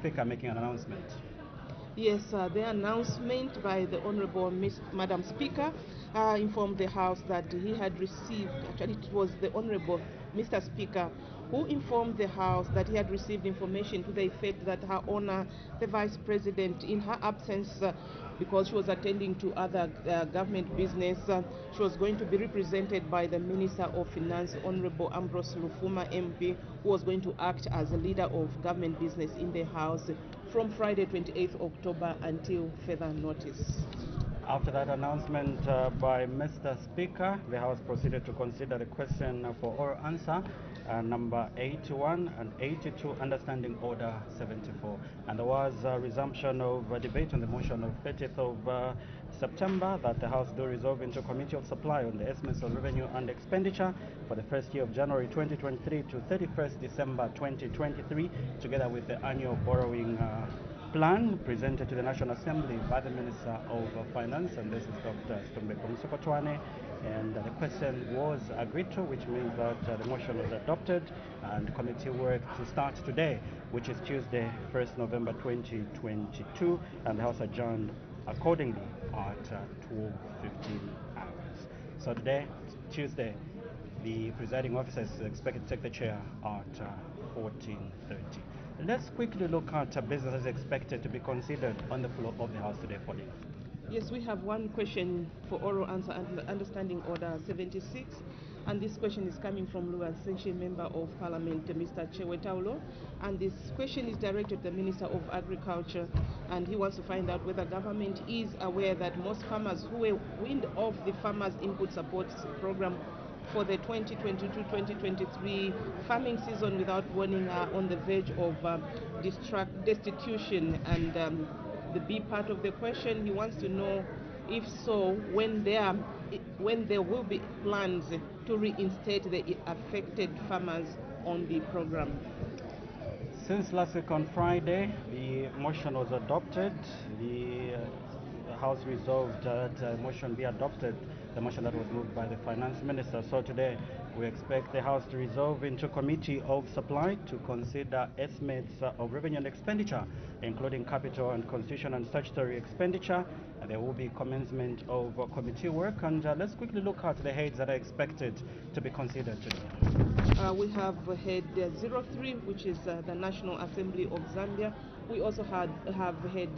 Speaker making an announcement. Yes, the announcement by the Honorable Madam Speaker informed the House that he had received, actually it was the Honorable Mr. Speaker who informed the House that he had received information to the effect that Her Honor, the Vice President, in her absence, because she was attending to other government business, she was going to be represented by the Minister of Finance, Honorable Ambrose Lufuma MP, who was going to act as a leader of government business in the House from Friday 28th October until further notice. After that announcement by Mr. Speaker, the House proceeded to consider the question for oral answer number 81 and 82, Understanding Order 74. And there was a resumption of debate on the motion of 30th of September that the House do resolve into Committee of Supply on the estimates of revenue and expenditure for the first year of January 2023 to 31st December 2023, together with the annual borrowing plan presented to the National Assembly by the Minister of Finance, and this is Dr. Stombeko Musokotwane, and the question was agreed to, which means that the motion was adopted and committee work to start today, which is Tuesday, 1st November 2022, and the House adjourned accordingly at 12:15 hours. So today, Tuesday, the presiding officer is expected to take the chair at 14:30. Let's quickly look at businesses expected to be considered on the floor of the House today, Pauline. Yes, we have one question for oral answer and Understanding Order 76, and this question is coming from Luansenche, Member of Parliament, Mr. Chewetaulo, and this question is directed to the Minister of Agriculture, and he wants to find out whether government is aware that most farmers who were weaned off the Farmers Input Support Program for the 2022-2023 farming season without warning are on the verge of destitution. And the B part of the question, he wants to know, if so, when there will be plans to reinstate the affected farmers on the program. Since last week on Friday, the motion was adopted. The House resolved that motion be adopted, the motion that was moved by the Finance Minister. So today we expect the House to resolve into Committee of Supply to consider estimates of revenue and expenditure, including capital and constitutional and statutory expenditure. There will be commencement of committee work, and let's quickly look at the heads that are expected to be considered today. We have head 03, which is the National Assembly of Zambia. We also have head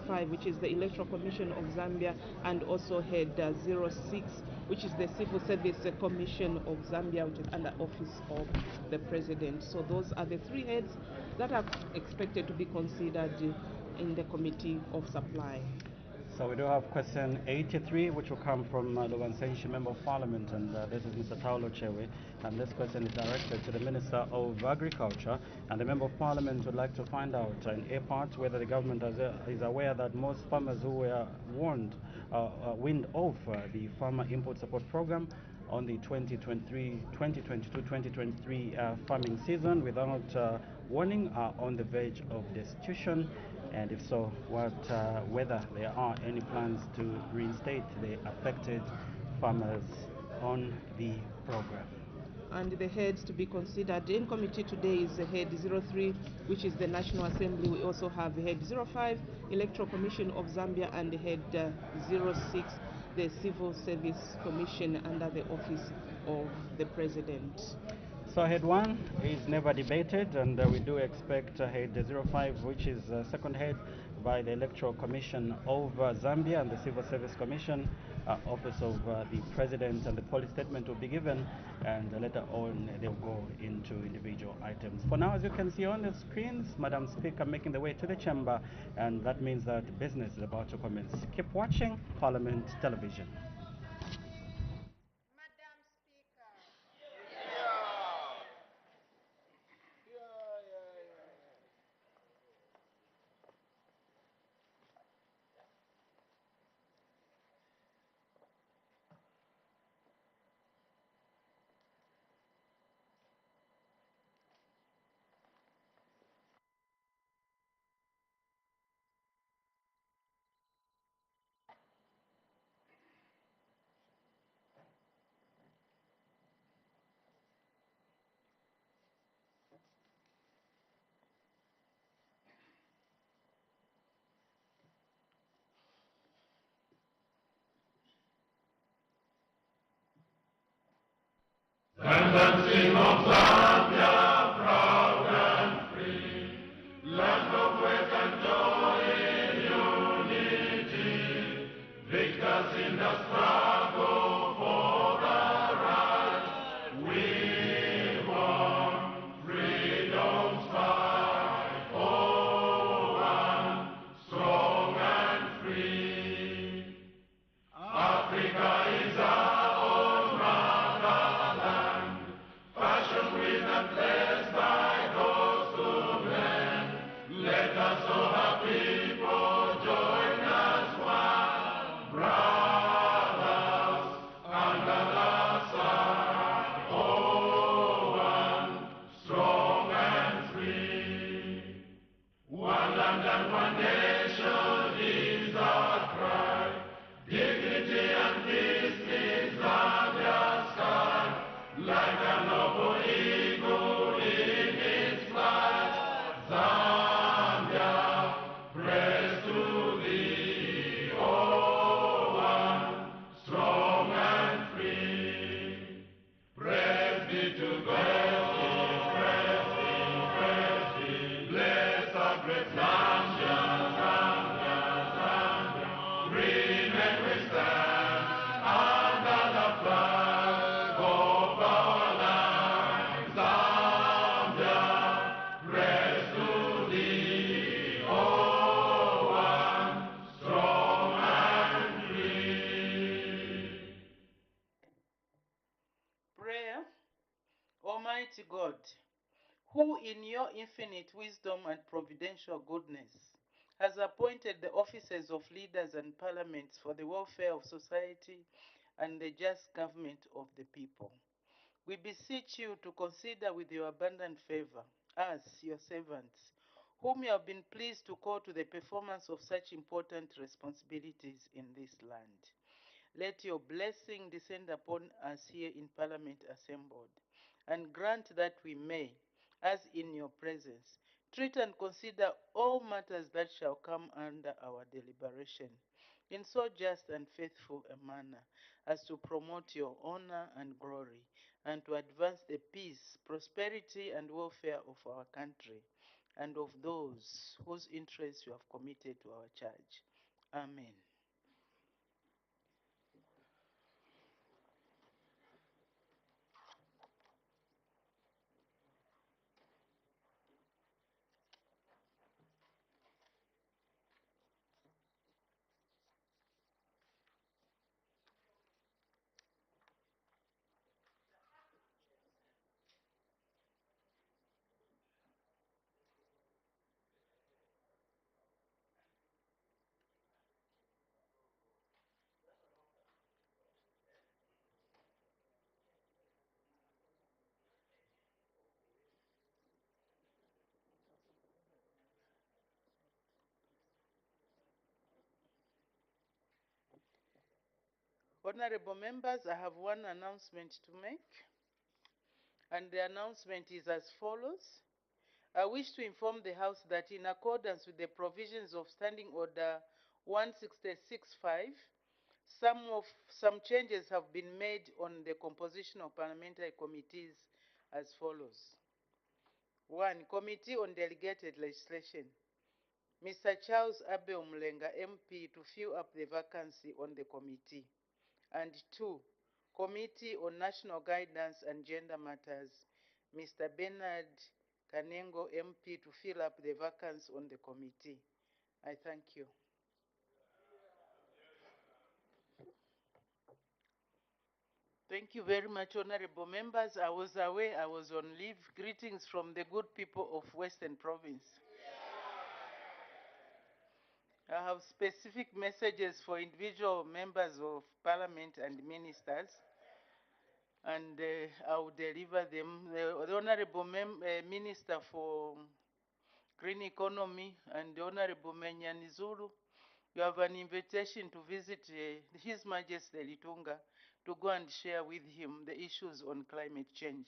05, which is the Electoral Commission of Zambia, and also head 06, which is the Civil Service Commission of Zambia, which is under office of the President. So those are the three heads that are expected to be considered in the Committee of Supply. So we do have question 83, which will come from Luansenche, Member of Parliament, and this is Mr. Taulo Chewe, and this question is directed to the Minister of Agriculture, and the Member of Parliament would like to find out in A part whether the government is aware that most farmers who were weaned off the Farmer Input Support Program on the 2022-2023 farming season without warning are on the verge of destitution, and if so, whether there are any plans to reinstate the affected farmers on the program. And the heads to be considered in committee today is the head 03, which is the National Assembly. We also have head 05, Electoral Commission of Zambia, and the head 06, the Civil Service Commission under the office of the President. So head 1 is never debated, and we do expect head 05, which is second head by the Electoral Commission of Zambia and the Civil Service Commission, Office of the President, and the policy statement will be given, and later on they'll go into individual items. For now, as you can see on the screens, Madam Speaker making the way to the chamber, and that means that business is about to commence. Keep watching Parliament Television. And then sing of Zambia, proud and free, land of wealth and joy in unity, victors in the struggle for the right. We won freedom's fight, oh, one, strong and free. Africa is our own motherland, fashioned with and blessed by those who blend. Let us all our people join as one, brothers under the sun, oh, one, strong and free. One land and one nation is our cry. Dignity and peace in Zambia's sky, like a noble eagle in its flight. Zambia, praise to thee, oh, one, strong and free. Praise be to God, praise be, bless our great Zambia, Zambia, Zambia. Remain we stand under the flag of our land. Zambia, praise to thee, oh, one, strong and free. Prayer. Almighty God, who in your infinite wisdom and providential goodness has appointed the offices of leaders and parliaments for the welfare of society and the just government of the people. We beseech you to consider with your abundant favor us, your servants, whom you have been pleased to call to the performance of such important responsibilities in this land. Let your blessing descend upon us here in Parliament assembled, and grant that we may, as in your presence, treat and consider all matters that shall come under our deliberation, in so just and faithful a manner as to promote your honor and glory, and to advance the peace, prosperity, and welfare of our country, and of those whose interests you have committed to our charge. Amen. Honorable members, I have one announcement to make, and the announcement is as follows. I wish to inform the House that in accordance with the provisions of Standing Order 166.5, some changes have been made on the composition of parliamentary committees as follows. 1. Committee on Delegated Legislation. Mr. Charles Abel Mlenga, MP, to fill up the vacancy on the committee. And 2, Committee on National Guidance and Gender Matters, Mr. Bernard Kanengo, MP, to fill up the vacancy on the committee. I thank you. Thank you very much, honorable members. I was away, I was on leave. Greetings from the good people of Western Province. I have specific messages for individual members of parliament and ministers, and I will deliver them. The Honorable Minister for Green Economy and the Honorable Menyani Zulu, you have an invitation to visit His Majesty Litunga to go and share with him the issues on climate change.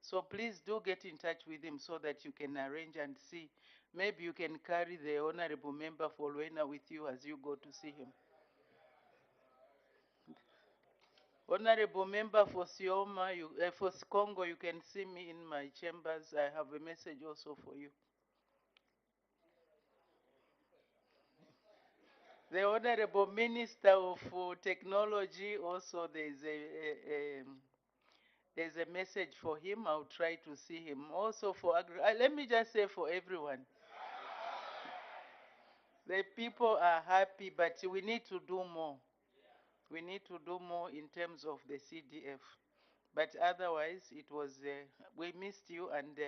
So please do get in touch with him so that you can arrange and see. Maybe you can carry the Honorable Member for Luena with you as you go to see him. Honorable Member for Sioma, for Congo, you can see me in my chambers. I have a message also for you. The Honorable Minister of Technology, also there's a message for him. I'll try to see him. Also for let me just say for everyone. The people are happy, but we need to do more. We need to do more in terms of the CDF. But otherwise, it was, we missed you. And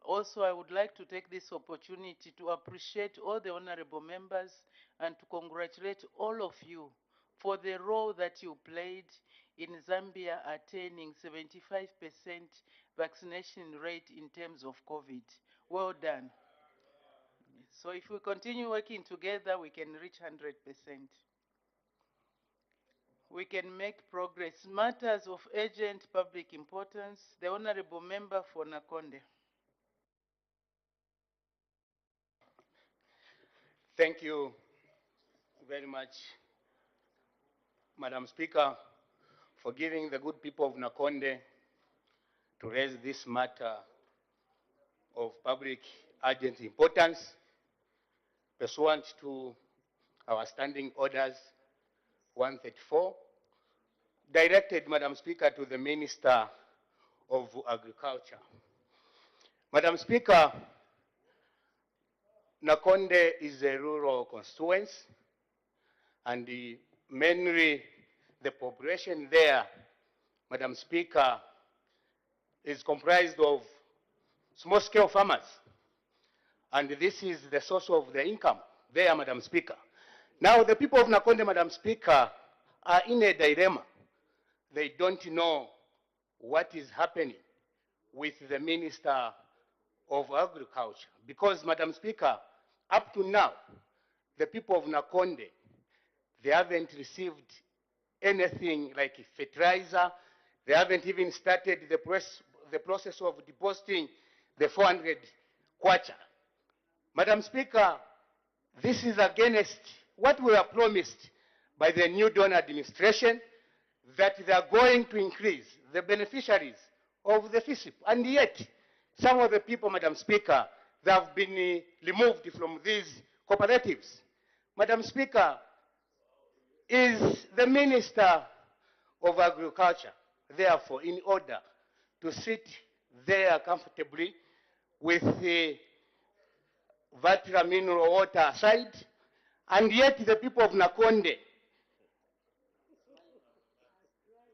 also, I would like to take this opportunity to appreciate all the honorable members and to congratulate all of you for the role that you played in Zambia attaining 75% vaccination rate in terms of COVID. Well done. So if we continue working together, we can reach 100%. We can make progress. Matters of urgent public importance, the Honorable Member for Nakonde. Thank you very much, Madam Speaker, for giving the good people of Nakonde to raise this matter of public urgent importance pursuant to our standing orders 134, directed, Madam Speaker, to the Minister of Agriculture. Madam Speaker, Nakonde is a rural constituency, and mainly the population there, Madam Speaker, is comprised of small-scale farmers. And this is the source of the income there, Madam Speaker. Now, the people of Nakonde, Madam Speaker, are in a dilemma. They don't know what is happening with the Minister of Agriculture. Because, Madam Speaker, up to now, the people of Nakonde, they haven't received anything like fertilizer. They haven't even started the process of depositing the 400 kwacha. Madam Speaker, this is against what we were promised by the new donor administration, that they are going to increase the beneficiaries of the FISIP. And yet, some of the people, Madam Speaker, they have been removed from these cooperatives. Madam Speaker, is the Minister of Agriculture, therefore, in order to sit there comfortably with the Vatra mineral water aside, and yet the people of Nakonde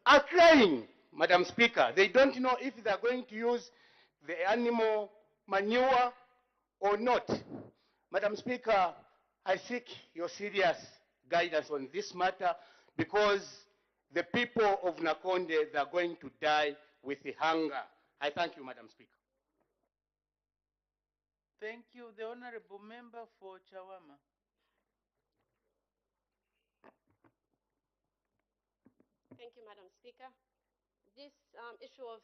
are crying, Madam Speaker. They don't know if they are going to use the animal manure or not. Madam Speaker, I seek your serious guidance on this matter, because the people of Nakonde, they are going to die with hunger. I thank you, Madam Speaker. Thank you. The Honorable Member for Chawama. Thank you, Madam Speaker. This issue of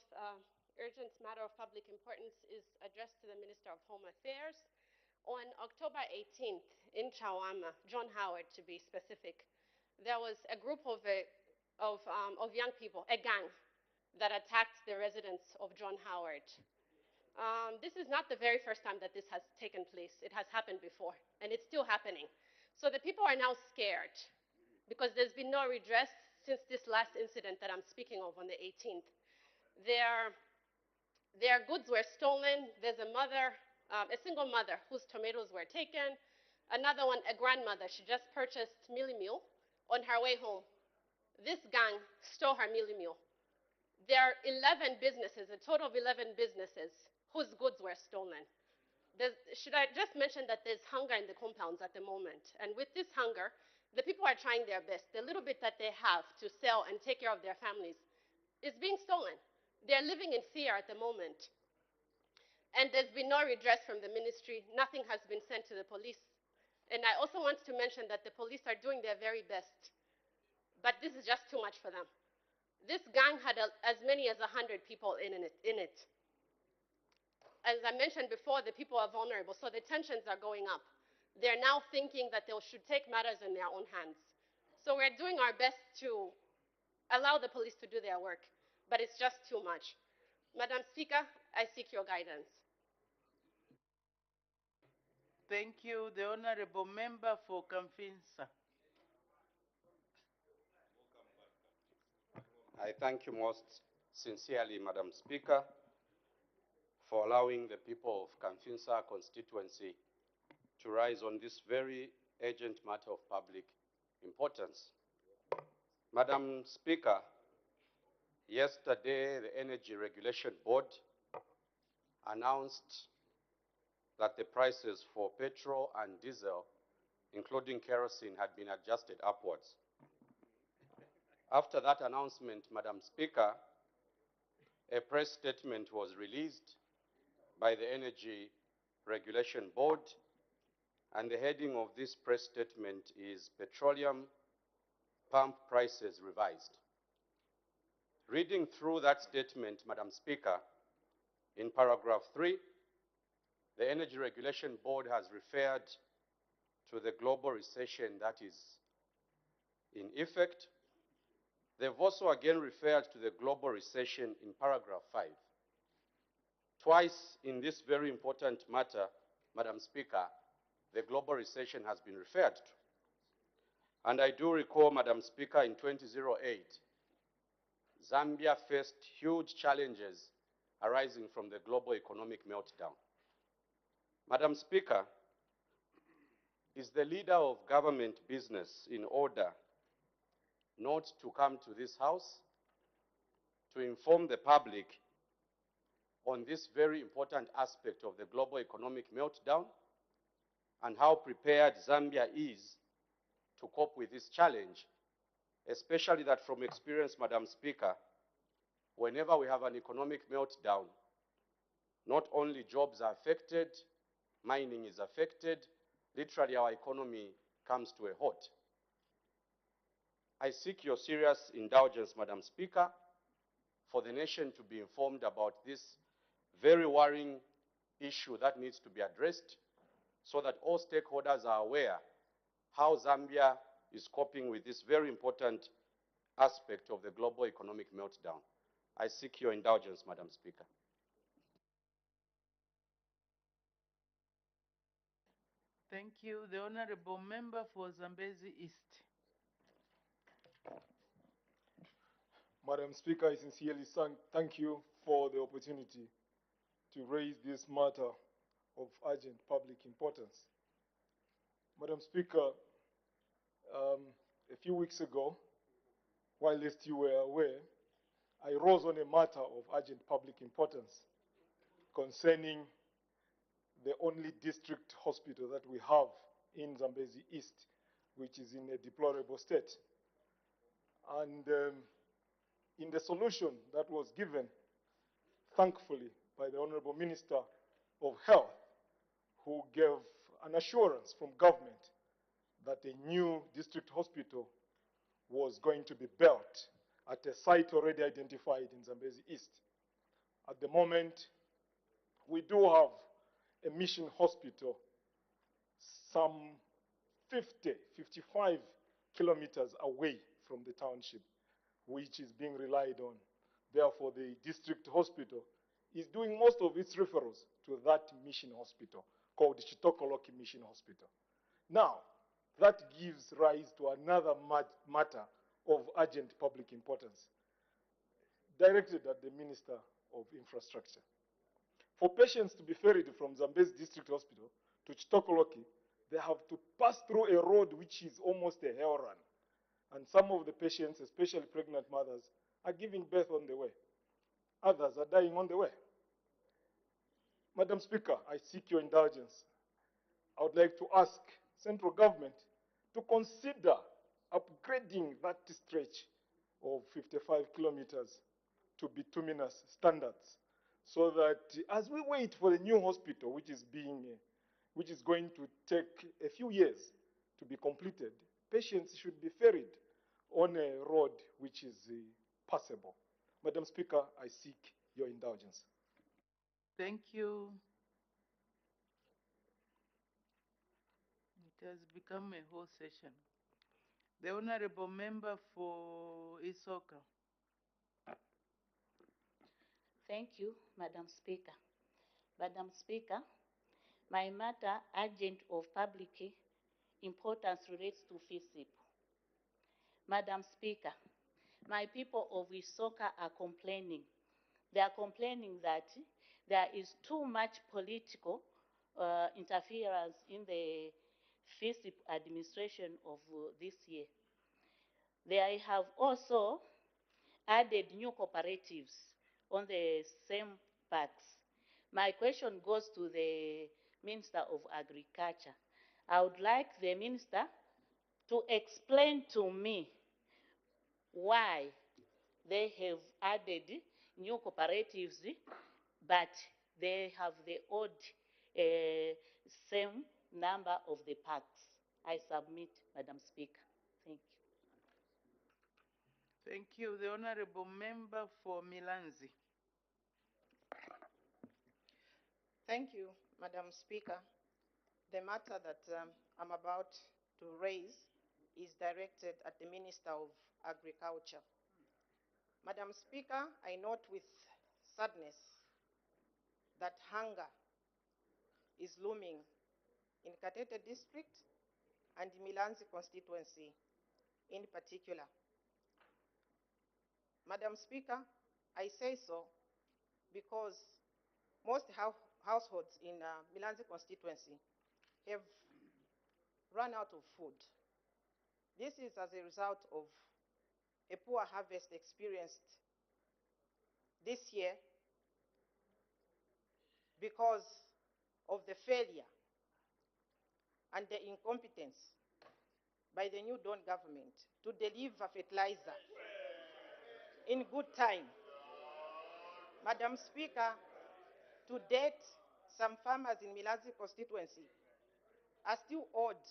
urgent matter of public importance is addressed to the Minister of Home Affairs. On October 18th in Chawama, John Howard to be specific, there was a group of young people, a gang, that attacked the residence of John Howard. This is not the very first time that this has taken place. It has happened before, and it's still happening. So the people are now scared because there's been no redress since this last incident that I'm speaking of on the 18th. Their goods were stolen. There's a mother, a single mother whose tomatoes were taken. Another one, a grandmother, she just purchased mealie meal on her way home. This gang stole her mealie meal. There are 11 businesses, a total of 11 businesses whose goods were stolen. Should I just mention that there's hunger in the compounds at the moment? And with this hunger, the people are trying their best. The little bit that they have to sell and take care of their families is being stolen. They're living in fear at the moment. And there's been no redress from the ministry. Nothing has been sent to the police. And I also want to mention that the police are doing their very best. But this is just too much for them. This gang had as many as 100 people in it. As I mentioned before, the people are vulnerable, so the tensions are going up. They're now thinking that they should take matters in their own hands. So we're doing our best to allow the police to do their work, but it's just too much. Madam Speaker, I seek your guidance. Thank you. The Honorable Member for Kamfinsa. I thank you most sincerely, Madam Speaker, for allowing the people of Kamfinsa constituency to rise on this very urgent matter of public importance. Madam Speaker, yesterday the Energy Regulation Board announced that the prices for petrol and diesel, including kerosene, had been adjusted upwards. After that announcement, Madam Speaker, a press statement was released by the Energy Regulation Board, and the heading of this press statement is Petroleum Pump Prices Revised. Reading through that statement, Madam Speaker, in paragraph 3, the Energy Regulation Board has referred to the global recession that is in effect. They've also again referred to the global recession in paragraph 5. Twice in this very important matter, Madam Speaker, the global recession has been referred to. And I do recall, Madam Speaker, in 2008, Zambia faced huge challenges arising from the global economic meltdown. Madam Speaker, is the leader of government business in order not to come to this House to inform the public on this very important aspect of the global economic meltdown and how prepared Zambia is to cope with this challenge, especially that from experience, Madam Speaker, whenever we have an economic meltdown, not only jobs are affected, mining is affected, literally our economy comes to a halt. I seek your serious indulgence, Madam Speaker, for the nation to be informed about this very worrying issue that needs to be addressed so that all stakeholders are aware how Zambia is coping with this very important aspect of the global economic meltdown. I seek your indulgence, Madam Speaker. Thank you. The Honorable Member for Zambezi East. Madam Speaker, I sincerely thank you for the opportunity to raise this matter of urgent public importance. Madam Speaker, a few weeks ago, while lest you were aware, I rose on a matter of urgent public importance concerning the only district hospital that we have in Zambezi East, which is in a deplorable state. And in the solution that was given, thankfully, by the Honorable Minister of Health, who gave an assurance from government that a new district hospital was going to be built at a site already identified in Zambezi East. At the moment, we do have a mission hospital some 55 kilometers away from the township, which is being relied on. Therefore, the district hospital is doing most of its referrals to that mission hospital called Chitokoloki Mission Hospital. Now, that gives rise to another matter of urgent public importance, directed at the Minister of Infrastructure. For patients to be ferried from Zambezi District Hospital to Chitokoloki, they have to pass through a road which is almost a hell run. And some of the patients, especially pregnant mothers, are giving birth on the way. Others are dying on the way. Madam Speaker, I seek your indulgence. I would like to ask central government to consider upgrading that stretch of 55 kilometers to bituminous standards, so that as we wait for the new hospital, which is going to take a few years to be completed, patients should be ferried on a road which is passable. Madam Speaker, I seek your indulgence. Thank you. It has become a whole session. The Honorable Member for Isoka. Thank you, Madam Speaker. Madam Speaker, my matter urgent of public importance relates to FISIP. Madam Speaker, my people of Isoka are complaining. They are complaining that there is too much political interference in the FISIP administration of this year. They have also added new cooperatives on the same parks. My question goes to the Minister of Agriculture. I would like the Minister to explain to me why they have added new cooperatives, but they have the odd same number of the parks. I submit, Madam Speaker. Thank you. Thank you. The Honorable Member for Milanzi. Thank you, Madam Speaker. The matter that I'm about to raise is directed at the Minister of Agriculture. Madam Speaker, I note with sadness that hunger is looming in Katete District and Milanzi constituency in particular. Madam Speaker, I say so because most households in Milanzi constituency have run out of food. This is as a result of a poor harvest experienced this year because of the failure and the incompetence by the new Dawn government to deliver fertilizer in good time. Madam Speaker, to date, some farmers in Milanzi constituency are still owed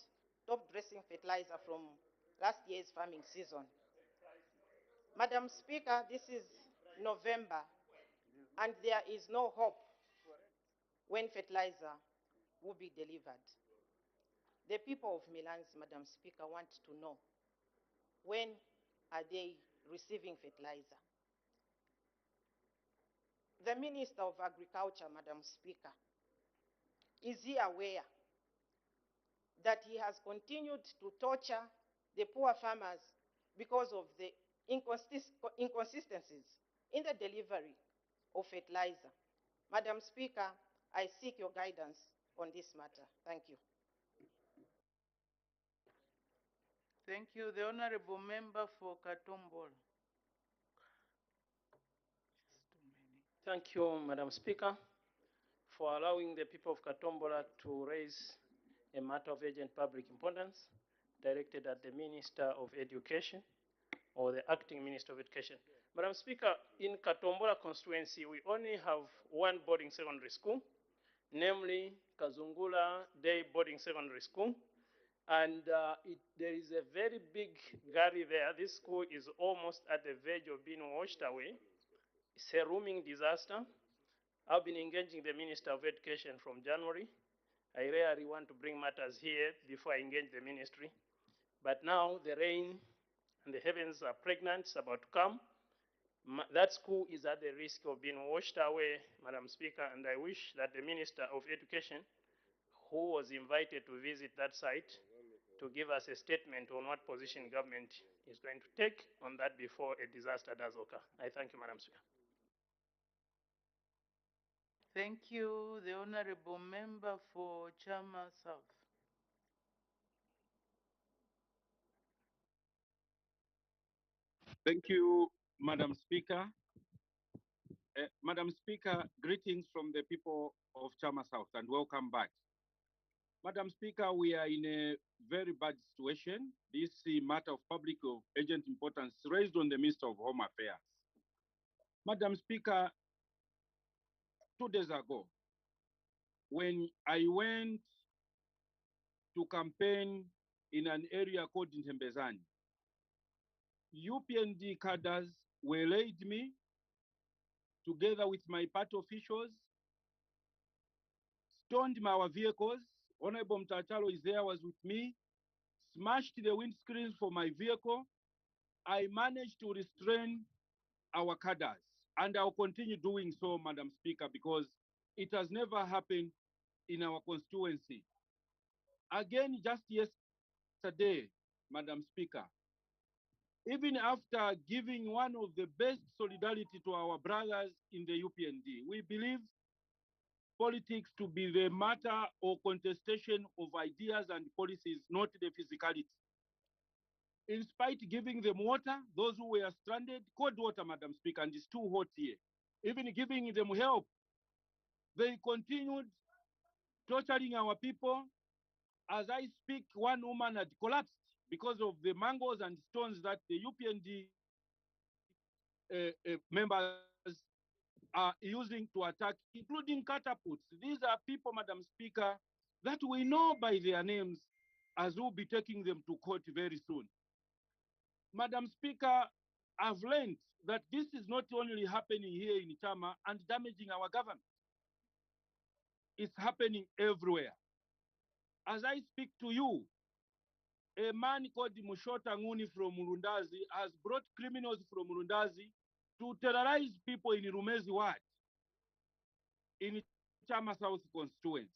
top-dressing fertilizer from last year's farming season. Madam Speaker, this is November, and there is no hope when fertilizer will be delivered. The people of Milanzi, Madam Speaker, want to know when are they receiving fertilizer. The Minister of Agriculture, Madam Speaker, is he aware that he has continued to torture the poor farmers because of the inconsistencies in the delivery of fertilizer? Madam Speaker, I seek your guidance on this matter. Thank you. Thank you. The Honorable Member for Katombol. Thank you, Madam Speaker, for allowing the people of Katombola to raise a matter of urgent public importance directed at the Minister of Education or the Acting Minister of Education. Madam Speaker, in Katombola constituency, we only have one boarding secondary school, namely Kazungula Day Boarding Secondary School. And there is a very big gully there. This school is almost at the verge of being washed away. It's a rooming disaster. I've been engaging the Minister of Education from January. I rarely want to bring matters here before I engage the ministry. But now the rain and the heavens are pregnant, it's about to come. That school is at the risk of being washed away, Madam Speaker, and I wish that the Minister of Education, who was invited to visit that site, to give us a statement on what position government is going to take on that before a disaster does occur. I thank you, Madam Speaker. Thank you. The Honorable Member for Chama South. Thank you, Madam Speaker. Madam Speaker, greetings from the people of Chama South and welcome back. Madam Speaker, we are in a very bad situation. This matter of public of urgent importance raised on the Minister of Home Affairs. Madam Speaker, 2 days ago, when I went to campaign in an area called Ntembezani, UPND cadres waylaid me together with my party officials, stoned our vehicles. Honorable Mtachalo is there, was with me, smashed the windscreens for my vehicle. I managed to restrain our cadres, and I'll continue doing so, Madam Speaker, because it has never happened in our constituency. Again, just yesterday, Madam Speaker, even after giving one of the best solidarity to our brothers in the UPND, we believe politics to be the matter or contestation of ideas and policies, not the physicality. In spite giving them water, those who were stranded, cold water, Madam Speaker, and it's too hot here. Even giving them help, they continued torturing our people. As I speak, one woman had collapsed because of the mangoes and stones that the UPND members are using to attack, including catapults. These are people, Madam Speaker, that we know by their names, as we'll be taking them to court very soon. Madam Speaker, I've learned that this is not only happening here in Chama and damaging our government. It's happening everywhere. As I speak to you, a man called Mushota Nguni from Murundazi has brought criminals from Murundazi to terrorize people in Rumezi Ward, in Chama South constituency.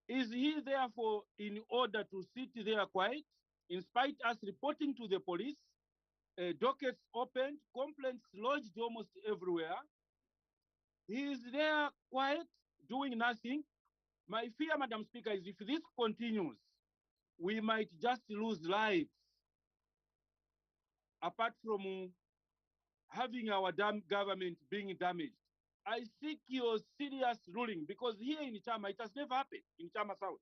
Is he therefore in order to sit there quiet, in spite us reporting to the police, dockets opened, complaints lodged almost everywhere? He is there quiet, doing nothing. My fear, Madam Speaker, is if this continues, we might just lose lives, apart from having our government being damaged. I seek your serious ruling, because here in Chama, it has never happened in Chama South.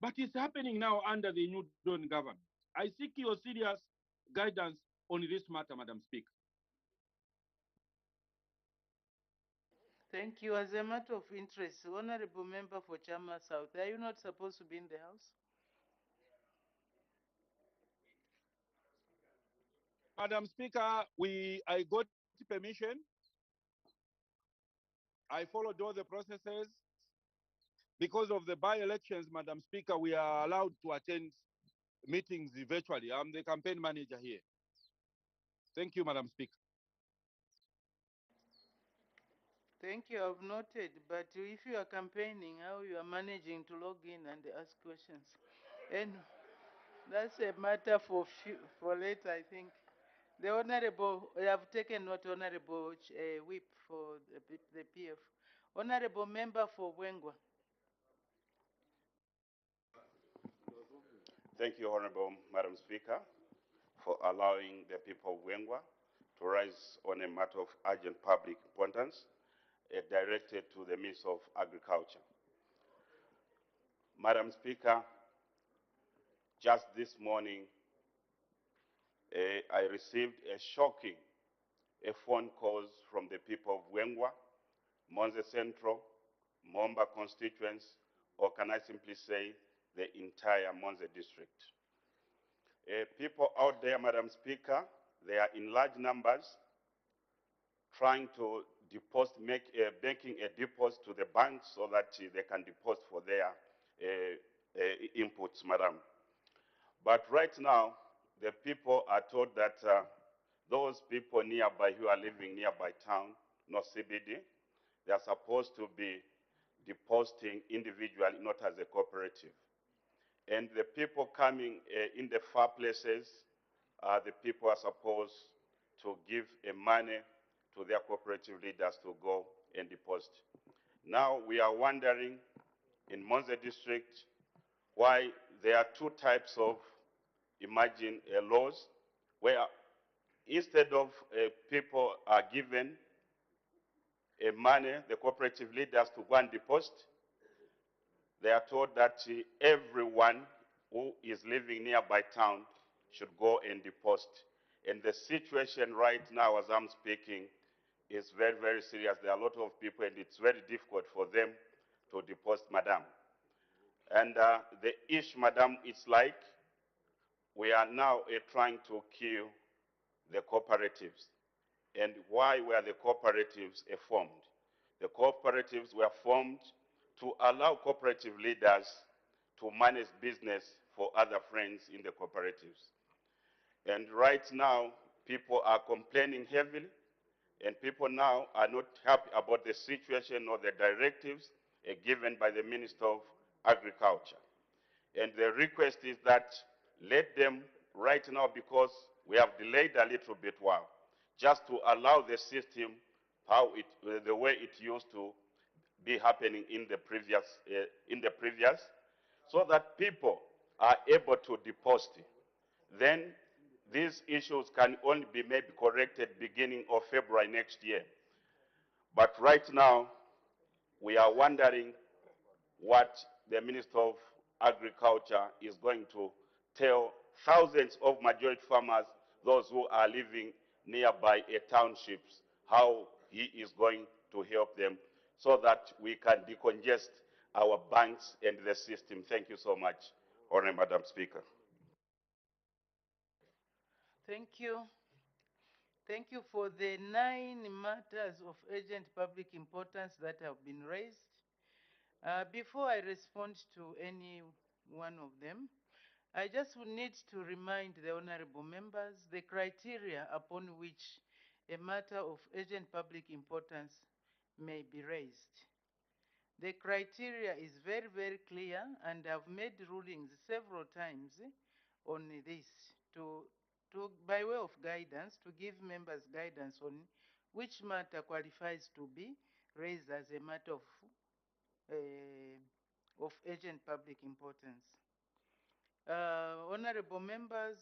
But it's happening now under the new Dawn government. I seek your serious guidance on this matter, Madam Speaker. Thank you. As a matter of interest, Honorable Member for Chama South, are you not supposed to be in the House? Madam Speaker, I got permission. I followed all the processes. Because of the by-elections, Madam Speaker, we are allowed to attend meetings virtually. I'm the campaign manager here. Thank you, Madam Speaker. Thank you, I've noted. But if you are campaigning, how you are managing to log in and ask questions? And that's a matter for later, I think. The Honorable, I have taken note, Honorable Whip for the PF. Honorable Member for Wengwa. Thank you, Honorable Madam Speaker, for allowing the people of Wengwa to rise on a matter of urgent public importance directed to the Minister of Agriculture. Madam Speaker, just this morning, I received a shocking phone calls from the people of Wengwa, Monze Central, Momba constituents, or can I simply say the entire Monze district. People out there, Madam Speaker, they are in large numbers trying to making a deposit to the banks so that they can deposit for their inputs, Madam. But right now, the people are told that those people nearby who are living nearby town, no CBD, they are supposed to be depositing individually, not as a cooperative. And the people coming in the far places, the people are supposed to give money to their cooperative leaders to go and deposit. Now we are wondering in Monze district why there are two types of, imagine, laws where instead of people are given money, the cooperative leaders to go and deposit, they are told that everyone who is living nearby town should go and deposit. And the situation right now, as I'm speaking, is very, very serious. There are a lot of people, and it's very difficult for them to deposit, Madam. And the issue, Madam, it's like we are now trying to kill the cooperatives. And why were the cooperatives formed? The cooperatives were formed to allow cooperative leaders to manage business for other friends in the cooperatives. And right now, people are complaining heavily, and people now are not happy about the situation or the directives given by the Minister of Agriculture. And the request is that let them right now, because we have delayed a little bit while, just to allow the system the way it used to be happening in the previous, so that people are able to deposit. Then these issues can only be maybe corrected beginning of February next year. But right now, we are wondering what the Minister of Agriculture is going to tell thousands of majority farmers, those who are living nearby townships, how he is going to help them so that we can decongest our banks and the system. Thank you so much, Honorable Madam Speaker. Thank you. Thank you for the 9 matters of urgent public importance that have been raised. Before I respond to any one of them, I just need to remind the honorable members the criteria upon which a matter of urgent public importance may be raised. The criteria is very, very clear, and I've made rulings several times on this by way of guidance, to give members guidance on which matter qualifies to be raised as a matter of urgent public importance. Honorable members,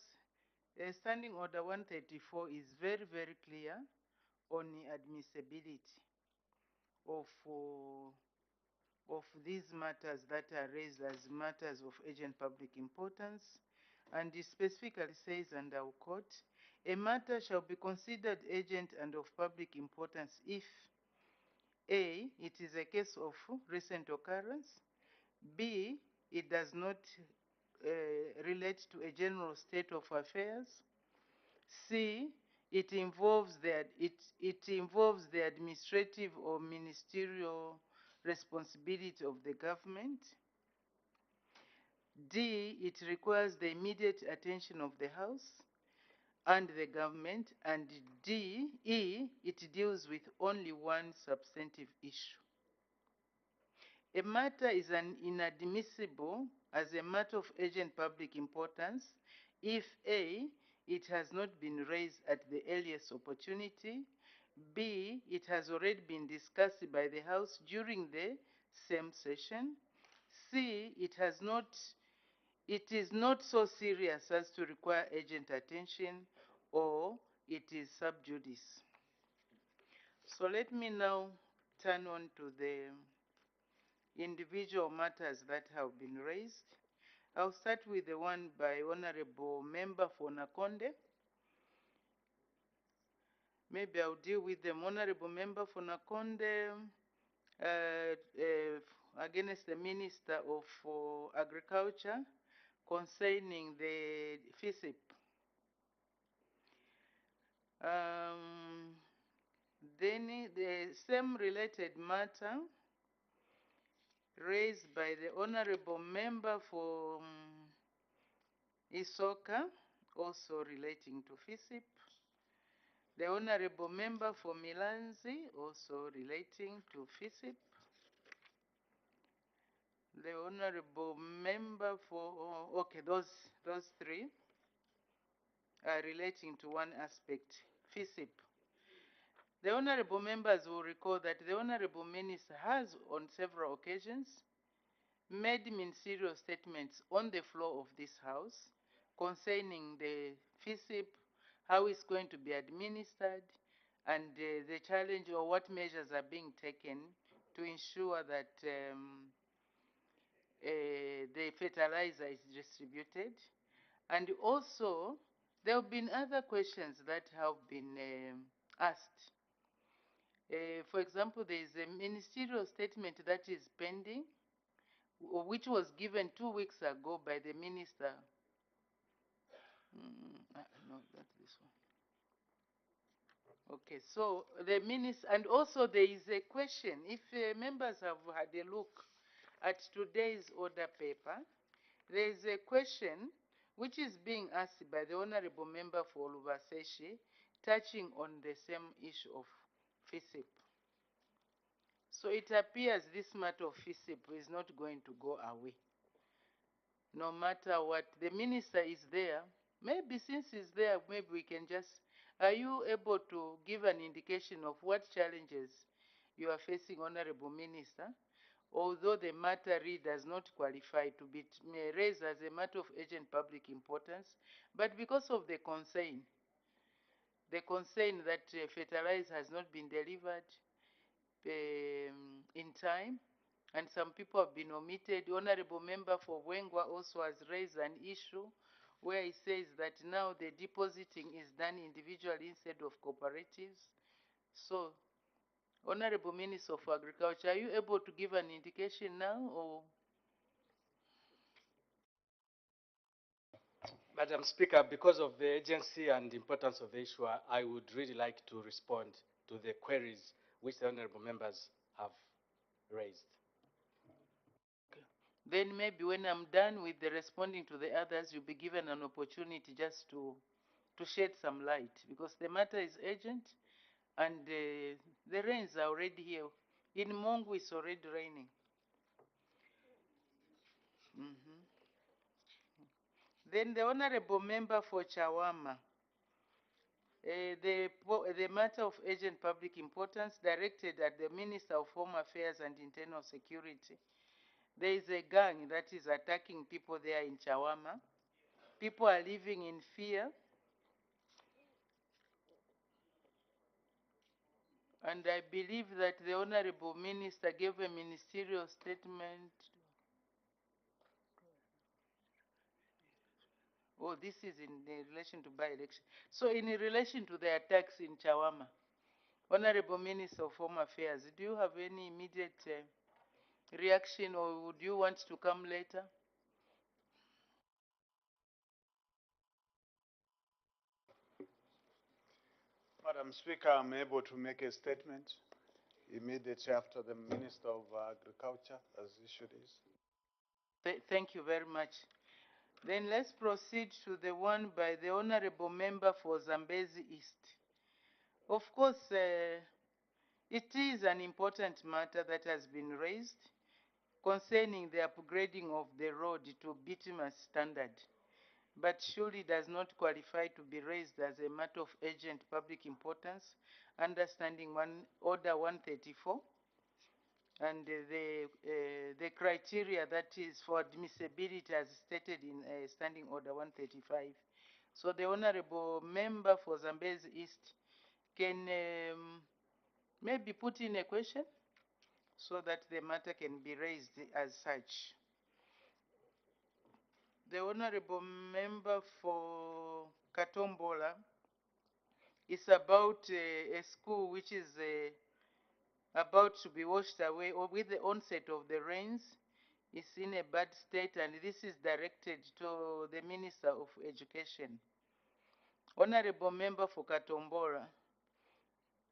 Standing Order 134 is very, very clear on the admissibility of these matters that are raised as matters of urgent public importance, and it specifically says, and I'll quote, a matter shall be considered urgent and of public importance if A, it is a case of recent occurrence, B, it does not relate to a general state of affairs, C, it involves the administrative or ministerial responsibility of the government, D, it requires the immediate attention of the House and the government, and E, it deals with only one substantive issue. A matter is inadmissible as a matter of urgent public importance if A, it has not been raised at the earliest opportunity, B, it has already been discussed by the House during the same session, C, it is not so serious as to require urgent attention, or it is sub judice. So let me now turn on to the individual matters that have been raised. I'll start with the one by Honorable Member for Nakonde. Maybe I'll deal with them. Honorable Member for Nakonde, against the Minister of Agriculture concerning the FISIP. Then the same related matter raised by the Honorable Member for Isoka, also relating to FISIP. The Honorable Member for Milanzi, also relating to FISIP. The Honorable Member for, those three are relating to one aspect, FISIP. The Honorable Members will recall that the Honorable Minister has, on several occasions, made ministerial statements on the floor of this House concerning the FISIP, how it's going to be administered, and the challenge or what measures are being taken to ensure that the fertilizer is distributed. And also, there have been other questions that have been asked. For example, there is a ministerial statement that is pending, which was given 2 weeks ago by the minister. No, that's this one. Okay, so the minister, and also there is a question. If members have had a look at today's order paper, There is a question which is being asked by the Honorable Member for Lubaseshi touching on the same issue of FISIP. So it appears this matter of FISIP is not going to go away. No matter what, the minister is there. Maybe since he's there, maybe we can just, are you able to give an indication of what challenges you are facing, Honorable Minister? Although the matter really does not qualify to be raised as a matter of urgent public importance, but because of the concern that fertilizer has not been delivered in time, and some people have been omitted. Honorable Member for Wengwa also has raised an issue where he says that now the depositing is done individually instead of cooperatives. So, Honorable Minister of Agriculture, are you able to give an indication now, or? Madam Speaker, because of the urgency and importance of the issue, I would really like to respond to the queries which the honorable members have raised. Then maybe when I'm done with the responding to the others, you'll be given an opportunity just to shed some light, because the matter is urgent and the rains are already here. In Mongu, it's already raining. Then the Honorable Member for Chawama. The matter of urgent public importance directed at the Minister of Home Affairs and Internal Security. There is a gang that is attacking people there in Chawama. People are living in fear. And I believe that the Honorable Minister gave a ministerial statement. Oh, this is in relation to by-election. So in relation to the attacks in Chawama, Honorable Minister of Home Affairs, do you have any immediate reaction, or would you want to come later? Madam Speaker, I'm able to make a statement immediately after the Minister of Agriculture has issued his. Thank you very much. Then let's proceed to the one by the Honorable Member for Zambezi East. Of course, it is an important matter that has been raised concerning the upgrading of the road to bituminous standard, but surely does not qualify to be raised as a matter of urgent public importance, understanding Order 134, and the criteria that is for admissibility as stated in Standing Order 135. So the Honorable Member for Zambezi East can maybe put in a question so that the matter can be raised as such. The Honorable Member for Katombola is about a school which is about to be washed away, or with the onset of the rains. It's in a bad state, and this is directed to the Minister of Education. Honorable Member for Katombola,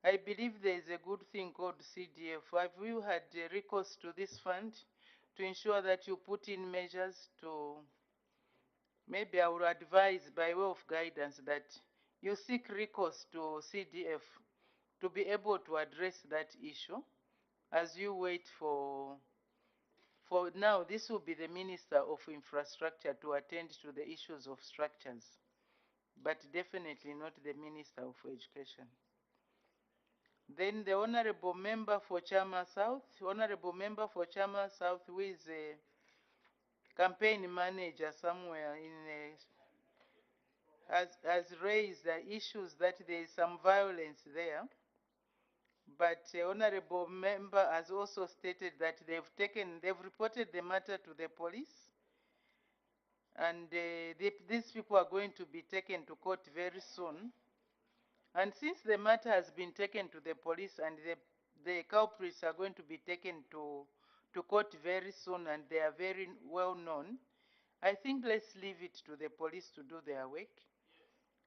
I believe there is a good thing called CDF. Have you had recourse to this fund to ensure that you put in measures to, maybe I would advise by way of guidance that you seek recourse to CDF to be able to address that issue as you wait for now, this will be the Minister of Infrastructure to attend to the issues of structures, but definitely not the Minister of Education. Then the Honorable Member for Chama South, Honorable Member for Chama South, who is a campaign manager somewhere has raised issues that there is some violence there. But Honorable Member has also stated that they've reported the matter to the police, and these people are going to be taken to court very soon. And since the matter has been taken to the police and the culprits are going to be taken to court very soon, and they are very well known, I think let's leave it to the police to do their work,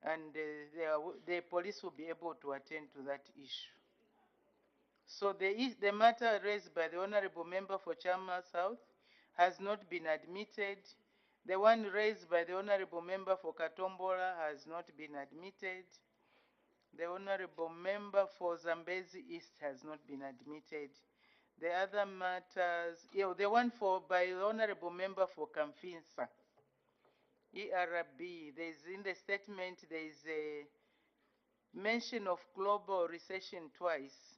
and the police will be able to attend to that issue. So the matter raised by the Honorable Member for Chama South has not been admitted, The one raised by the Honorable Member for Katombola has not been admitted. The Honorable Member for Zambezi East has not been admitted. The other matters, the one by the Honorable Member for Kamfinsa, ERB, in the statement, there is a mention of global recession twice,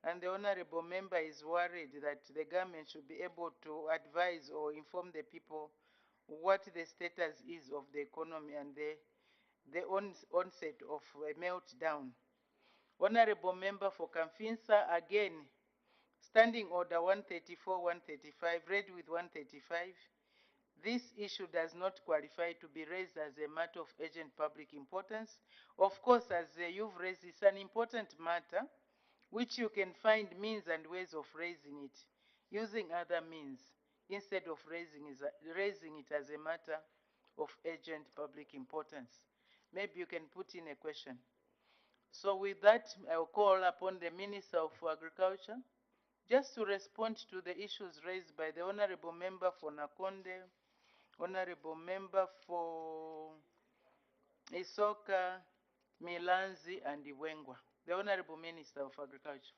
and the Honorable Member is worried that the government should be able to advise or inform the people what the status is of the economy and the onset of a meltdown. Honorable Member for Kamfinsa, again, Standing Order 134-135, read with 135. This issue does not qualify to be raised as a matter of urgent public importance. Of course, as you've raised, it's an important matter, which you can find means and ways of raising it, using other means, instead of raising it as a matter of urgent public importance. Maybe you can put in a question. So with that, I will call upon the Minister of Agriculture just to respond to the issues raised by the Honorable Member for Nakonde, Honorable Member for Isoka, Milanzi, and Iwengwa. The Honorable Minister of Agriculture.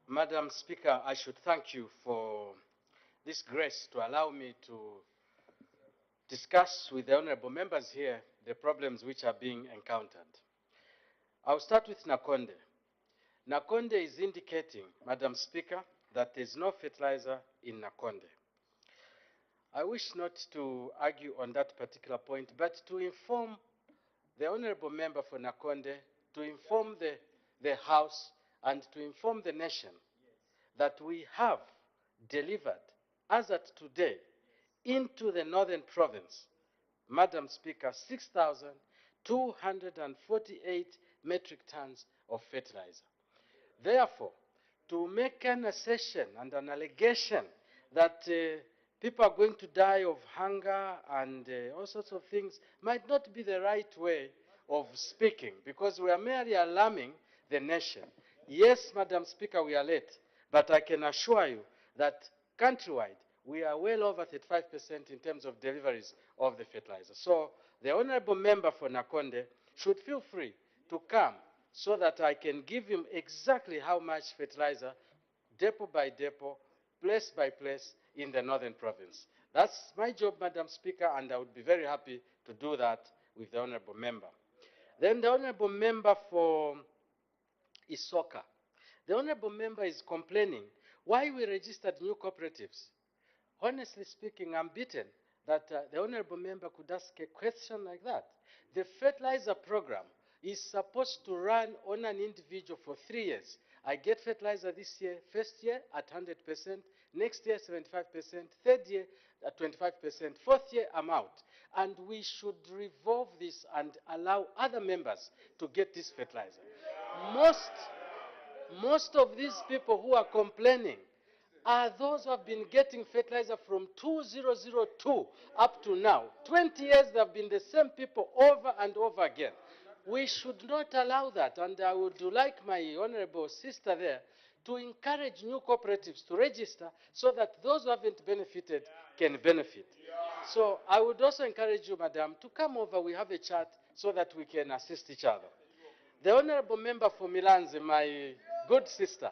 Madam Speaker, I should thank you for this grace to allow me to discuss with the honorable members here the problems which are being encountered. I'll start with Nakonde. Nakonde is indicating, Madam Speaker, that there's no fertilizer in Nakonde. I wish not to argue on that particular point, but to inform the honorable member for Nakonde, to inform the House and to inform the nation that we have delivered, as at today, into the northern province, Madam Speaker, 6,248 metric tons of fertilizer. Therefore, to make an assertion and an allegation that people are going to die of hunger and all sorts of things might not be the right way of speaking, because we are merely alarming the nation. Yes, Madam Speaker, we are late, but I can assure you that countrywide, we are well over 35% in terms of deliveries of the fertilizer. So the honorable member for Nakonde should feel free to come so that I can give him exactly how much fertilizer, depot by depot, place by place in the northern province. That's my job, Madam Speaker, and I would be very happy to do that with the honorable member. Then the honorable member for Isoka. The honorable member is complaining why we registered new cooperatives. Honestly speaking, I'm beaten that the honorable member could ask a question like that. The fertilizer program is supposed to run on an individual for 3 years. I get fertilizer this year, first year at 100%, next year 75%, third year at 25%, fourth year I'm out. And we should revolve this and allow other members to get this fertilizer. Most of these people who are complaining are those who have been getting fertilizer from 2002 up to now. 20 years they have been the same people over and over again. We should not allow that, and I would like my honorable sister there to encourage new cooperatives to register so that those who haven't benefited can benefit. So I would also encourage you, Madam, to come over. We have a chat so that we can assist each other. The honorable member for Milanzi, my good sister,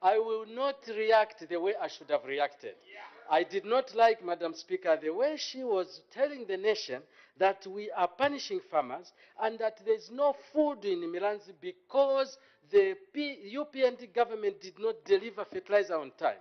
I will not react the way I should have reacted. I did not like, Madam Speaker, the way she was telling the nation that we are punishing farmers and that there's no food in Milanzi because the UPND government did not deliver fertilizer on time.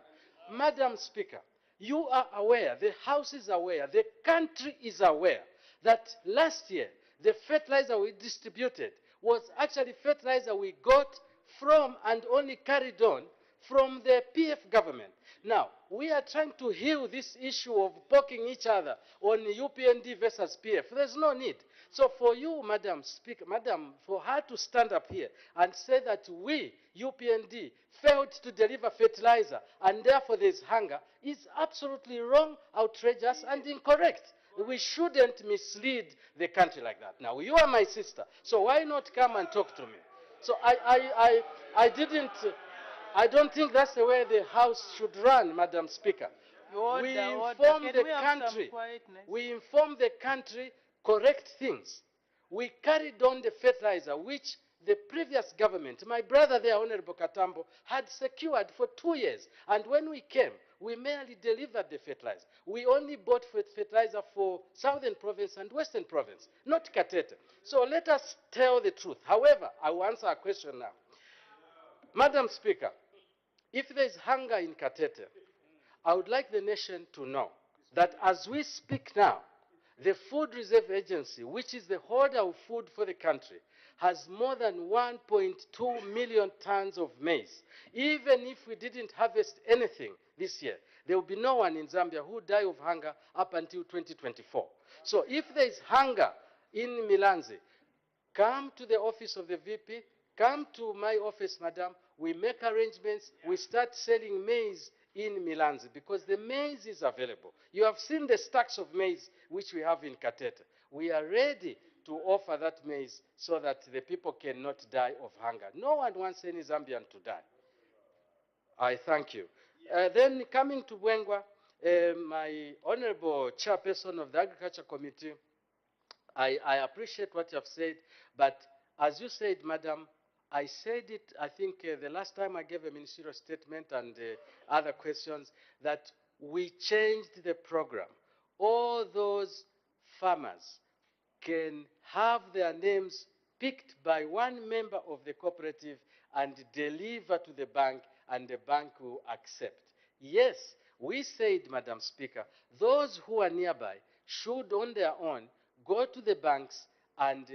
Madam Speaker, you are aware, the House is aware, the country is aware that last year the fertilizer we distributed was actually fertilizer we got from and only carried on from the PF government. Now, we are trying to heal this issue of poking each other on UPND versus PF. There's no need. So for you, Madam Speaker, Madam, for her to stand up here and say that we, UPND, failed to deliver fertilizer and therefore there's hunger is absolutely wrong, outrageous, and incorrect. We shouldn't mislead the country like that. Now, you are my sister, so why not come and talk to me? So I didn't... I don't think that's the way the House should run, Madam Speaker. Order, We order. inform Can the we have some country. quietness? We inform the country correct things. We carried on the fertilizer, which the previous government, my brother there, Honorable Katambo, had secured for 2 years. And when we came, we merely delivered the fertilizer. We only bought fertilizer for Southern Province and Western Province, not Katete. So let us tell the truth. However, I will answer a question now. Madam Speaker, if there is hunger in Katete, I would like the nation to know that as we speak now, the Food Reserve Agency, which is the holder of food for the country, has more than 1.2 million tons of maize. Even if we didn't harvest anything this year, there will be no one in Zambia who will die of hunger up until 2024. So if there is hunger in Milanzi, come to the office of the VP, come to my office, madam, we make arrangements, we start selling maize in Milanzi because the maize is available. You have seen the stacks of maize which we have in Katete. We are ready to offer that maize so that the people cannot die of hunger. No one wants any Zambian to die. I thank you. Then coming to Bwengwa, my honorable chairperson of the Agriculture Committee, I appreciate what you have said, but as you said, madam, I said it, I think the last time I gave a ministerial statement and other questions, that we changed the program. All those farmers can have their names picked by one member of the cooperative and deliver to the bank, and the bank will accept. Yes, we said, Madam Speaker, those who are nearby should on their own go to the banks and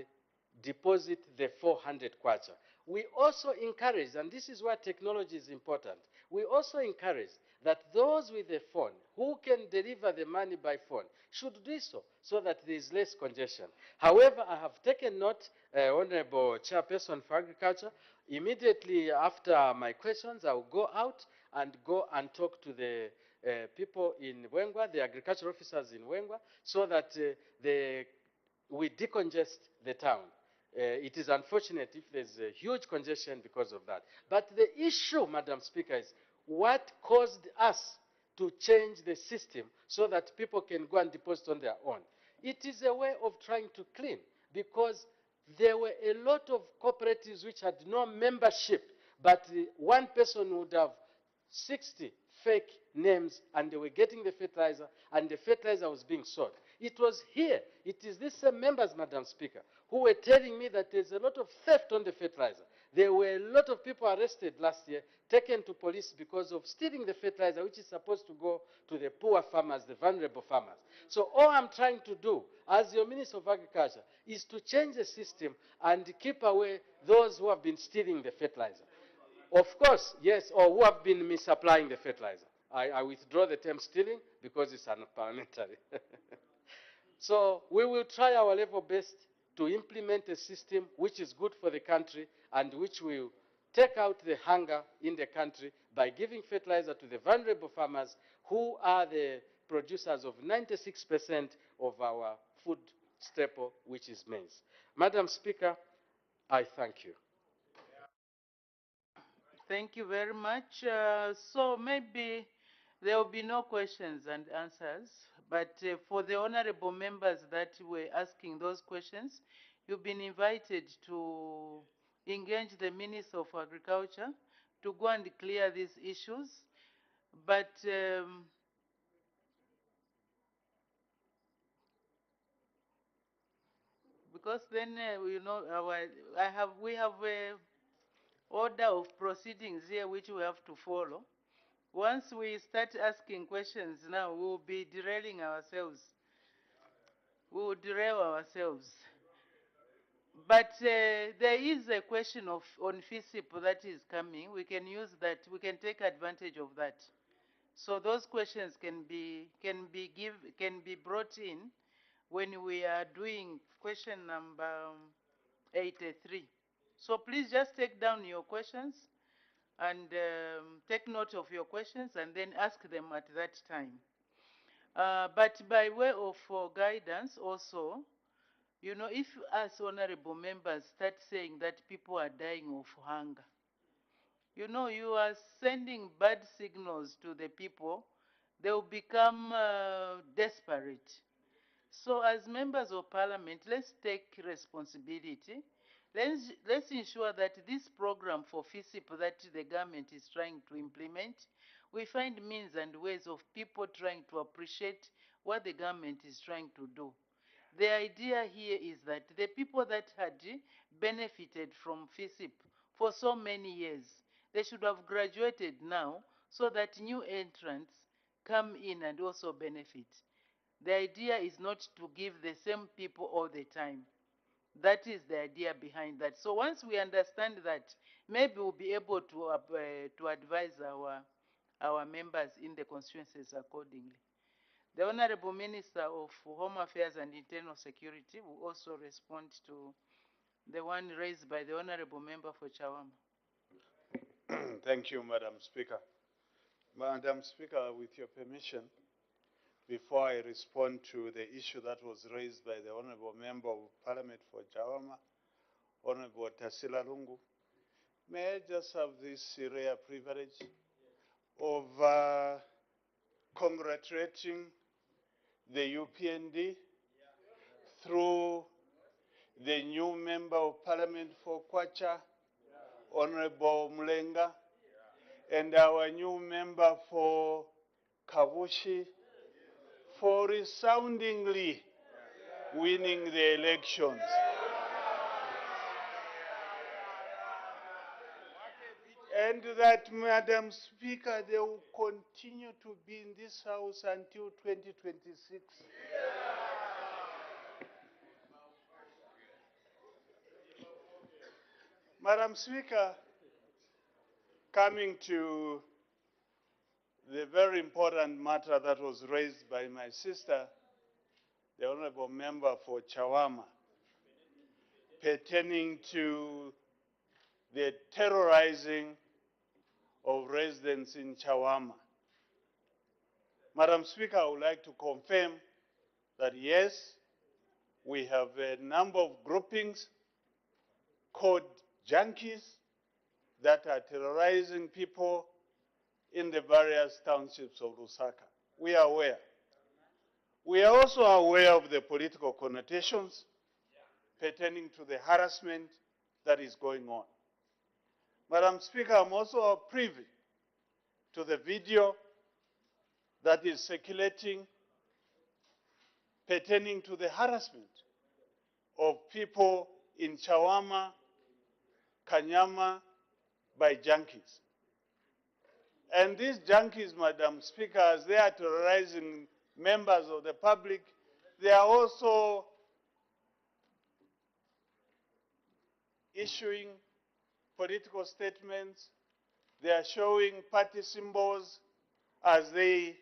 deposit the 400 kwacha. We also encourage, and this is where technology is important, we also encourage that those with a phone who can deliver the money by phone should do so, so that there is less congestion. However, I have taken note, Honorable Chairperson for Agriculture, immediately after my questions, I will go out and go and talk to the people in Wengwa, the agriculture officers in Wengwa, so that we decongest the town. It is unfortunate if there's a huge congestion because of that. But the issue, Madam Speaker, is what caused us to change the system so that people can go and deposit on their own. It is a way of trying to clean, because there were a lot of cooperatives which had no membership, but one person would have 60 fake names, and they were getting the fertilizer, and the fertilizer was being sold. It was here, it is these same members, Madam Speaker, who were telling me that there's a lot of theft on the fertilizer. There were a lot of people arrested last year, taken to police because of stealing the fertilizer, which is supposed to go to the poor farmers, the vulnerable farmers. So all I'm trying to do, as your Minister of Agriculture, is to change the system and keep away those who have been stealing the fertilizer. Of course, yes, or who have been misapplying the fertilizer. I withdraw the term stealing because it's unparliamentary. So we will try our level best to implement a system which is good for the country and which will take out the hunger in the country by giving fertilizer to the vulnerable farmers who are the producers of 96% of our food staple, which is maize. Madam Speaker, I thank you. Thank you very much. So maybe there will be no questions and answers, but for the honorable members that were asking those questions, you've been invited to engage the Minister of Agriculture to go and clear these issues. But because then you know we have a order of proceedings here which we have to follow. Once we start asking questions now, we will be derailing ourselves. We will derail ourselves. But there is a question of on FISIP that is coming. We can use that. We can take advantage of that. So those questions can be brought in when we are doing question number 83. So please just take down your questions and take note of your questions and then ask them at that time. But by way of guidance also, you know, if as honorable members start saying that people are dying of hunger, You know, you are sending bad signals to the people. They will become desperate. So as members of parliament, let's take responsibility. Let's ensure that this program for FISIP that the government is trying to implement, we find means and ways of people trying to appreciate what the government is trying to do. The idea here is that the people that had benefited from FISIP for so many years, they should have graduated now so that new entrants come in and also benefit. The idea is not to give the same people all the time. That is the idea behind that. So once we understand that, maybe we'll be able to advise our members in the constituencies accordingly. The Honorable Minister of Home Affairs and Internal Security will also respond to the one raised by the Honorable Member for Chawama. Thank you, Madam Speaker. Madam Speaker, with your permission, before I respond to the issue that was raised by the Honorable Member of Parliament for Chawama, Honorable Tasila Lungu, may I just have this rare privilege of congratulating the UPND through the new Member of Parliament for Kwacha, Honorable Mulenga, and our new member for Kavushi, for resoundingly winning the elections. And that, Madam Speaker, they will continue to be in this House until 2026. Madam Speaker, coming to the very important matter that was raised by my sister, the Honorable Member for Chawama, pertaining to the terrorizing of residents in Chawama. Madam Speaker, I would like to confirm that yes, we have a number of groupings called junkies that are terrorizing people in the various townships of Lusaka. We are aware. We are also aware of the political connotations pertaining to the harassment that is going on. Madam Speaker, I'm also privy to the video that is circulating pertaining to the harassment of people in Chawama, Kanyama, by junkies. And these junkies, Madam Speaker, as they are terrorizing members of the public, they are also issuing political statements. They are showing party symbols as they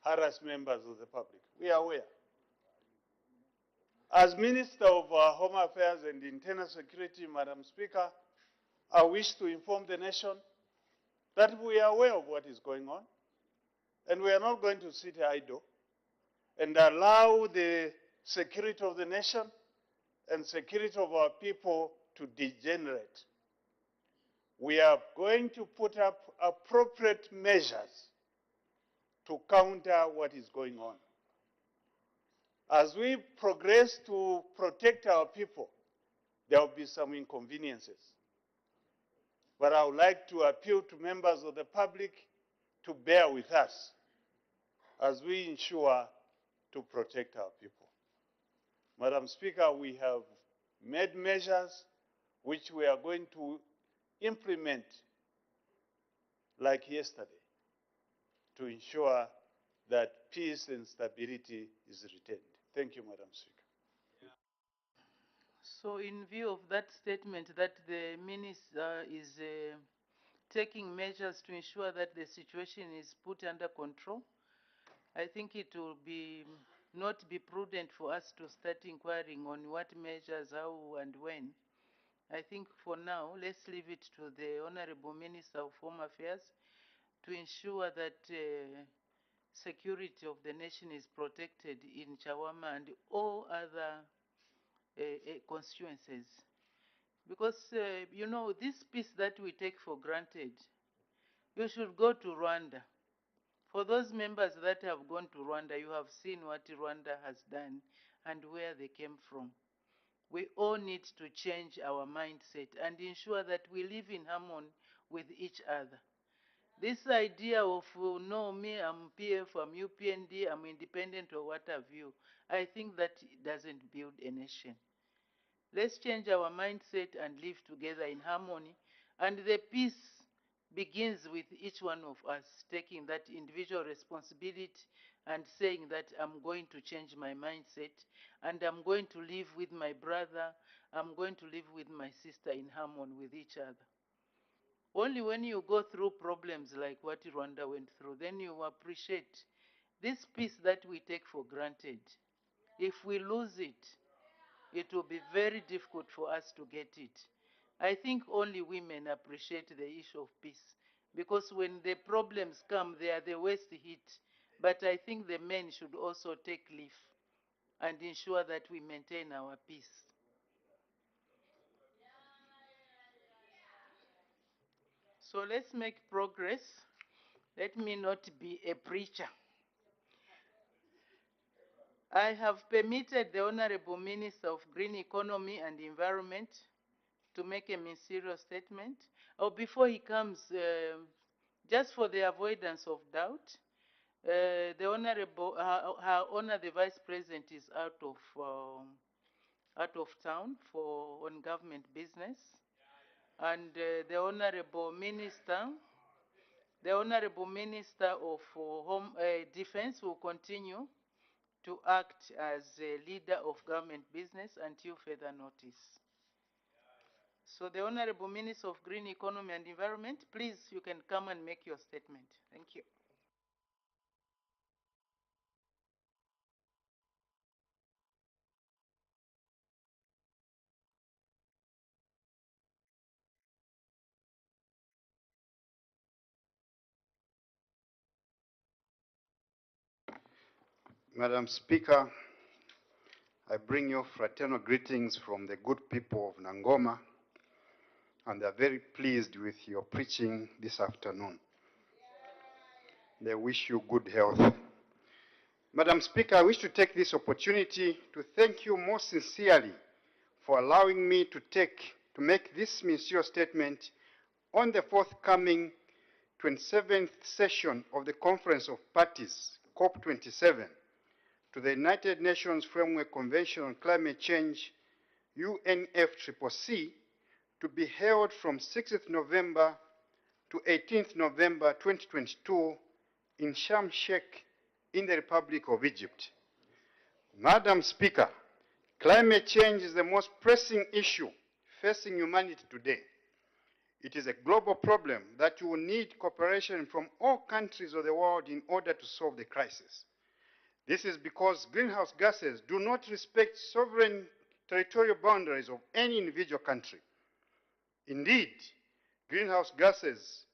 harass members of the public. We are aware. As Minister of Home Affairs and Internal Security, Madam Speaker, I wish to inform the nation that we are aware of what is going on, and we are not going to sit idle and allow the security of the nation and security of our people to degenerate. We are going to put up appropriate measures to counter what is going on. As we progress to protect our people, there will be some inconveniences. But I would like to appeal to members of the public to bear with us as we ensure to protect our people. Madam Speaker, we have made measures which we are going to implement like yesterday to ensure that peace and stability is retained. Thank you, Madam Speaker. So in view of that statement that the Minister is taking measures to ensure that the situation is put under control, I think it will not be prudent for us to start inquiring on what measures, how and when. I think for now, let's leave it to the Honorable Minister of Home Affairs to ensure that security of the nation is protected in Chawama and all other constituencies. Because, you know, this peace that we take for granted, You should go to Rwanda. For those members that have gone to Rwanda, you have seen what Rwanda has done and where they came from. We all need to change our mindset and ensure that we live in harmony with each other. This idea of, no, me, I'm PF, I'm UPND, I'm independent or what have you, I think that doesn't build a nation. Let's change our mindset and live together in harmony. And the peace begins with each one of us taking that individual responsibility and saying that I'm going to change my mindset and I'm going to live with my brother, I'm going to live with my sister in harmony with each other. Only when you go through problems like what Rwanda went through, then you appreciate this peace that we take for granted. If we lose it, it will be very difficult for us to get it. I think only women appreciate the issue of peace because when the problems come, they are the worst hit. But I think the men should also take leave and ensure that we maintain our peace. So let's make progress. Let me not be a preacher. I have permitted the Honorable Minister of Green Economy and Environment to make a ministerial statement. Before he comes, just for the avoidance of doubt, the Honorable, her Honor the Vice President is out of town for on government business, and the Honorable Minister of Home Defense will continue to act as a leader of government business until further notice. So the Honorable Minister of Green Economy and Environment, please, you can come and make your statement. Thank you. Madam Speaker, I bring you fraternal greetings from the good people of Nangoma, and they are very pleased with your preaching this afternoon. They wish you good health. Madam Speaker, I wish to take this opportunity to thank you most sincerely for allowing me to make this ministerial statement on the forthcoming 27th session of the Conference of Parties, COP27, to the United Nations Framework Convention on Climate Change, UNFCCC, to be held from 6th November to 18th November 2022 in Sharm el-Sheikh in the Republic of Egypt. Madam Speaker, climate change is the most pressing issue facing humanity today. It is a global problem that will need cooperation from all countries of the world in order to solve the crisis. This is because greenhouse gases do not respect sovereign territorial boundaries of any individual country. Indeed, greenhouse gases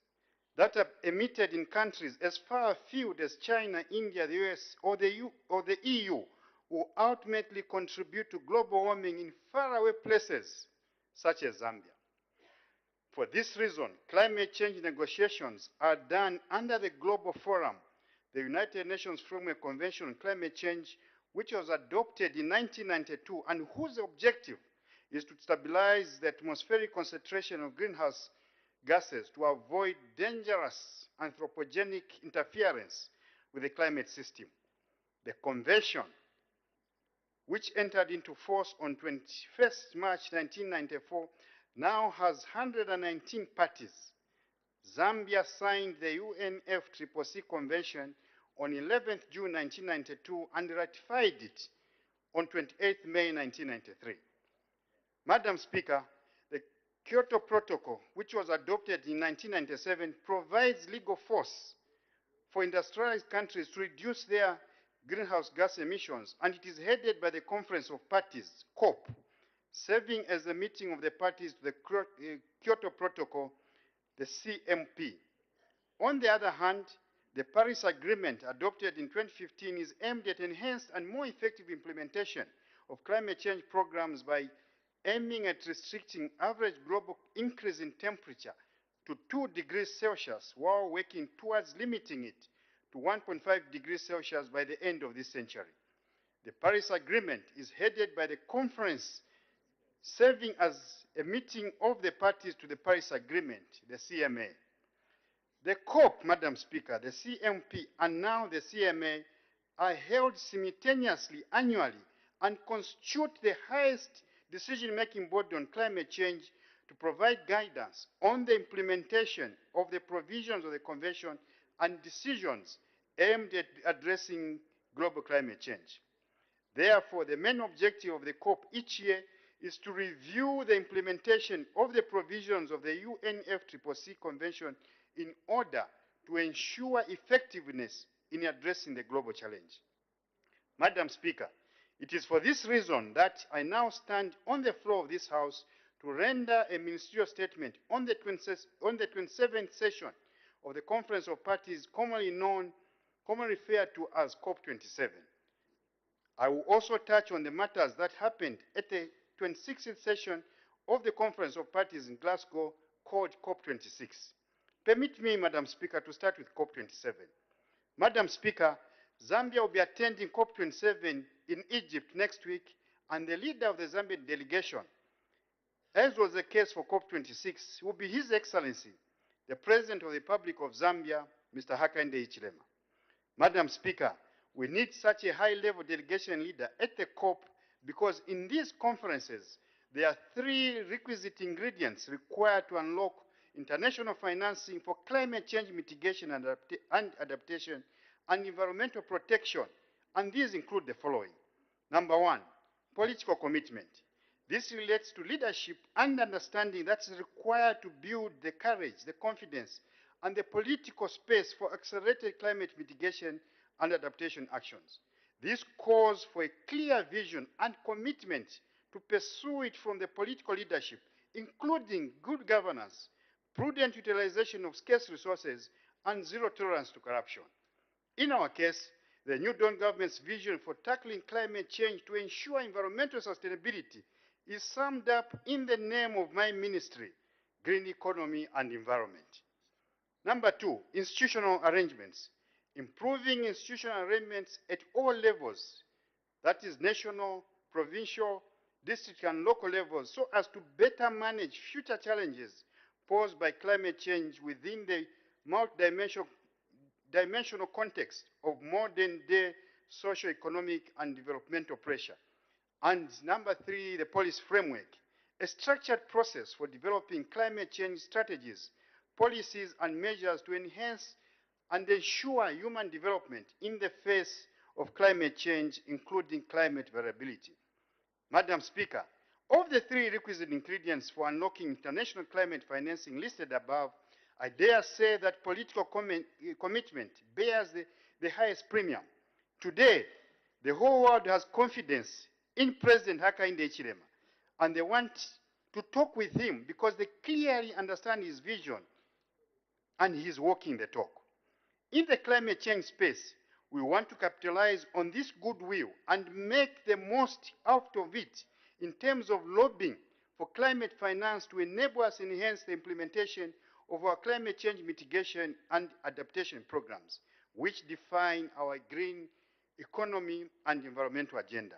that are emitted in countries as far afield as China, India, the US, or the EU will ultimately contribute to global warming in faraway places such as Zambia. For this reason, climate change negotiations are done under the Global Forum, the United Nations Framework Convention on Climate Change, which was adopted in 1992 and whose objective is to stabilize the atmospheric concentration of greenhouse gases to avoid dangerous anthropogenic interference with the climate system. The convention, which entered into force on 21st March 1994, now has 119 parties. Zambia signed the UNFCCC Convention on 11th June 1992 and ratified it on 28th May 1993. Madam Speaker, the Kyoto Protocol, which was adopted in 1997, provides legal force for industrialized countries to reduce their greenhouse gas emissions, and it is headed by the Conference of Parties, COP, serving as the meeting of the parties to the Kyoto Protocol, the CMP. On the other hand, the Paris Agreement adopted in 2015 is aimed at enhanced and more effective implementation of climate change programs by aiming at restricting average global increase in temperature to 2 degrees Celsius while working towards limiting it to 1.5 degrees Celsius by the end of this century. The Paris Agreement is headed by the conference serving as a meeting of the parties to the Paris Agreement, the CMA. The COP, Madam Speaker, the CMP, and now the CMA are held simultaneously annually and constitute the highest decision-making body on climate change to provide guidance on the implementation of the provisions of the Convention and decisions aimed at addressing global climate change. Therefore, the main objective of the COP each year is to review the implementation of the provisions of the UNFCCC Convention in order to ensure effectiveness in addressing the global challenge. Madam Speaker, it is for this reason that I now stand on the floor of this House to render a ministerial statement on the 27th session of the Conference of Parties, commonly referred to as COP27. I will also touch on the matters that happened at the 26th session of the Conference of Parties in Glasgow, called COP26. Permit me, Madam Speaker, to start with COP27. Madam Speaker, Zambia will be attending COP27 in Egypt next week, and the leader of the Zambian delegation, as was the case for COP26, will be His Excellency, the President of the Republic of Zambia, Mr. Hakainde Hichilema. Madam Speaker, we need such a high-level delegation leader at the COP because in these conferences, there are 3 requisite ingredients required to unlock international financing for climate change mitigation and adaptation and environmental protection, and these include the following. Number 1, political commitment. This relates to leadership and understanding that is required to build the courage, the confidence, and the political space for accelerated climate mitigation and adaptation actions. This calls for a clear vision and commitment to pursue it from the political leadership, including good governance, prudent utilization of scarce resources, and zero tolerance to corruption. In our case, the New Dawn government's vision for tackling climate change to ensure environmental sustainability is summed up in the name of my ministry, Green Economy and Environment. Number 2, institutional arrangements. Improving institutional arrangements at all levels, that is national, provincial, district, and local levels, so as to better manage future challenges posed by climate change within the multidimensional context of modern-day socio-economic and developmental pressure. And number 3, the policy framework, a structured process for developing climate change strategies, policies, and measures to enhance and ensure human development in the face of climate change, including climate variability. Madam Speaker, of the 3 requisite ingredients for unlocking international climate financing listed above, I dare say that political commitment bears the highest premium. Today, the whole world has confidence in President Hakainde Hichilema, and they want to talk with him because they clearly understand his vision and he's walking the talk. In the climate change space, we want to capitalize on this goodwill and make the most out of it in terms of lobbying for climate finance to enable us to enhance the implementation of our climate change mitigation and adaptation programs, which define our green economy and environmental agenda.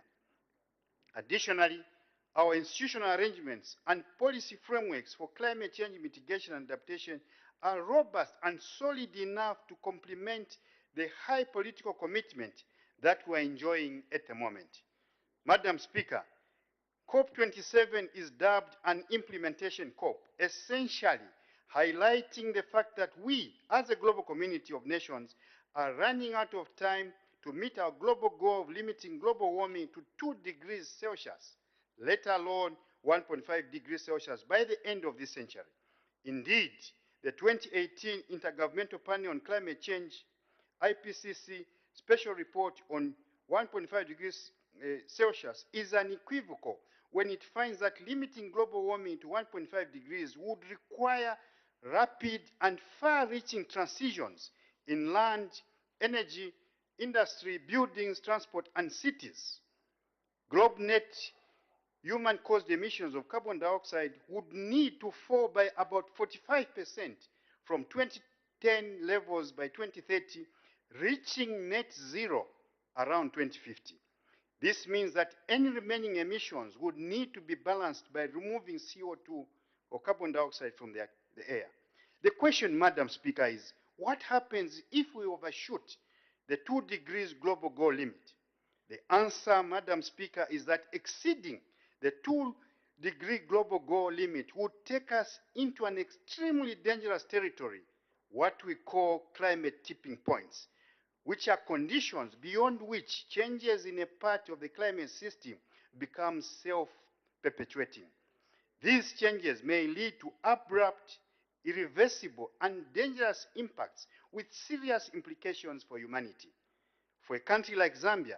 Additionally, our institutional arrangements and policy frameworks for climate change mitigation and adaptation are robust and solid enough to complement the high political commitment that we are enjoying at the moment. Madam Speaker, COP27 is dubbed an implementation COP, essentially highlighting the fact that we, as a global community of nations, are running out of time to meet our global goal of limiting global warming to 2 degrees Celsius, let alone 1.5 degrees Celsius by the end of this century. Indeed, the 2018 Intergovernmental Panel on Climate Change, IPCC special report on 1.5 degrees Celsius is unequivocal when it finds that limiting global warming to 1.5 degrees would require rapid and far-reaching transitions in land, energy, industry, buildings, transport, and cities. GlobeNet human-caused emissions of carbon dioxide would need to fall by about 45% from 2010 levels by 2030, reaching net zero around 2050. This means that any remaining emissions would need to be balanced by removing CO2 or carbon dioxide from the air. The question, Madam Speaker, is what happens if we overshoot the 2 degrees global goal limit? The answer, Madam Speaker, is that exceeding the 2-degree global goal limit would take us into an extremely dangerous territory, what we call climate tipping points, which are conditions beyond which changes in a part of the climate system become self-perpetuating. These changes may lead to abrupt, irreversible, and dangerous impacts with serious implications for humanity. For a country like Zambia,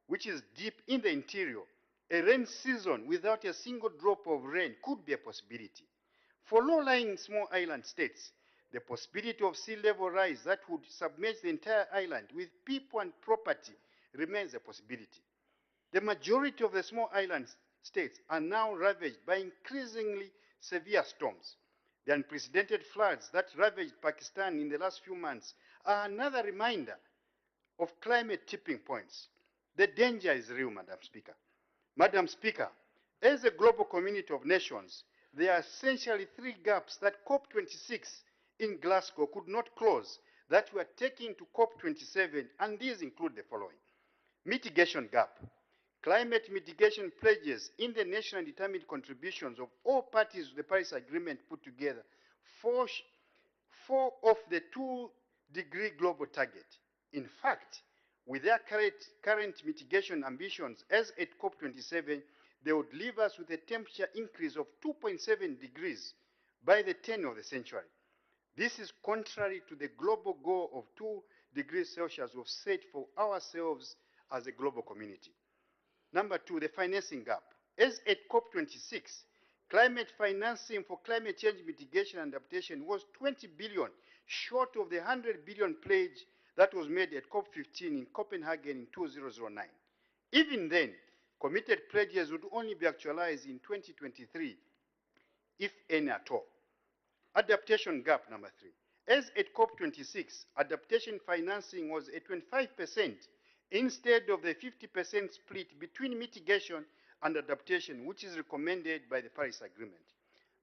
which is deep in the interior, a rain season without a single drop of rain could be a possibility. For low-lying small island states, the possibility of sea level rise that would submerge the entire island with people and property remains a possibility. The majority of the small island states are now ravaged by increasingly severe storms. The unprecedented floods that ravaged Pakistan in the last few months are another reminder of climate tipping points. The danger is real, Madam Speaker. Madam Speaker, as a global community of nations, there are essentially 3 gaps that COP26 in Glasgow could not close that we are taking to COP27, and these include the following. Mitigation gap. Climate mitigation pledges in the national determined contributions of all parties to the Paris Agreement put together fall off the 2-degree global target. In fact, with their current mitigation ambitions as at COP27, they would leave us with a temperature increase of 2.7 degrees by the turn of the century. This is contrary to the global goal of 2 degrees Celsius we've set for ourselves as a global community. Number 2, the financing gap. As at COP26, climate financing for climate change mitigation and adaptation was 20 billion, short of the 100 billion pledge that was made at COP15 in Copenhagen in 2009. Even then, committed pledges would only be actualized in 2023, if any at all. Adaptation gap, number 3. As at COP26, adaptation financing was at 25% instead of the 50% split between mitigation and adaptation, which is recommended by the Paris Agreement.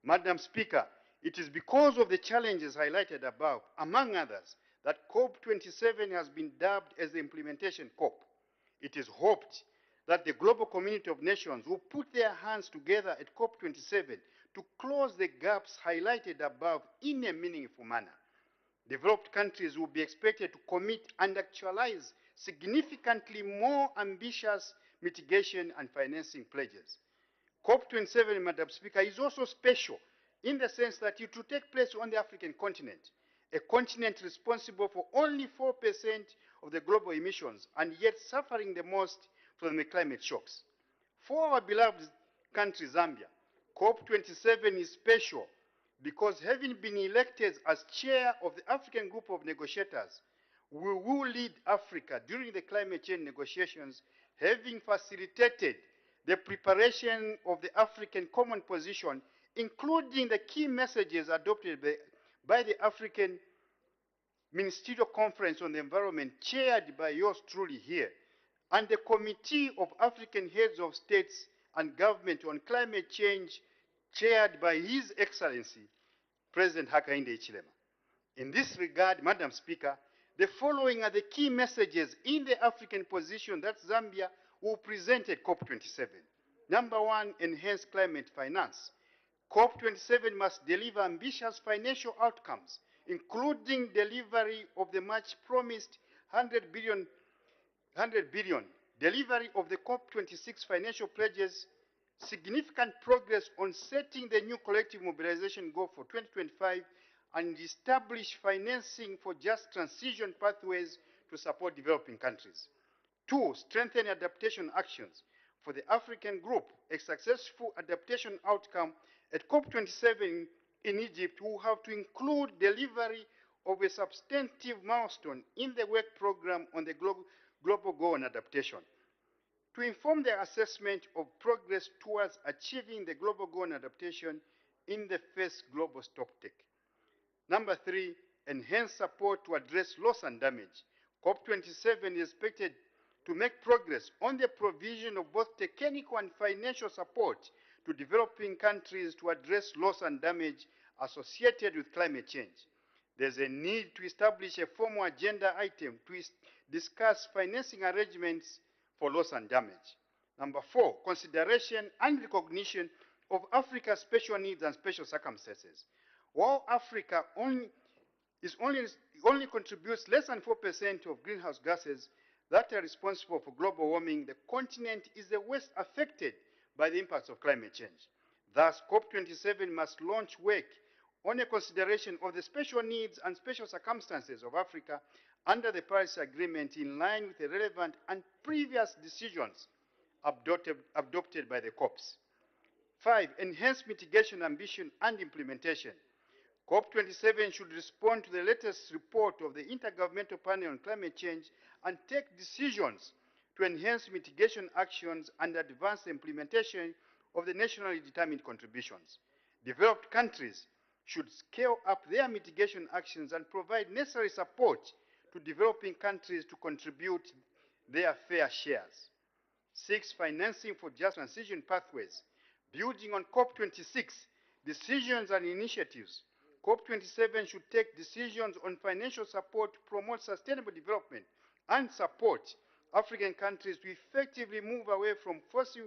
Madam Speaker, it is because of the challenges highlighted above, among others, that COP27 has been dubbed as the implementation COP. It is hoped that the global community of nations will put their hands together at COP27 to close the gaps highlighted above in a meaningful manner. Developed countries will be expected to commit and actualize significantly more ambitious mitigation and financing pledges. COP27, Madam Speaker, is also special in the sense that it will take place on the African continent, a continent responsible for only 4% of the global emissions and yet suffering the most from the climate shocks. For our beloved country, Zambia, COP27 is special because having been elected as chair of the African group of negotiators, we will lead Africa during the climate change negotiations, having facilitated the preparation of the African Common Position, including the key messages adopted by the African Ministerial Conference on the Environment, chaired by yours truly here, and the Committee of African Heads of States and Government on Climate Change, chaired by His Excellency, President Hakainde Hichilema. In this regard, Madam Speaker, the following are the key messages in the African position that Zambia will present at COP27. Number 1, enhance climate finance. COP27 must deliver ambitious financial outcomes, including delivery of the much promised 100 billion, delivery of the COP26 financial pledges, significant progress on setting the new collective mobilization goal for 2025, and establish financing for just transition pathways to support developing countries. 2, strengthen adaptation actions. For the African group, a successful adaptation outcome at COP27 in Egypt will have to include delivery of a substantive milestone in the work program on the global goal on adaptation. to inform their assessment of progress towards achieving the global goal on adaptation in the first global stocktake. Number 3, enhance support to address loss and damage. COP27 is expected to make progress on the provision of both technical and financial support to developing countries to address loss and damage associated with climate change. There's a need to establish a formal agenda item to discuss financing arrangements for loss and damage. Number 4, consideration and recognition of Africa's special needs and special circumstances. While Africa only contributes less than 4% of greenhouse gases that are responsible for global warming, the continent is the worst affected by the impacts of climate change. Thus, COP27 must launch work on a consideration of the special needs and special circumstances of Africa under the Paris Agreement in line with the relevant and previous decisions adopted by the COPs. 5, enhance mitigation ambition and implementation. COP27 should respond to the latest report of the Intergovernmental Panel on Climate Change and take decisions to enhance mitigation actions and advance the implementation of the nationally determined contributions. Developed countries should scale up their mitigation actions and provide necessary support to developing countries to contribute their fair shares. 6, financing for just transition pathways. Building on COP26 decisions and initiatives, COP27 should take decisions on financial support to promote sustainable development and support African countries to effectively move away from fossil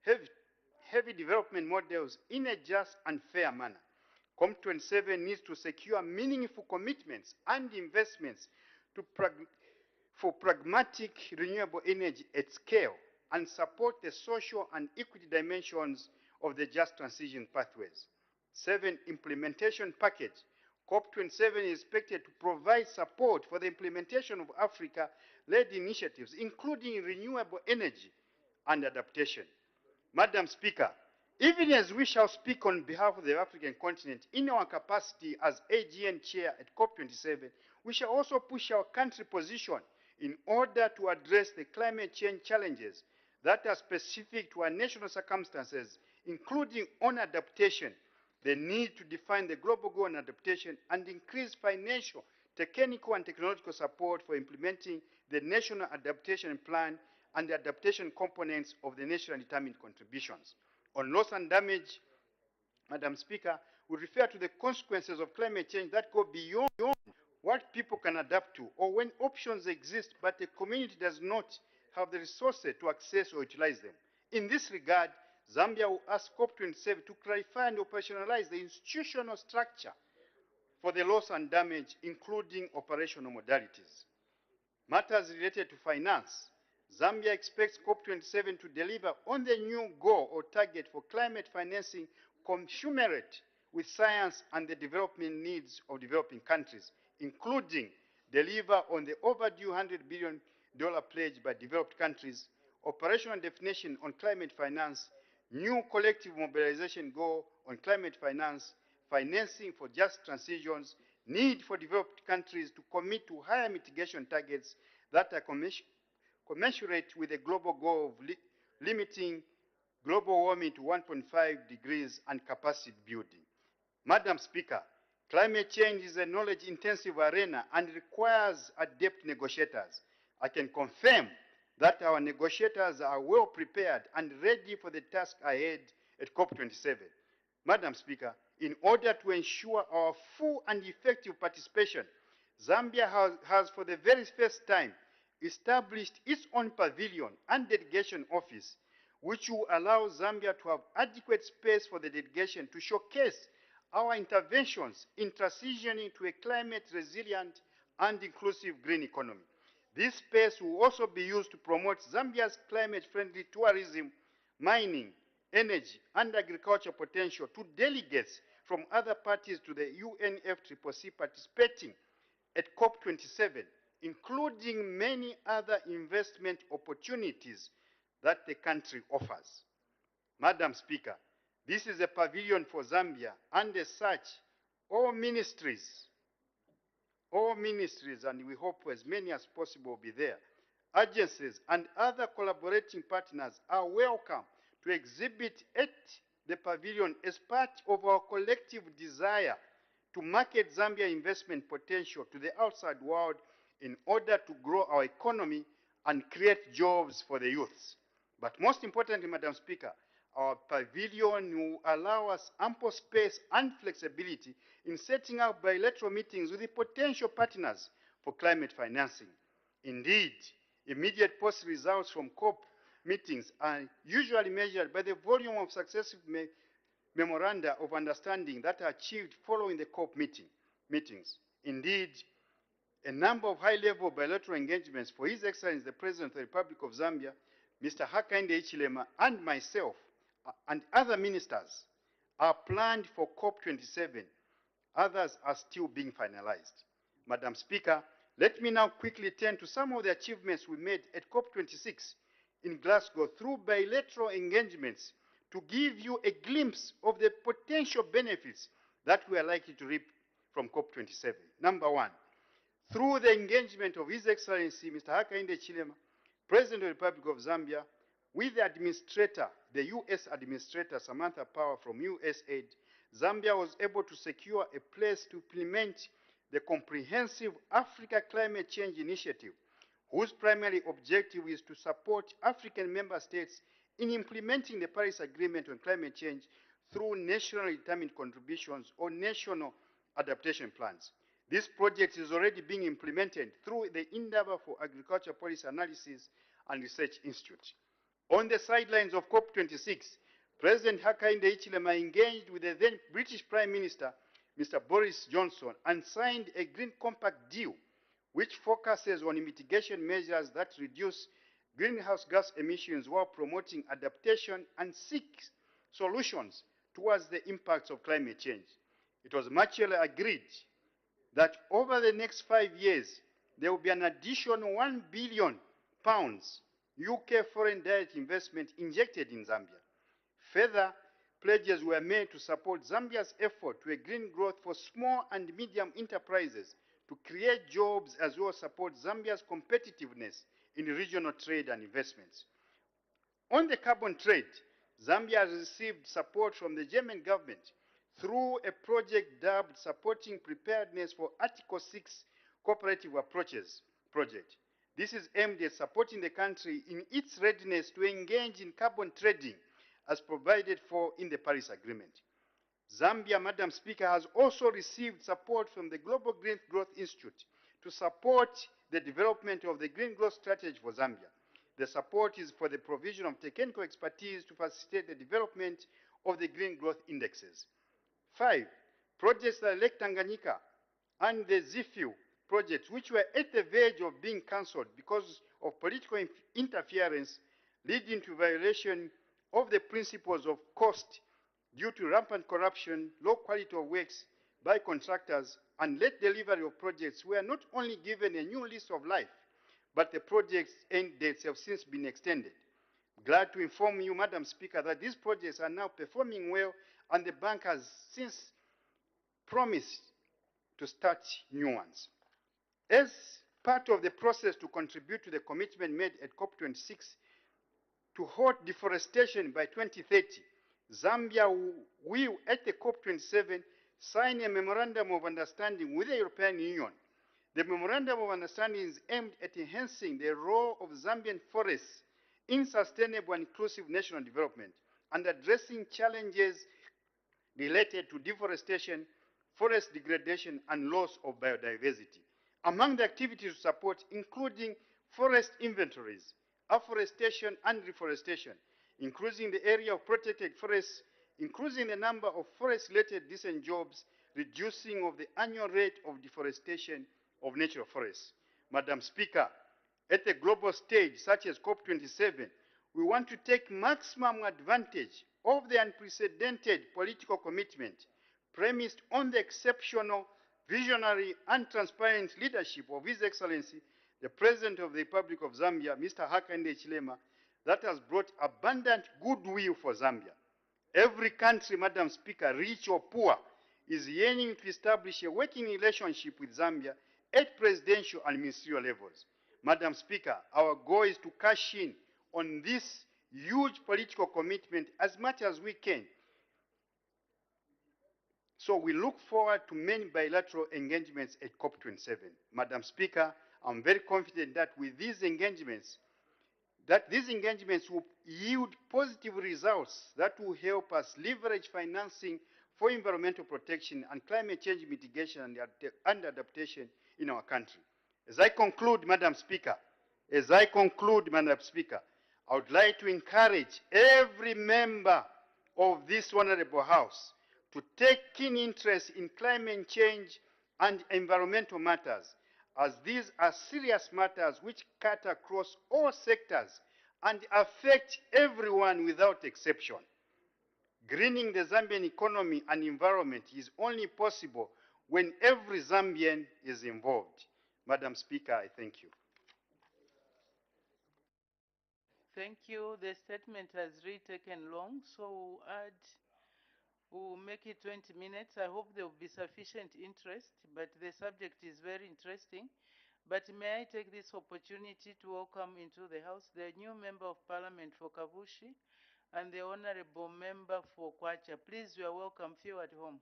heavy development models in a just and fair manner. COP27 needs to secure meaningful commitments and investments for pragmatic renewable energy at scale and support the social and equity dimensions of the just transition pathways. 7, implementation package. COP27 is expected to provide support for the implementation of Africa-led initiatives, including renewable energy and adaptation. Madam Speaker, even as we shall speak on behalf of the African continent in our capacity as AGN chair at COP27, we shall also push our country position in order to address the climate change challenges that are specific to our national circumstances, including on adaptation, the need to define the global goal on adaptation, and increase financial, technical, and technological support for implementing the National Adaptation Plan and the adaptation components of the nationally determined contributions. On loss and damage, Madam Speaker, we refer to the consequences of climate change that go beyond what people can adapt to, or when options exist but the community does not have the resources to access or utilize them. In this regard, Zambia will ask COP27 to clarify and operationalize the institutional structure for the loss and damage, including operational modalities. Matters related to finance. Zambia expects COP27 to deliver on the new goal or target for climate financing commensurate with science and the development needs of developing countries, including deliver on the overdue $100 billion pledge by developed countries, operational definition on climate finance, new collective mobilization goal on climate finance, financing for just transitions, need for developed countries to commit to higher mitigation targets that are commensurate with the global goal of limiting global warming to 1.5 degrees and capacity building. Madam Speaker, climate change is a knowledge-intensive arena and requires adept negotiators. I can confirm that our negotiators are well prepared and ready for the task ahead at COP27. Madam Speaker, in order to ensure our full and effective participation, Zambia has for the very first time established its own pavilion and delegation office, which will allow Zambia to have adequate space for the delegation to showcase our interventions in transitioning to a climate-resilient and inclusive green economy. This space will also be used to promote Zambia's climate-friendly tourism, mining, energy, and agriculture potential to delegates from other parties to the UNFCCC participating at COP27, including many other investment opportunities that the country offers. Madam Speaker, this is a pavilion for Zambia, and as such, all ministries, and we hope as many as possible will be there, agencies, and other collaborating partners are welcome to exhibit at the pavilion as part of our collective desire to market Zambia investment potential to the outside world in order to grow our economy and create jobs for the youths. But most importantly, Madam Speaker, our pavilion will allow us ample space and flexibility in setting up bilateral meetings with the potential partners for climate financing. Indeed, immediate post results from COP meetings are usually measured by the volume of successive memoranda of understanding that are achieved following the COP meetings. Indeed, a number of high-level bilateral engagements for His Excellency the President of the Republic of Zambia, Mr. Hakainde Hichilema, and myself, and other ministers are planned for COP27. Others are still being finalized. Madam Speaker, let me now quickly turn to some of the achievements we made at COP26 in Glasgow through bilateral engagements to give you a glimpse of the potential benefits that we are likely to reap from COP27. Number one, through the engagement of His Excellency Mr. Hakainde Hichilema, President of the Republic of Zambia, with the administrator, the U.S. Administrator Samantha Power from USAID, Zambia was able to secure a place to implement the comprehensive Africa Climate Change Initiative, whose primary objective is to support African member states in implementing the Paris Agreement on climate change through nationally determined contributions or national adaptation plans. This project is already being implemented through the Endeavour for Agriculture Policy Analysis and Research Institute. On the sidelines of COP26, President Hakainde Hichilema engaged with the then British Prime Minister, Mr. Boris Johnson, and signed a Green Compact deal, which focuses on mitigation measures that reduce greenhouse gas emissions while promoting adaptation and seeks solutions towards the impacts of climate change. It was mutually agreed that over the next 5 years, there will be an additional £1 billion UK foreign direct investment injected in Zambia. Further, pledges were made to support Zambia's effort to a green growth for small and medium enterprises to create jobs as well as support Zambia's competitiveness in regional trade and investments. On the carbon trade, Zambia has received support from the German government through a project dubbed Supporting Preparedness for Article 6 Cooperative Approaches project. This is aimed at supporting the country in its readiness to engage in carbon trading as provided for in the Paris Agreement. Zambia, Madam Speaker, has also received support from the Global Green Growth Institute to support the development of the Green Growth Strategy for Zambia. The support is for the provision of technical expertise to facilitate the development of the Green Growth Indexes. 5. Projects like Lake Tanganyika and the ZIFU projects, which were at the verge of being cancelled because of political interference, leading to violation of the principles of cost due to rampant corruption, low quality of works by contractors, and late delivery of projects, were not only given a new lease of life, but the project's end dates have since been extended. Glad to inform you, Madam Speaker, that these projects are now performing well, and the bank has since promised to start new ones. As part of the process to contribute to the commitment made at COP26 to halt deforestation by 2030, Zambia will, at the COP27, sign a Memorandum of Understanding with the European Union. The Memorandum of Understanding is aimed at enhancing the role of Zambian forests in sustainable and inclusive national development and addressing challenges related to deforestation, forest degradation, and loss of biodiversity. Among the activities to support, including forest inventories, afforestation and reforestation, increasing the area of protected forests, increasing the number of forest-related decent jobs, reducing of the annual rate of deforestation of natural forests. Madam Speaker, at the global stage, such as COP27, we want to take maximum advantage of the unprecedented political commitment premised on the exceptional, visionary, and transparent leadership of His Excellency, the President of the Republic of Zambia, Mr. Hakainde Hichilema, that has brought abundant goodwill for Zambia. Every country, Madam Speaker, rich or poor, is yearning to establish a working relationship with Zambia at presidential and ministerial levels. Madam Speaker, our goal is to cash in on this huge political commitment as much as we can. So we look forward to many bilateral engagements at COP27. Madam Speaker, I'm very confident that with these engagements, will yield positive results that will help us leverage financing for environmental protection and climate change mitigation and adaptation in our country. As I conclude, Madam Speaker, I would like to encourage every member of this honorable House to take keen interest in climate change and environmental matters, as these are serious matters which cut across all sectors and affect everyone without exception. Greening the Zambian economy and environment is only possible when every Zambian is involved. Madam Speaker, I thank you. Thank you. The statement has really taken long, so we'll make it 20 minutes. I hope there will be sufficient interest, but the subject is very interesting. But may I take this opportunity to welcome into the House the new Member of Parliament for Kavushi and the Honorable Member for Kwacha. Please, you are welcome. Feel at home.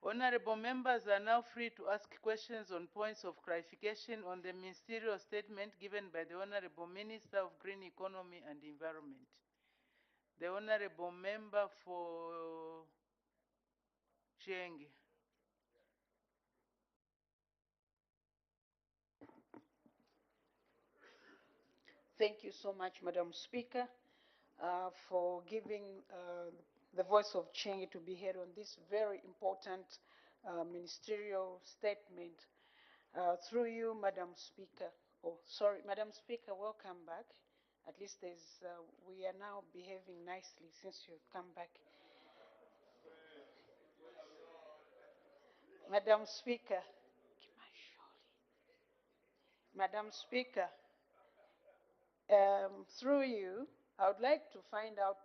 Honorable members are now free to ask questions on points of clarification on the ministerial statement given by the Honorable Minister of Green Economy and Environment. The Honorable Member for Chienge. Thank you so much, Madam Speaker, for giving the voice of Chienge to be heard on this very important ministerial statement. Through you, Madam Speaker, Madam Speaker, welcome back. At least we are now behaving nicely since you've come back. Madam Speaker, through you, I would like to find out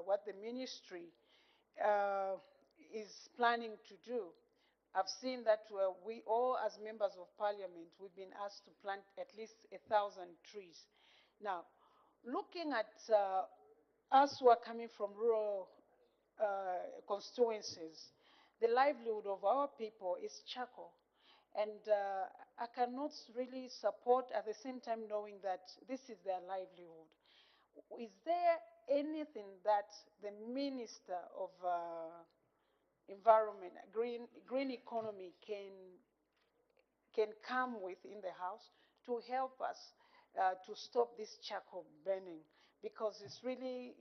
what the ministry is planning to do. I've seen that we all, as members of parliament, we've been asked to plant at least 1,000 trees. Now, looking at us who are coming from rural constituencies, the livelihood of our people is charcoal. And I cannot really support, at the same time knowing that this is their livelihood. Is there anything that the Minister of Environment, Green Economy can come with in the House to help us to stop this charcoal burning? Because it's really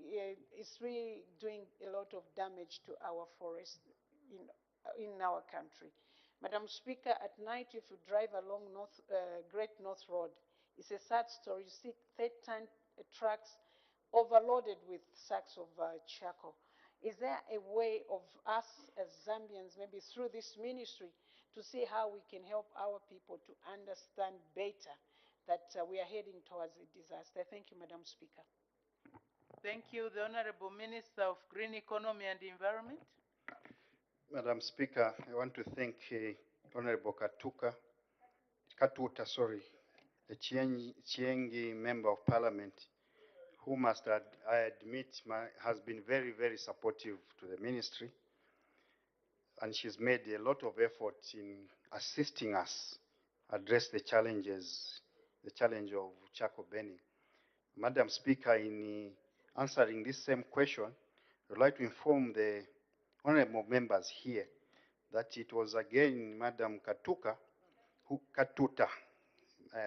doing a lot of damage to our forests in our country. Madam Speaker, at night if you drive along Great North Road, it's a sad story. You see 30-ton trucks overloaded with sacks of charcoal. Is there a way of us as Zambians, maybe through this ministry, to see how we can help our people to understand better that we are heading towards a disaster? Thank you, Madam Speaker. Thank you. The Honorable Minister of Green Economy and Environment. Madam Speaker, I want to thank Honorable Katuta, the Chienge Member of Parliament, who I admit has been very, very supportive to the ministry. And she's made a lot of effort in assisting us address the challenge of charcoal burning. Madam Speaker, in answering this same question, I would like to inform the honorable members here that it was again Madam Katuta,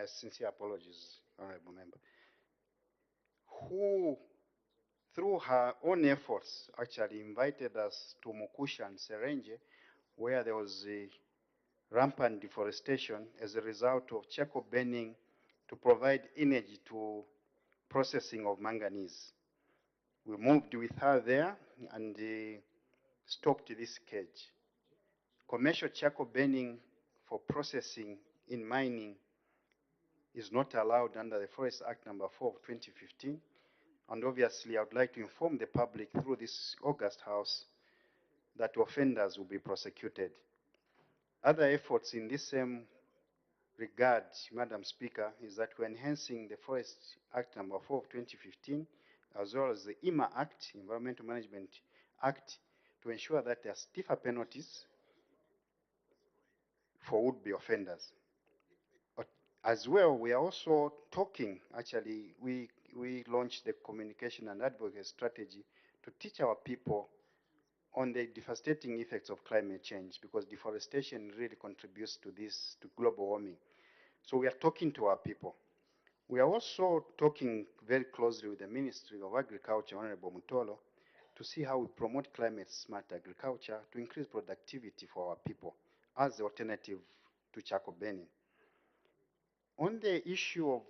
sincere apologies, honorable member, who, through her own efforts, actually invited us to Mukusha and Serenje, where there was a rampant deforestation as a result of charcoal burning to provide energy to processing of manganese. We moved with her there and stopped this cage. Commercial charcoal burning for processing in mining is not allowed under the Forest Act number 4 of 2015. And obviously, I would like to inform the public through this August House that offenders will be prosecuted. Other efforts in this same regard, Madam Speaker, is that we're enhancing the Forest Act number 4 of 2015, as well as the EMA Act, Environmental Management Act, to ensure that there are stiffer penalties for would-be offenders. But as well, we are also talking, actually, we launched the communication and advocacy strategy to teach our people on the devastating effects of climate change, because deforestation really contributes to this, to global warming. So we are talking to our people. We are also talking very closely with the Ministry of Agriculture, Honorable Mutolo, to see how we promote climate-smart agriculture to increase productivity for our people as the alternative to charcoal burning. On the issue of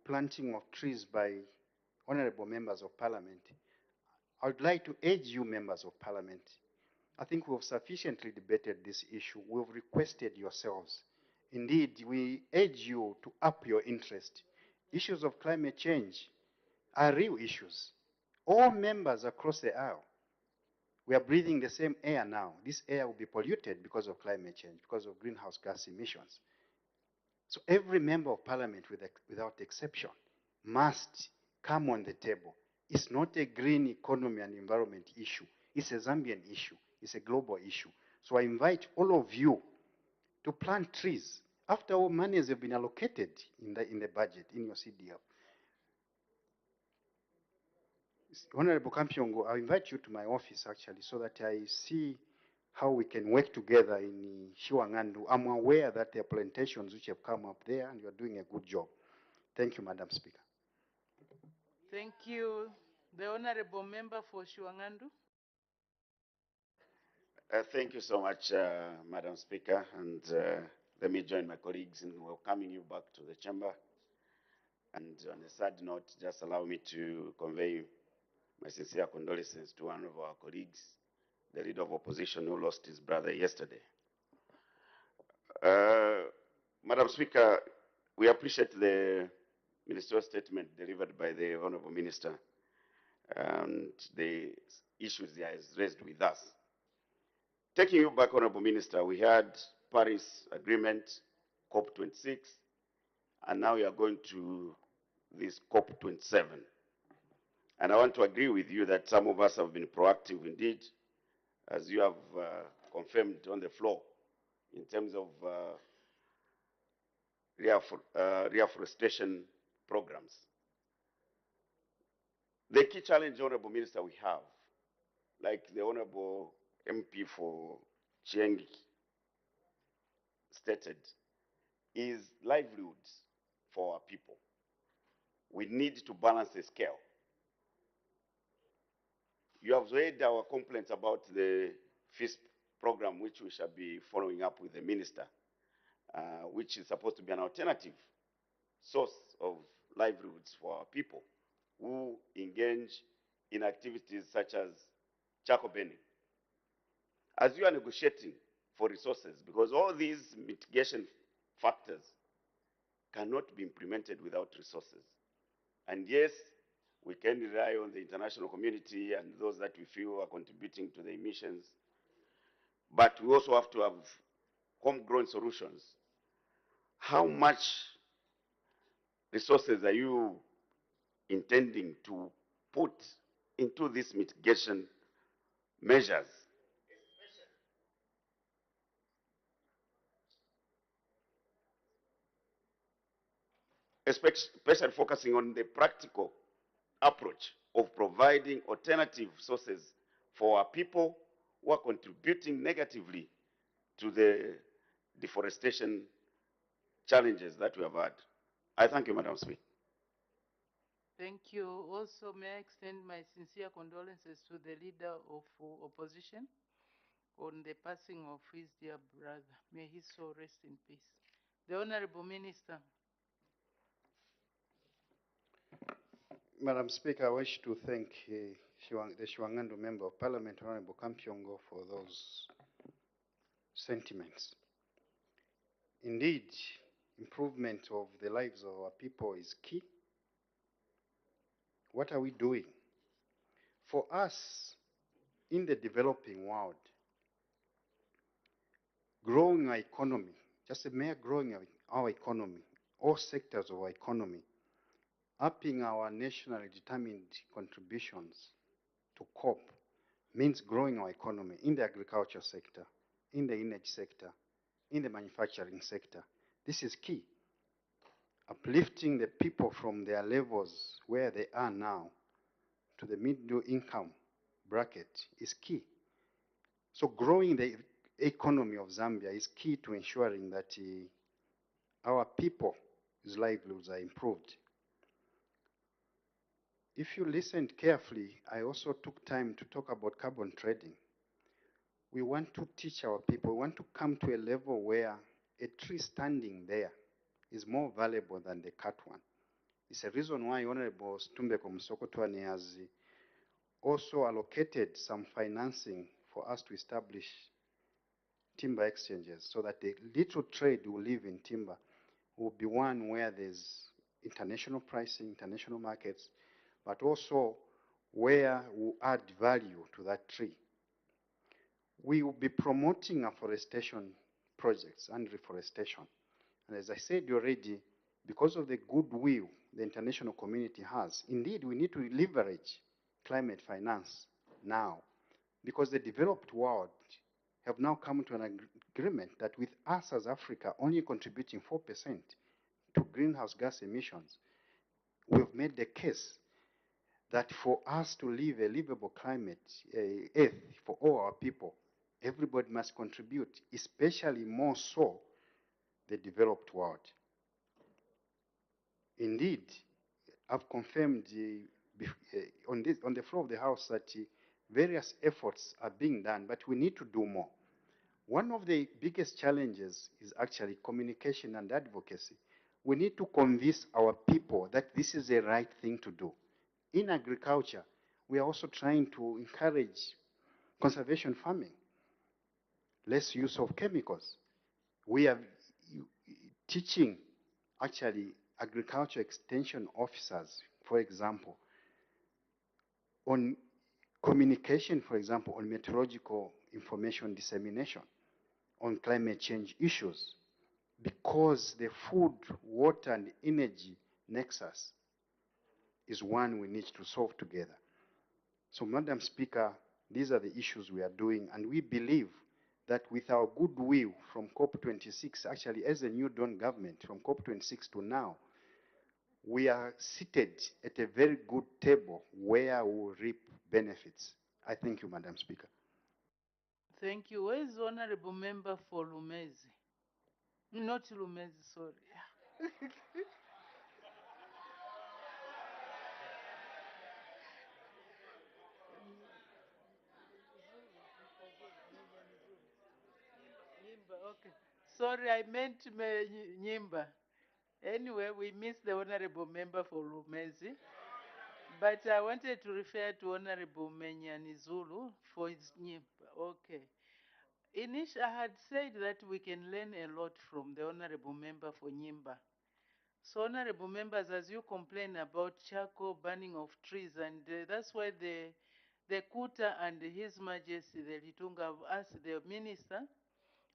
planting of trees by honorable members of parliament, I would like to urge you, members of parliament, I think we have sufficiently debated this issue. We have requested yourselves. Indeed, we urge you to up your interest. Issues of climate change are real issues. All members across the aisle, we are breathing the same air now. This air will be polluted because of climate change, because of greenhouse gas emissions. So every member of parliament, without exception, must come on the table. It's not a green economy and environment issue. It's a Zambian issue. It's a global issue. So I invite all of you to plant trees after all monies have been allocated in the budget, in your CDF. Honorable Kampiongo, I invite you to my office, actually, so that I see how we can work together in Shiwangandu. I'm aware that there are plantations which have come up there, and you're doing a good job. Thank you, Madam Speaker. Thank you. The Honorable Member for Shiwangandu. Thank you so much, Madam Speaker, and let me join my colleagues in welcoming you back to the chamber. And on a sad note, just allow me to convey my sincere condolences to one of our colleagues, the leader of opposition who lost his brother yesterday. Madam Speaker, we appreciate the ministerial statement delivered by the Honorable Minister and the issues he has raised with us. Taking you back, Honorable Minister, we had Paris Agreement, COP26, and now we are going to this COP27. And I want to agree with you that some of us have been proactive indeed, as you have confirmed on the floor, in terms of reforestation programs. The key challenge, Honorable Minister, we have, like the Honorable MP for Chiengi stated, is livelihoods for our people. We need to balance the scale. You have heard our complaints about the FISP program, which we shall be following up with the minister, which is supposed to be an alternative source of livelihoods for our people who engage in activities such as charcoal burning. As you are negotiating for resources, because all these mitigation factors cannot be implemented without resources. And yes, we can rely on the international community and those that we feel are contributing to the emissions, but we also have to have homegrown solutions. How much resources are you intending to put into these mitigation measures? Especially focusing on the practical approach of providing alternative sources for our people who are contributing negatively to the deforestation challenges that we have had. I thank you, Madam Speaker. Thank you. Also, may I extend my sincere condolences to the leader of opposition on the passing of his dear brother. May his soul rest in peace. The Honorable Minister. Madam Speaker, I wish to thank the Shiwangandu Member of Parliament, Honorable Kampiongo, for those sentiments. Indeed, improvement of the lives of our people is key. What are we doing? For us, in the developing world, growing our economy, just a mere growing our economy, all sectors of our economy, upping our nationally determined contributions to COP means growing our economy in the agriculture sector, in the energy sector, in the manufacturing sector. This is key. Uplifting the people from their levels where they are now to the middle income bracket is key. So growing the economy of Zambia is key to ensuring that our people's livelihoods are improved. If you listened carefully, I also took time to talk about carbon trading. We want to teach our people, we want to come to a level where a tree standing there is more valuable than the cut one. It's a reason why Honorable Stumbeko Musokotwane has also allocated some financing for us to establish timber exchanges so that the little trade we live in timber will be one where there's international pricing, international markets, but also where we add value to that tree. We will be promoting afforestation projects and reforestation. And as I said already, because of the goodwill the international community has, indeed we need to leverage climate finance now, because the developed world have now come to an agreement that with us as Africa only contributing 4% to greenhouse gas emissions, we've made the case that for us to live a livable climate, earth for all our people, everybody must contribute, especially more so the developed world. Indeed, I've confirmed on the floor of the House that various efforts are being done, but we need to do more. One of the biggest challenges is actually communication and advocacy. We need to convince our people that this is the right thing to do. In agriculture, we are also trying to encourage conservation farming, less use of chemicals. We are teaching actually agriculture extension officers, for example, on communication, for example, on meteorological information dissemination, on climate change issues, because the food, water, and energy nexus is one we need to solve together. So, Madam Speaker, these are the issues we are doing, and we believe that with our goodwill from COP26, actually as a new Dawn government, from COP26 to now, we are seated at a very good table where we will reap benefits. I thank you, Madam Speaker. Thank you. Where is the Honorable Member for Lumezi? Not Lumezi, sorry. Okay. Sorry, I meant Nyimba. Anyway, we missed the Honorable Member for Lumezi. But I wanted to refer to Honorable Menyani Zulu for his Nyimba. Okay. I had said that we can learn a lot from the Honorable Member for Nyimba. So, Honorable Members, as you complain about charcoal burning of trees, and that's why the Kuta and His Majesty, the Litunga, have asked the Minister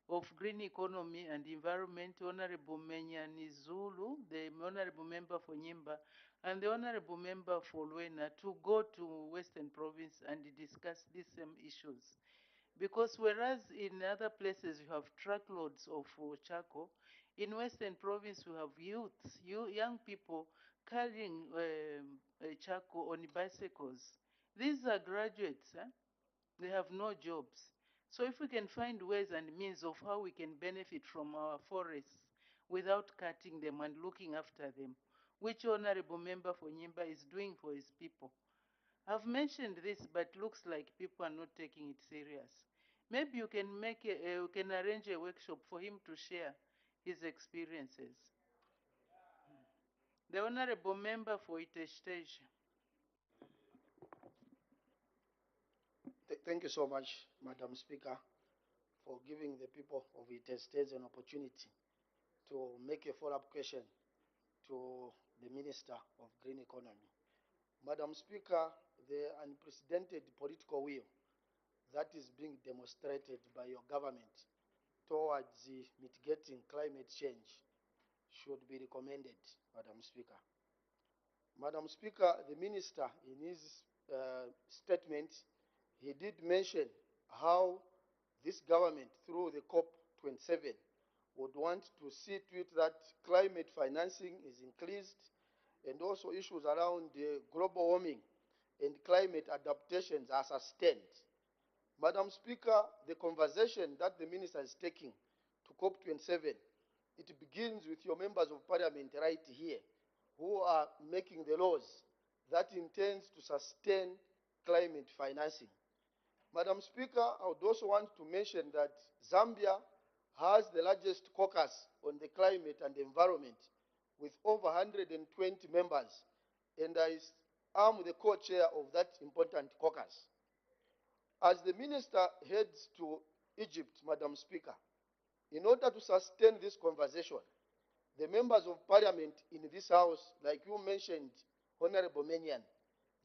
of Green Economy and Environment, Honorable Menyani Zulu, the Honorable Member for Nyimba, and the Honorable Member for Luena to go to Western Province and discuss these same issues. Because whereas in other places you have truckloads of charcoal, in Western Province we have youths, young people carrying charcoal on bicycles. These are graduates. They have no jobs. So if we can find ways and means of how we can benefit from our forests without cutting them and looking after them, which Honorable Member for Nyimba is doing for his people. I've mentioned this, but looks like people are not taking it serious. Maybe you can you can arrange a workshop for him to share his experiences. The Honorable Member for Iteshteja. Thank you so much, Madam Speaker, for giving the people of Iteshteja an opportunity to make a follow-up question to the Minister of Green Economy. Madam Speaker, the unprecedented political will that is being demonstrated by your government towards mitigating climate change should be recommended, Madam Speaker. Madam Speaker, the Minister, in his statement, he did mention how this government, through the COP27, would want to see to it that climate financing is increased and also issues around global warming and climate adaptations are sustained. Madam Speaker, the conversation that the Minister is taking to COP27, it begins with your members of parliament right here who are making the laws that intends to sustain climate financing. Madam Speaker, I would also want to mention that Zambia has the largest caucus on the climate and environment with over 120 members, and I am the co-chair of that important caucus. As the Minister heads to Egypt, Madam Speaker, in order to sustain this conversation, the members of parliament in this house, like you mentioned, Honorable Menyan,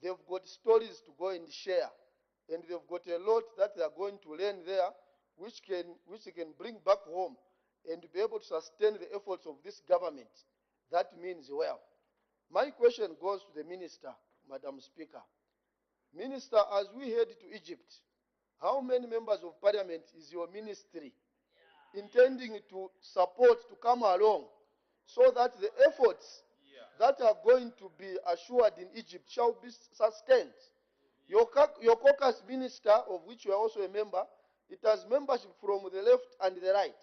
they've got stories to go and share, and they've got a lot that they are going to learn there, which they can bring back home and be able to sustain the efforts of this government. That means well. My question goes to the Minister, Madam Speaker. Minister, as we head to Egypt, how many members of parliament is your ministry intending to support, to come along, so that the efforts that are going to be assured in Egypt shall be sustained? Your caucus minister, of which you are also a member, it has membership from the left and the right.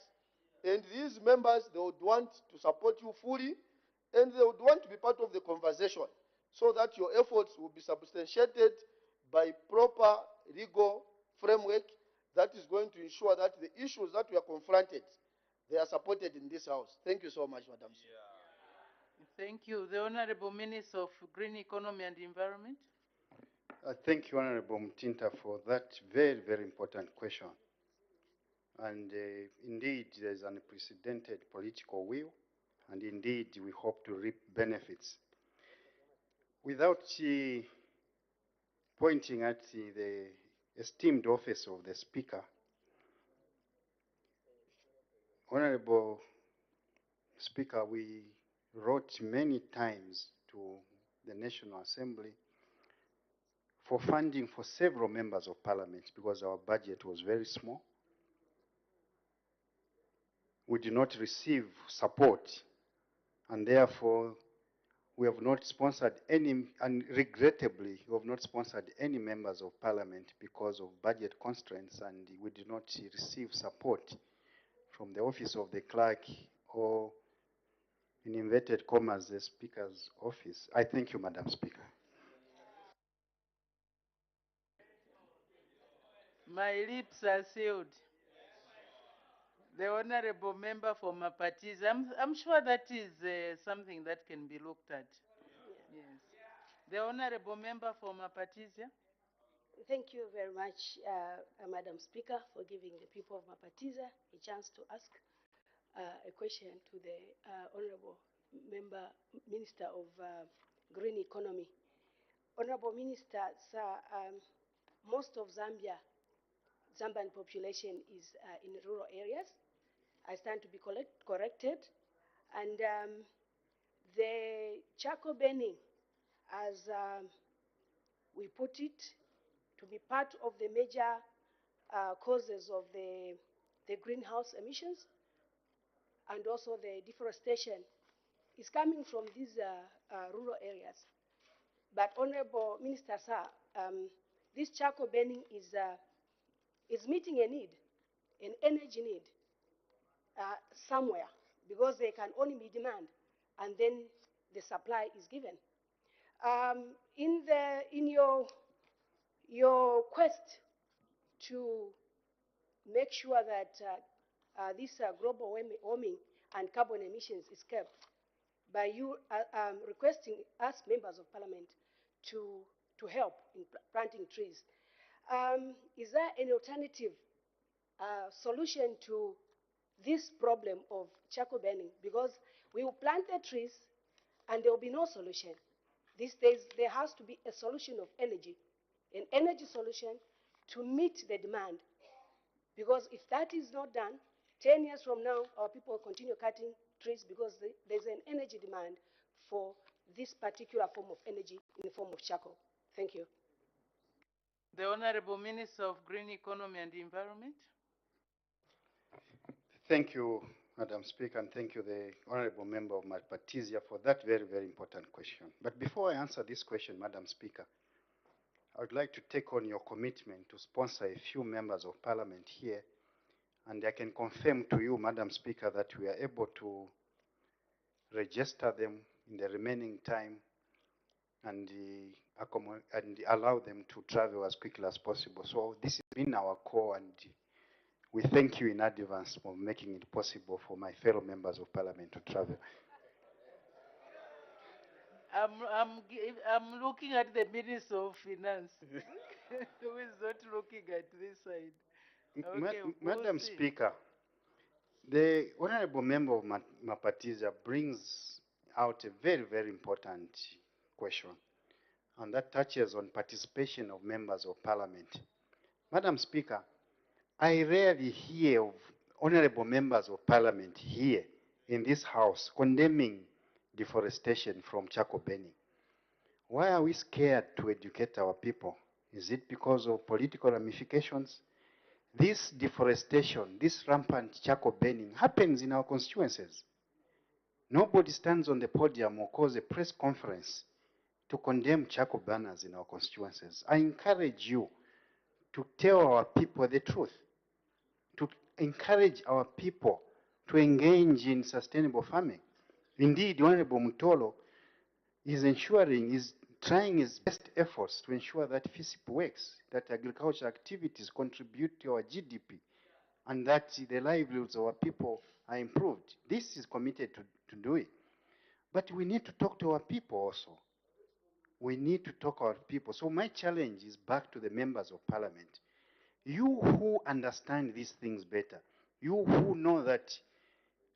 And these members, they would want to support you fully, and they would want to be part of the conversation, so that your efforts will be substantiated by proper legal framework that is going to ensure that the issues that we are confronted, they are supported in this house. Thank you so much, Madam Speaker. Thank you. The Honorable Minister of Green Economy and Environment. Thank you, Honorable Mtinta, for that very, very important question. And indeed, there's an unprecedented political will, and indeed, we hope to reap benefits. Without pointing at the esteemed office of the Speaker, Honorable Speaker, we wrote many times to the National Assembly for funding for several members of parliament because our budget was very small. We did not receive support, and therefore we have not sponsored any, and regrettably, we have not sponsored any members of parliament because of budget constraints, and we did not receive support from the office of the clerk or, in inverted commas, the Speaker's office. I thank you, Madam Speaker. My lips are sealed. The Honorable Member for Mapatiza, I'm sure that is something that can be looked at. Yes. The Honorable Member for Mapatiza. Thank you very much, Madam Speaker, for giving the people of Mapatiza a chance to ask a question to the Honorable Minister of Green Economy. Honorable Minister, sir, most of Zambian population is in rural areas. I stand to be corrected. And the charcoal burning, as we put it, to be part of the major causes of the greenhouse emissions and also the deforestation, is coming from these rural areas. But Honorable Minister, sir, this charcoal burning is meeting a need, an energy need somewhere, because there can only be demand, and then the supply is given. In your quest to make sure that this global warming and carbon emissions is kept, by you requesting us members of parliament to help in planting trees, is there an alternative solution to this problem of charcoal burning? Because we will plant the trees and there will be no solution. These days, there has to be a solution of energy, an energy solution to meet the demand. Because if that is not done, 10 years from now, our people will continue cutting trees because there's an energy demand for this particular form of energy in the form of charcoal. Thank you. The Honorable Minister of Green Economy and Environment. Thank you, Madam Speaker, and thank you, the Honorable Member of Malpatisia, for that very, very important question. But before I answer this question, Madam Speaker, I would like to take on your commitment to sponsor a few members of Parliament here, and I can confirm to you, Madam Speaker, that we are able to register them in the remaining time and allow them to travel as quickly as possible. So this has been our call, and we thank you in advance for making it possible for my fellow members of Parliament to travel. I'm looking at the Minister of Finance, who is not looking at this side. Okay, Madam Speaker, the Honorable Member of Mapatiza brings out a very, very important question, and that touches on participation of members of Parliament. Madam Speaker, I rarely hear of honorable members of Parliament here in this House condemning deforestation from charcoal burning. Why are we scared to educate our people? Is it because of political ramifications? This deforestation, this rampant charcoal burning happens in our constituencies. Nobody stands on the podium or calls a press conference to condemn charcoal burners in our constituencies. I encourage you to tell our people the truth, to encourage our people to engage in sustainable farming. Indeed, Honorable Mutolo is trying his best efforts to ensure that FISIP works, that agricultural activities contribute to our GDP, and that the livelihoods of our people are improved. This is committed to do it. But we need to talk to our people also. We need to talk to our people. So my challenge is back to the members of Parliament. You who understand these things better, you who know that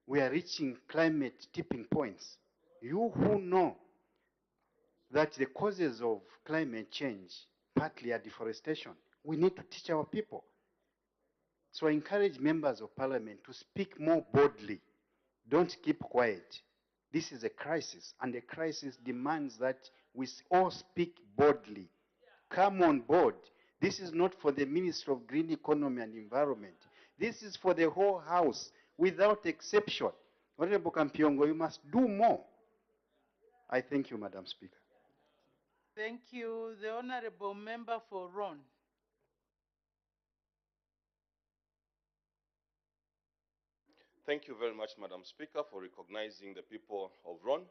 we are reaching climate tipping points, you who know that the causes of climate change partly are deforestation, we need to teach our people. So I encourage members of Parliament to speak more boldly. Don't keep quiet. This is a crisis, and a crisis demands that we all speak boldly. Come on board. This is not for the Ministry of Green Economy and Environment. This is for the whole House, without exception. Honorable Kampiongo, you must do more. I thank you, Madam Speaker. Thank you. The Honorable Member for Ron. Thank you very much, Madam Speaker, for recognizing the people of Ron.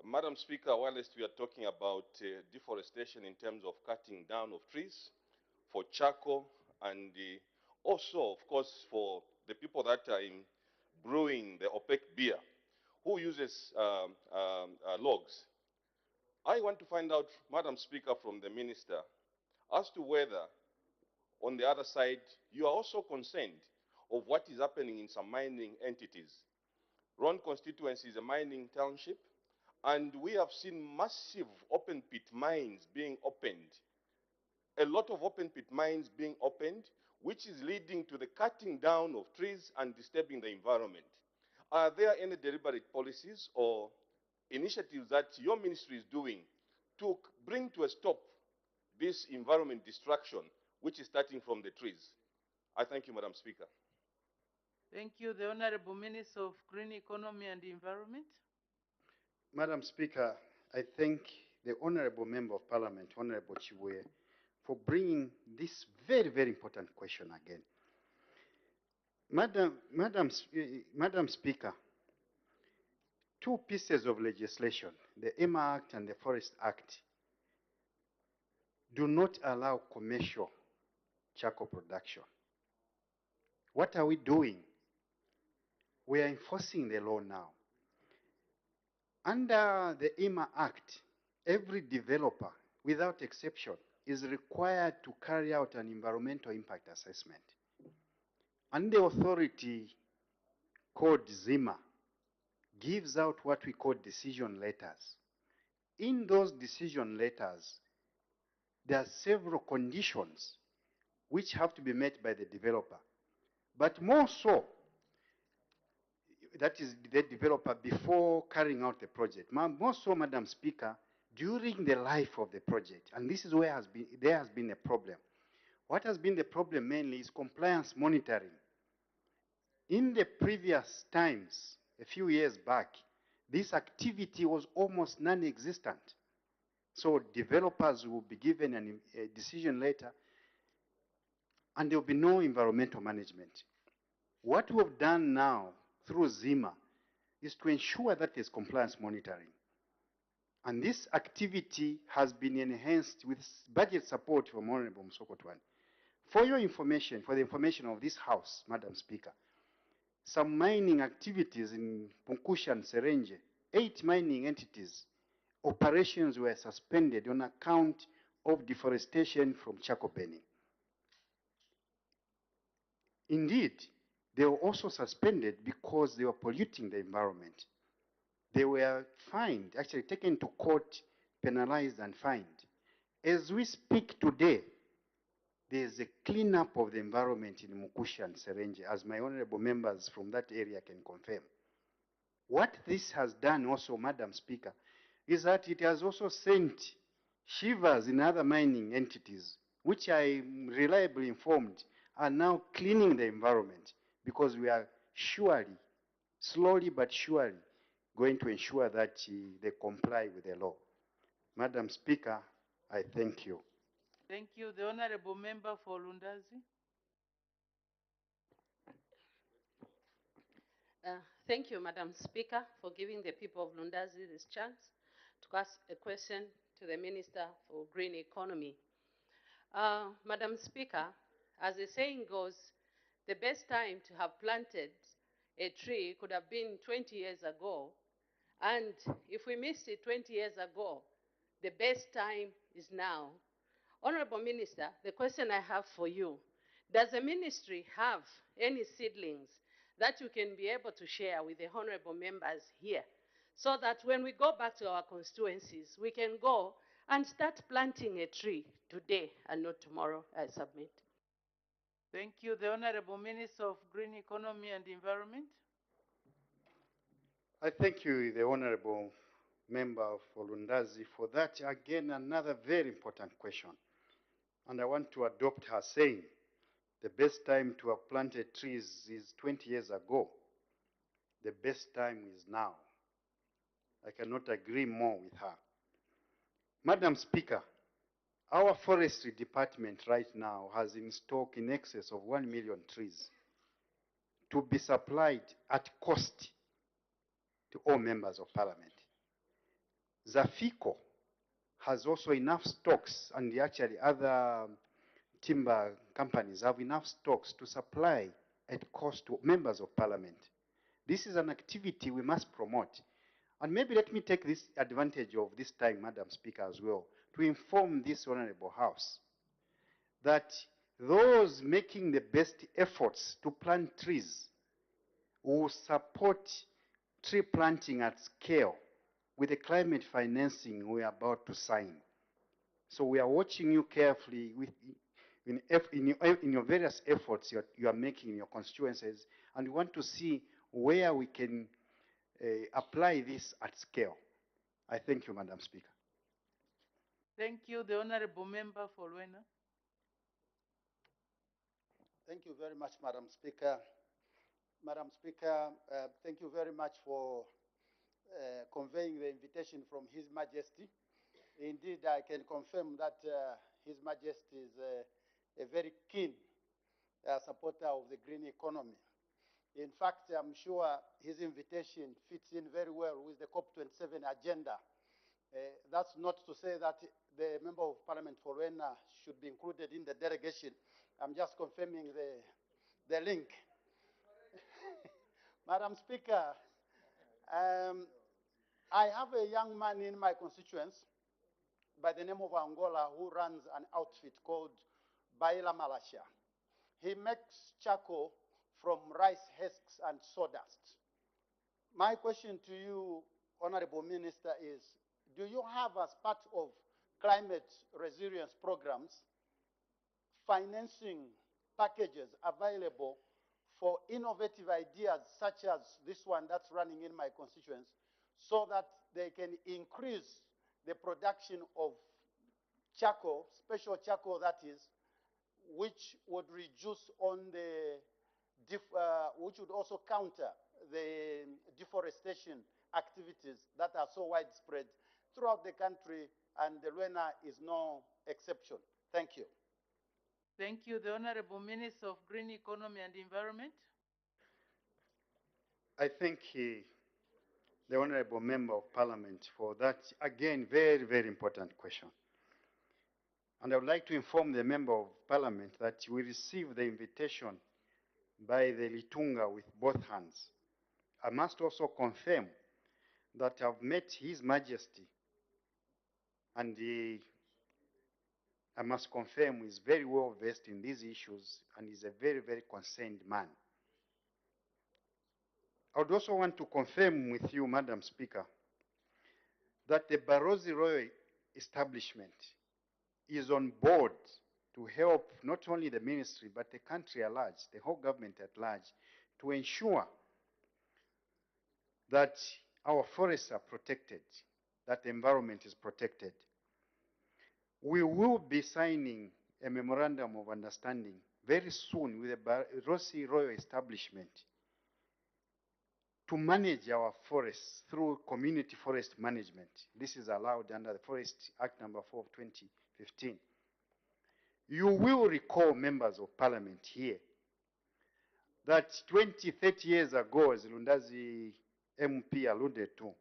Madam Speaker, whilst we are talking about deforestation in terms of cutting down of trees for charcoal and also, of course, for the people that are in brewing the opaque beer, who uses logs. I want to find out, Madam Speaker, from the Minister, as to whether, on the other side, you are also concerned of what is happening in some mining entities. Ron constituency is a mining township, and we have seen massive open pit mines being opened. A lot of open pit mines being opened, which is leading to the cutting down of trees and disturbing the environment. Are there any deliberate policies or initiatives that your ministry is doing to bring to a stop this environment destruction, which is starting from the trees? I thank you, Madam Speaker. Thank you. The Honorable Minister of Green Economy and Environment. Madam Speaker, I thank the Honorable Member of Parliament, Honorable Chibuye, for bringing this very, very important question again. Madam Speaker, two pieces of legislation, the EMA Act and the Forest Act, do not allow commercial charcoal production. What are we doing? We are enforcing the law now. Under the EMA Act, every developer, without exception, is required to carry out an environmental impact assessment. And the authority called ZIMA gives out what we call decision letters. In those decision letters, there are several conditions which have to be met by the developer. But more so, that is the developer before carrying out the project. More so, Madam Speaker, during the life of the project, and this is where there has been a problem. What has been the problem mainly is compliance monitoring. In the previous times, a few years back, this activity was almost non-existent. So developers will be given a decision later, and there will be no environmental management. What we've done now through ZIMA is to ensure that there's compliance monitoring. And this activity has been enhanced with budget support from Honorable Msokotwane. For your information, for the information of this House, Madam Speaker, some mining activities in Punkusha and Serenje, 8 mining entities, operations were suspended on account of deforestation from charcoal burning. Indeed, they were also suspended because they were polluting the environment. They were fined, actually taken to court, penalized and fined. As we speak today, there's a cleanup of the environment in Mukusha and Serenje, as my honorable members from that area can confirm. What this has done also, Madam Speaker, is that it has also sent shivers in other mining entities, which I am reliably informed are now cleaning the environment, because we are surely, slowly but surely, going to ensure that they comply with the law. Madam Speaker, I thank you. Thank you. The Honorable Member for Lundazi. Thank you, Madam Speaker, for giving the people of Lundazi this chance to ask a question to the Minister for Green Economy. Madam Speaker, as the saying goes, the best time to have planted a tree could have been 20 years ago. And if we missed it 20 years ago, the best time is now. Honorable Minister, the question I have for you, does the ministry have any seedlings that you can be able to share with the honorable members here, so that when we go back to our constituencies, we can go and start planting a tree today and not tomorrow? I submit. Thank you. The Honorable Minister of Green Economy and Environment. I thank you, the Honorable Member for Lundazi, for that. Again, another very important question. And I want to adopt her saying, the best time to have planted trees is 20 years ago. The best time is now. I cannot agree more with her. Madam Speaker, our forestry department right now has in stock in excess of 1 million trees to be supplied at cost to all members of parliament. Zafico has also enough stocks, and actually other timber companies have enough stocks to supply at cost to members of parliament. This is an activity we must promote. And maybe let me take this advantage of this time, Madam Speaker, as well, to inform this honorable House that those making the best efforts to plant trees will support tree planting at scale with the climate financing we are about to sign. So we are watching you carefully in your various efforts you are making in your constituencies, and we want to see where we can apply this at scale. I thank you, Madam Speaker. Thank you. The Honorable Member for Luena. Thank you very much, Madam Speaker. Madam Speaker, thank you very much for conveying the invitation from His Majesty. Indeed, I can confirm that His Majesty is a very keen supporter of the green economy. In fact, I'm sure his invitation fits in very well with the COP27 agenda. That's not to say that the Member of Parliament for Luena should be included in the delegation. I'm just confirming the link. Madam Speaker, I have a young man in my constituents by the name of Angola who runs an outfit called Baila Malasha. He makes charcoal from rice husks and sawdust. My question to you, Honorable Minister, is do you have, as part of climate resilience programs, financing packages available for innovative ideas such as this one that's running in my constituency, so that they can increase the production of charcoal, special charcoal that is, which would reduce on the, which would also counter the deforestation activities that are so widespread throughout the country, and the Luena is no exception. Thank you. Thank you. The Honorable Minister of Green Economy and Environment. I thank the Honorable Member of Parliament for that, again, very, very important question. And I would like to inform the Member of Parliament that we received the invitation by the Litunga with both hands. I must also confirm that I've met His Majesty, and I must confirm he's very well versed in these issues and is a very, very concerned man. I would also want to confirm with you, Madam Speaker, that the Barroso Royal establishment is on board to help not only the ministry, but the country at large, the whole government at large, to ensure that our forests are protected, that the environment is protected. We will be signing a memorandum of understanding very soon with the Barroso Royal establishment to manage our forests through community forest management. This is allowed under the Forest Act number 4 of 2015. You will recall, members of parliament here, that 20, 30 years ago, as Lundazi MP alluded to,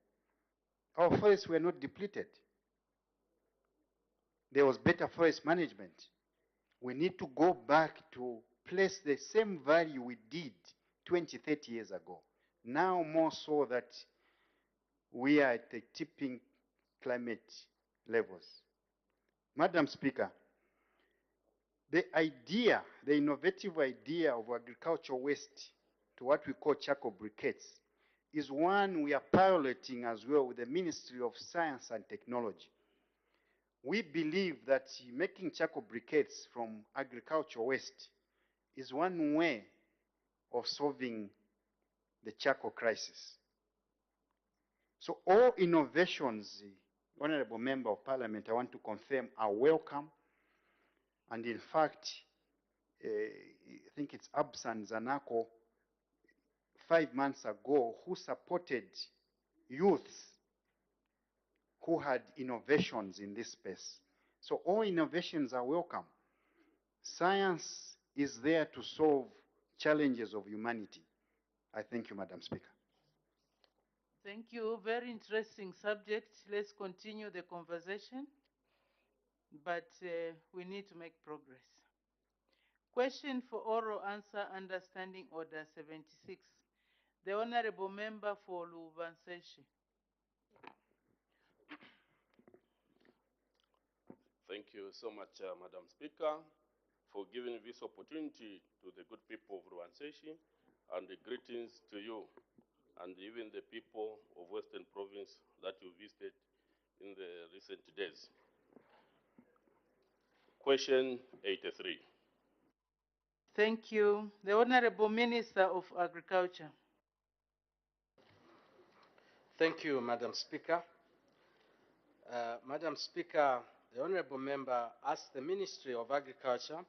our forests were not depleted. There was better forest management. We need to go back to place the same value we did 20, 30 years ago. Now more so that we are at the tipping climate levels. Madam Speaker, the idea, the innovative idea of agricultural waste to what we call charcoal briquettes is one we are piloting as well with the Ministry of Science and Technology. We believe that making charcoal briquettes from agricultural waste is one way of solving the charcoal crisis. So all innovations, Honorable Member of Parliament, I want to confirm, are welcome. And in fact, I think it's Absan Zanako 5 months ago who supported youths who had innovations in this space. So all innovations are welcome. Science is there to solve challenges of humanity. I thank you, Madam Speaker. Thank you. Very interesting subject. Let's continue the conversation, but we need to make progress. Question for oral answer under Standing Order 76. The Honorable Member for Lubanseshi. Thank you so much, Madam Speaker, for giving this opportunity to the good people of Ruanseshi, and the greetings to you and even the people of Western Province that you visited in the recent days. Question 83. Thank you. The Honorable Minister of Agriculture. Thank you, Madam Speaker. Madam Speaker, the Honourable Member asked the Ministry of Agriculture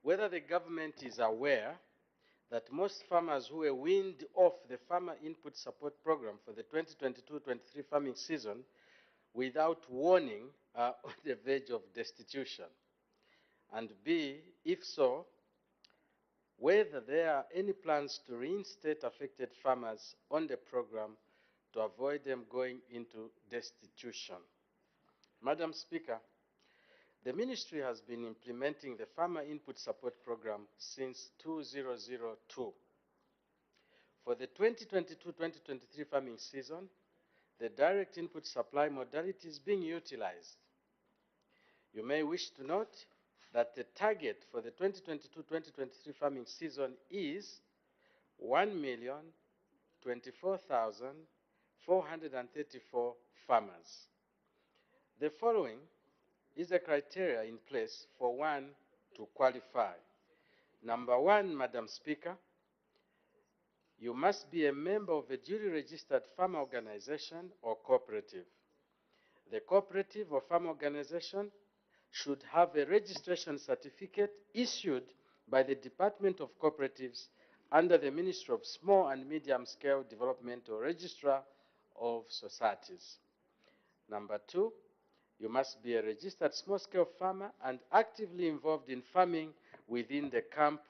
whether the government is aware that most farmers who were weaned off the Farmer Input Support Program for the 2022-23 farming season without warning are on the verge of destitution. And B, if so, whether there are any plans to reinstate affected farmers on the program to avoid them going into destitution. Madam Speaker, the Ministry has been implementing the Farmer Input Support Program since 2002. For the 2022-2023 farming season, the direct input supply modality is being utilized. You may wish to note that the target for the 2022-2023 farming season is 1,024,434 farmers. The following is the criteria in place for one to qualify. Number one, Madam Speaker, You must be a member of a duly registered farm organization or cooperative. The cooperative or farm organization should have a registration certificate issued by the Department of Cooperatives under the Ministry of Small and Medium Scale Development or Registrar of Societies. Number 2, you must be a registered small-scale farmer and actively involved in farming within the camp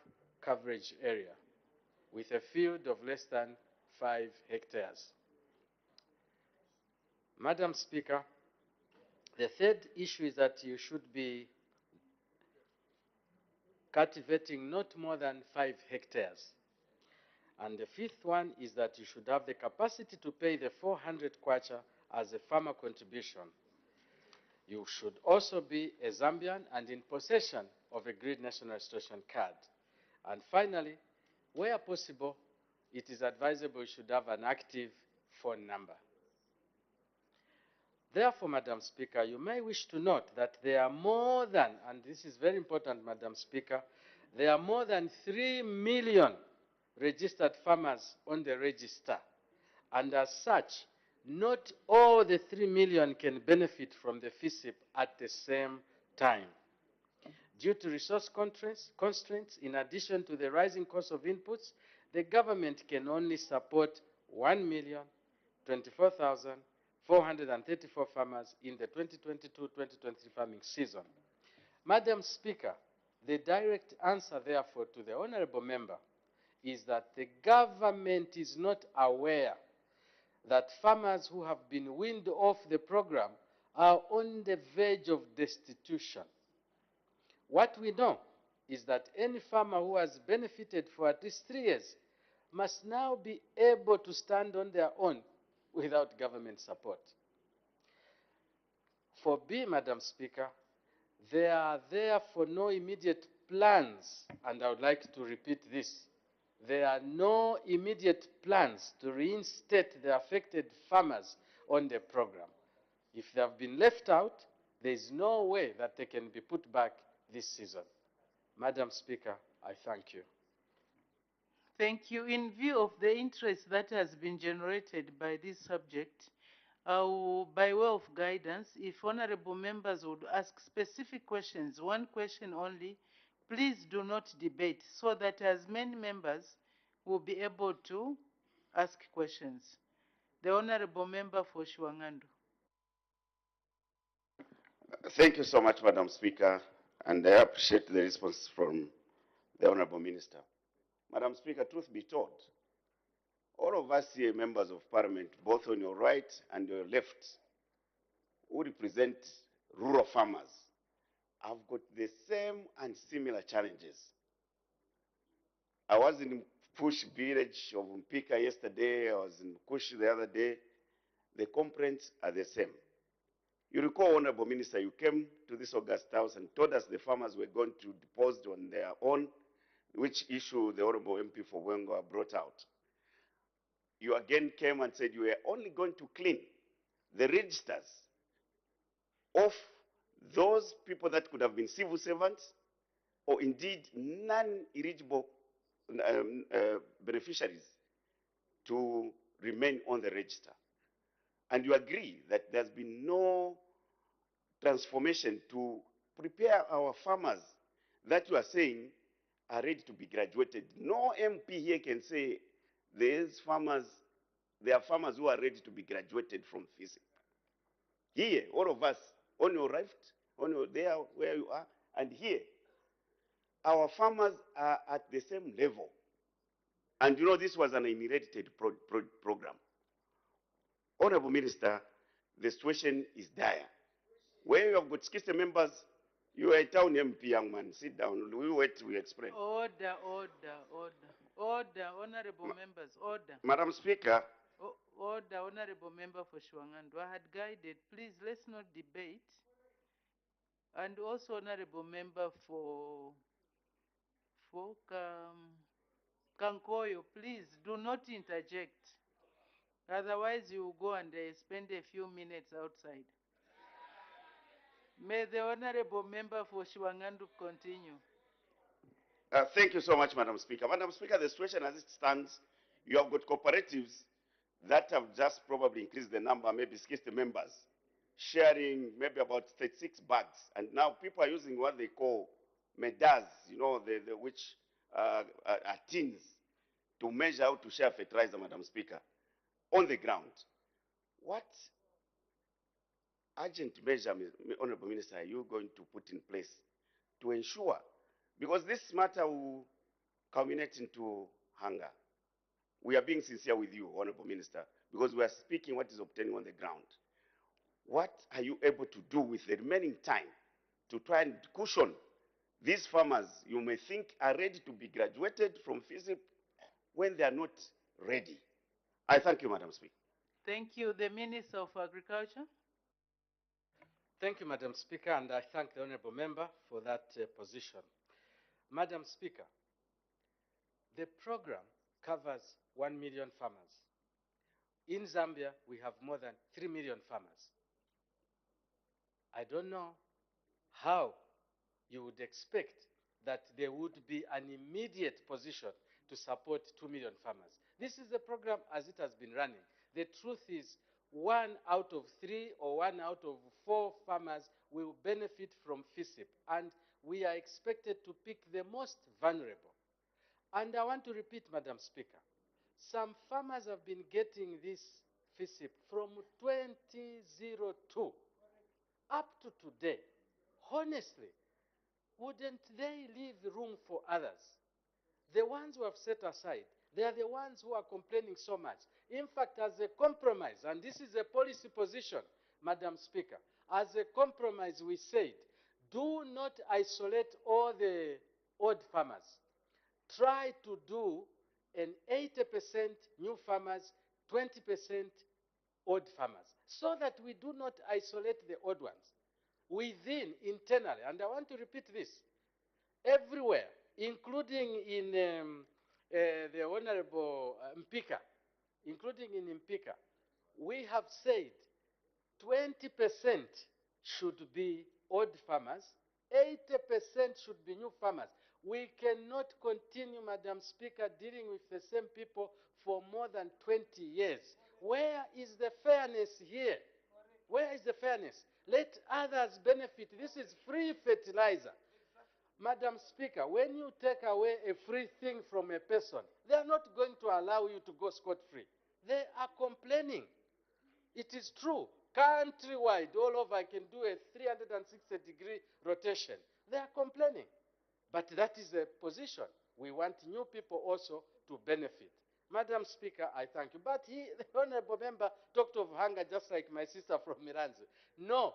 coverage area with a field of less than 5 hectares. Madam Speaker, the third issue is that you should be cultivating not more than 5 hectares. And the fifth one is that you should have the capacity to pay the 400 kwacha as a farmer contribution. You should also be a Zambian and in possession of a Grid National Registration card. And finally, where possible, it is advisable you should have an active phone number. Therefore, Madam Speaker, you may wish to note that there are more than, and this is very important, Madam Speaker, there are more than 3 million registered farmers on the register. And as such, not all the 3 million can benefit from the FISIP at the same time. Due to resource constraints, in addition to the rising cost of inputs, the government can only support 1,024,434 farmers in the 2022-2023 farming season. Madam Speaker, the direct answer, therefore, to the Honourable Member is that the government is not aware that farmers who have been weaned off the program are on the verge of destitution. What we know is that any farmer who has benefited for at least 3 years must now be able to stand on their own without government support. For B, Madam Speaker, there are therefore no immediate plans, and I would like to repeat this, there are no immediate plans to reinstate the affected farmers on the program. If they have been left out, there is no way that they can be put back this season. Madam Speaker, I thank you. Thank you. In view of the interest that has been generated by this subject, by way of guidance, if honorable members would ask specific questions, one question only, please do not debate, so that as many members will be able to ask questions. The honorable member for Shuangandu. Thank you so much, Madam Speaker, and I appreciate the response from the Honorable Minister. Madam Speaker, truth be told, all of us here, members of Parliament, both on your right and your left, who represent rural farmers, have got the same and similar challenges. I was in Push village of Mpika yesterday, I was in Kush the other day. The complaints are the same. You recall, Honorable Minister, you came to this August House and told us the farmers were going to deposit on their own, which issue the Honorable MP for Wengo brought out. You again came and said you were only going to clean the registers of those people that could have been civil servants or indeed non-eligible beneficiaries to remain on the register. And you agree that there's been no transformation to prepare our farmers that you are saying are ready to be graduated. No MP here can say there are farmers who are ready to be graduated from FISIP. Here, all of us, on your right, there where you are, and here, our farmers are at the same level. And you know, this was an inherited program. Honorable Minister, the situation is dire. Where you have got 60 members, you are a town MP, young man. Sit down. We wait, we explain. Order. Honorable members, order. Madam Speaker. Order, honorable member for Shuangandu. I had guided, please, let's not debate. And also, honorable member for Kankoyo, please do not interject. Otherwise, you will go and spend a few minutes outside. May the honorable member for Shuangandu continue. Thank you so much, Madam Speaker. Madam Speaker, the situation as it stands You have got cooperatives that have just probably increased the number, maybe 60 members, sharing maybe about 36 bags. And now people are using what they call medas, you know, which are tins to measure how to share fertilizer, Madam Speaker, on the ground. What urgent measure, Honorable Minister, are you going to put in place to ensure, because this matter will culminate into hunger? We are being sincere with you, Honorable Minister, because we are speaking what is obtaining on the ground. What are you able to do with the remaining time to try and cushion these farmers you may think are ready to be graduated from FISIP when they are not ready? I thank you, Madam Speaker. Thank you. The Minister of Agriculture. Thank you, Madam Speaker, and I thank the Honourable Member for that position. Madam Speaker, the program covers 1 million farmers. In Zambia, we have more than 3 million farmers. I don't know how you would expect that there would be an immediate position to support 2 million farmers. This is the program as it has been running. The truth is, 1 out of 3 or 1 out of 4 farmers will benefit from FISIP, and we are expected to pick the most vulnerable. And I want to repeat, Madam Speaker, some farmers have been getting this FISIP from 2002 up to today. Honestly, wouldn't they leave room for others? The ones who have set aside, they are the ones who are complaining so much. In fact, as a compromise, and this is a policy position, Madam Speaker, as a compromise we said, do not isolate all the old farmers. Try to do an 80% new farmers, 20% old farmers, so that we do not isolate the old ones. Within, internally, and I want to repeat this, everywhere, including in the Honorable Mpika, including in Mpika, we have said 20% should be old farmers, 80% should be new farmers. We cannot continue, Madam Speaker, dealing with the same people for more than 20 years. Where is the fairness here? Where is the fairness? Let others benefit. This is free fertilizer. Madam Speaker, when you take away a free thing from a person, they are not going to allow you to go scot-free. They are complaining. It is true. Countrywide, all over, I can do a 360-degree rotation. They are complaining. But that is a position. We want new people also to benefit. Madam Speaker, I thank you. But the Honourable Member talked of hunger just like my sister from Miranzi. No,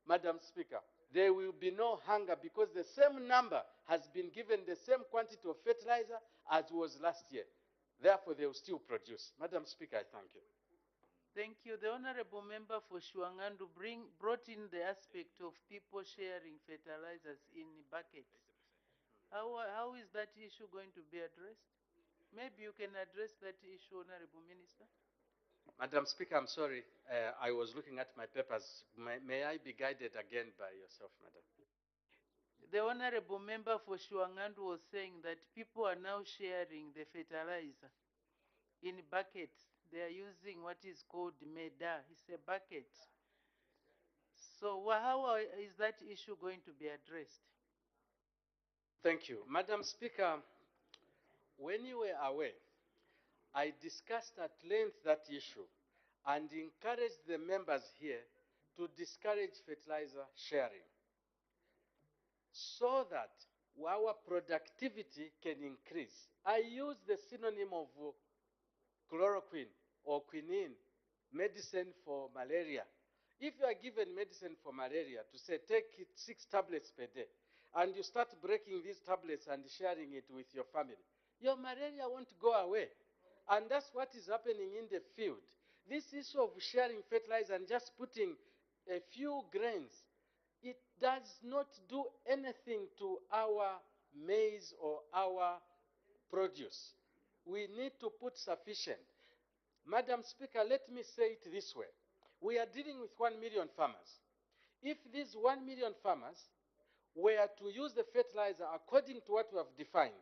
Madam Speaker, there will be no hunger because the same number has been given the same quantity of fertilizer as was last year. Therefore, they will still produce. Madam Speaker, I thank you. Thank you. The Honourable Member for Shuangandu brought in the aspect of people sharing fertilizers in buckets. How is that issue going to be addressed? Maybe you can address that issue, Honourable Minister. Madam Speaker, I'm sorry. I was looking at my papers. May I be guided again by yourself, Madam? The Honourable Member for Shuangandu was saying that people are now sharing the fertilizer in buckets. They are using what is called meda. It's a bucket. So how is that issue going to be addressed? Thank you. Madam Speaker, when you were away, I discussed at length that issue and encouraged the members here to discourage fertilizer sharing so that our productivity can increase. I use the synonym of chloroquine or quinine, medicine for malaria. If you are given medicine for malaria to say take it 6 tablets per day, and you start breaking these tablets and sharing it with your family, your malaria won't go away. And that's what is happening in the field. This issue of sharing fertilizer and just putting a few grains, it does not do anything to our maize or our produce. We need to put sufficient. Madam Speaker, let me say it this way. We are dealing with 1 million farmers. If these 1 million farmers were to use the fertilizer according to what we have defined,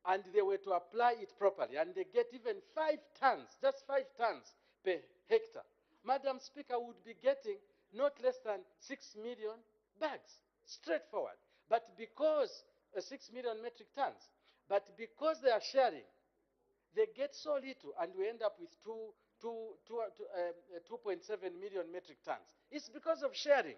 and they were to apply it properly, and they get even 5 tons, just 5 tons per hectare, Madam Speaker, would be getting not less than 6 million bags, straightforward. But because 6 million metric tons, but because they are sharing, they get so little, and we end up with 2.7 million metric tons. It's because of sharing.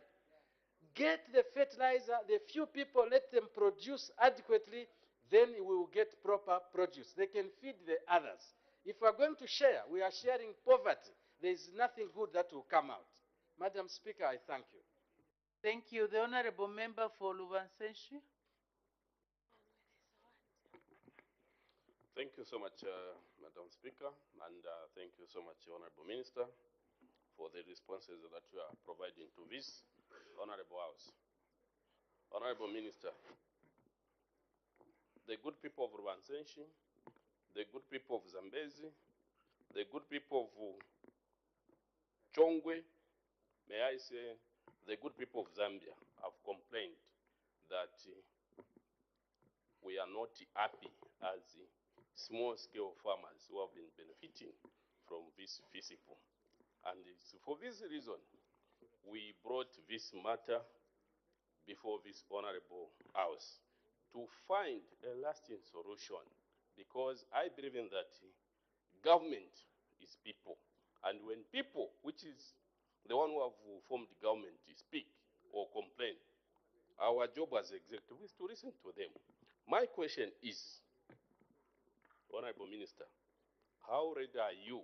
Get the fertilizer, the few people, let them produce adequately, then we will get proper produce. They can feed the others. If we are going to share, we are sharing poverty. There is nothing good that will come out. Madam Speaker, I thank you. Thank you. The Honorable Member for Lubansenshi. Thank you so much, Madam Speaker, and thank you so much, Honorable Minister, for the responses that you are providing to this Honorable House. Honorable Minister, the good people of Rubansenshi, the good people of Zambezi, the good people of Chongwe, may I say, the good people of Zambia have complained that we are not happy as small-scale farmers who have been benefiting from this FISIPO. And it's for this reason we brought this matter before this Honorable House to find a lasting solution, because I believe in that government is people. And when people, which is the one who have formed the government, speak or complain, our job as executive is to listen to them. My question is, Honorable Minister, how ready are you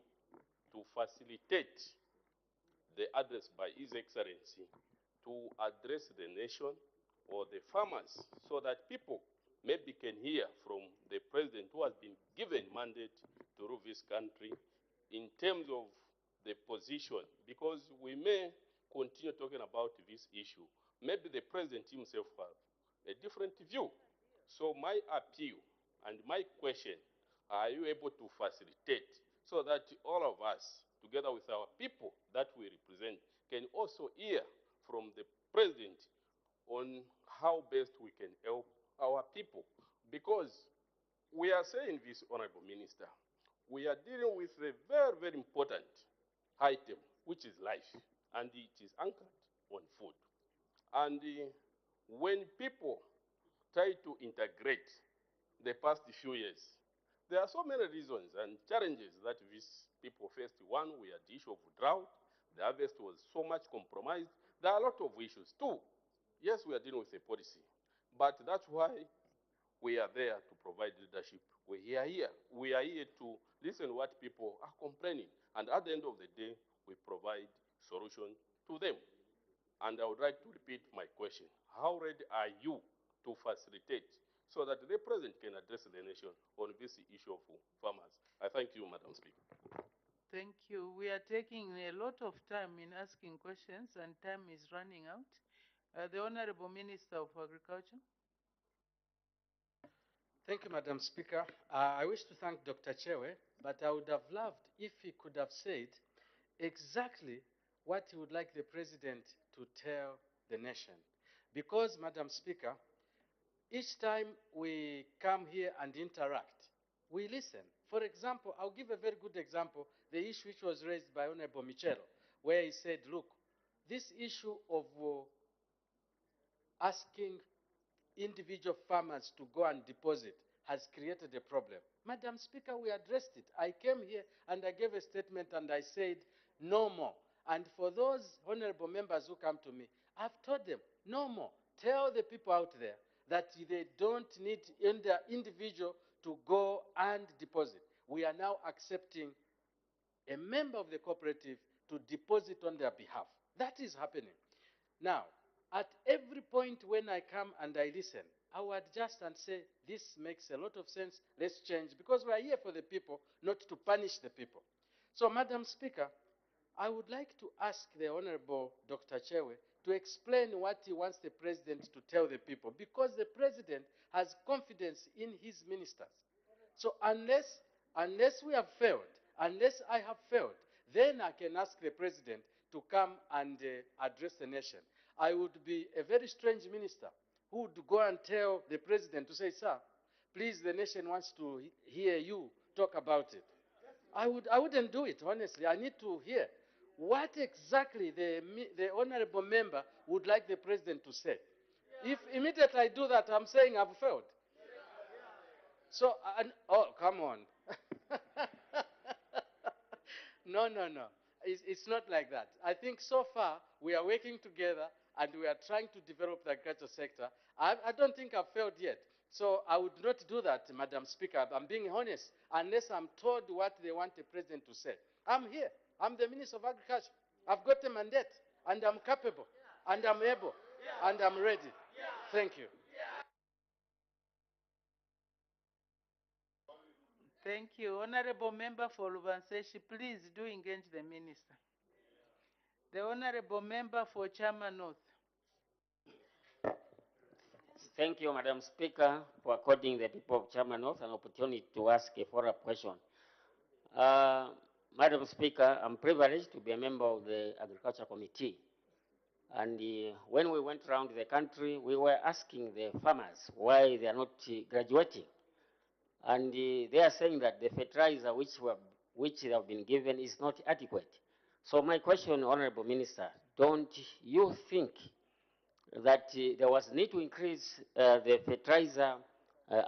to facilitate the address by His Excellency to address the nation or the farmers, so that people maybe can hear from the President who has been given mandate to rule this country in terms of the position, because we may continue talking about this issue. Maybe the President himself has a different view. So my appeal and my question, are you able to facilitate so that all of us, together with our people that we represent, can also hear from the President on how best we can help our people? Because we are saying this, Honorable Minister, we are dealing with a very, very important item, which is life, and it is anchored on food. And when people try to integrate the past few years, there are so many reasons and challenges that these people faced. One, we had the issue of drought. The harvest was so much compromised. There are a lot of issues too. Yes, we are dealing with a policy, but that's why we are there to provide leadership. We are here to listen to what people are complaining, and at the end of the day, we provide solution to them. And I would like to repeat my question. How ready are you to facilitate so that the President can address the nation on this issue of farmers? I thank you, Madam Speaker. Thank you. We are taking a lot of time in asking questions, and time is running out. The Honorable Minister of Agriculture. Thank you, Madam Speaker. I wish to thank Dr. Chewe, but I would have loved if he could have said exactly what he would like the President to tell the nation. Because, Madam Speaker, each time we come here and interact, we listen. For example, I'll give a very good example, the issue which was raised by Honorable Michelo, where he said, look, this issue of asking individual farmers to go and deposit has created a problem. Madam Speaker, we addressed it. I came here and I gave a statement and I said, no more. And for those honorable members who come to me, I've told them, no more. Tell the people out there that they don't need the individual to go and deposit. We are now accepting a member of the cooperative to deposit on their behalf. That is happening. Now, at every point when I come and I listen, I will adjust and say, this makes a lot of sense, let's change, because we are here for the people, not to punish the people. So, Madam Speaker, I would like to ask the Honorable Dr. Chewe to explain what he wants the President to tell the people, because the President has confidence in his ministers. So unless we have failed, unless I have failed, then I can ask the President to come and address the nation. I would be a very strange minister who would go and tell the President to say, sir, please, the nation wants to hear you talk about it. I wouldn't do it, honestly. I need to hear what exactly the honorable member would like the president to say. If immediately I do that, I'm saying I've failed. So, oh, come on. No, no, no. It's not like that. I think so far we are working together and we are trying to develop the agriculture sector. I don't think I've failed yet. So I would not do that, Madam Speaker. I'm being honest, unless I'm told what they want the president to say. I'm here. I'm the Minister of Agriculture. I've got a mandate, and I'm capable, and I'm able, and I'm ready. Thank you. Thank you. Honorable Member for Lubanseshi, please do engage the Minister. The Honorable Member for Chama North. Thank you, Madam Speaker, for according the people of Chama North an opportunity to ask a follow-up question. Madam Speaker, I'm privileged to be a member of the Agriculture Committee. And when we went around the country, we were asking the farmers why they are not graduating. And they are saying that the fertilizer which they have been given is not adequate. So my question, Honorable Minister, don't you think that there was need to increase the fertilizer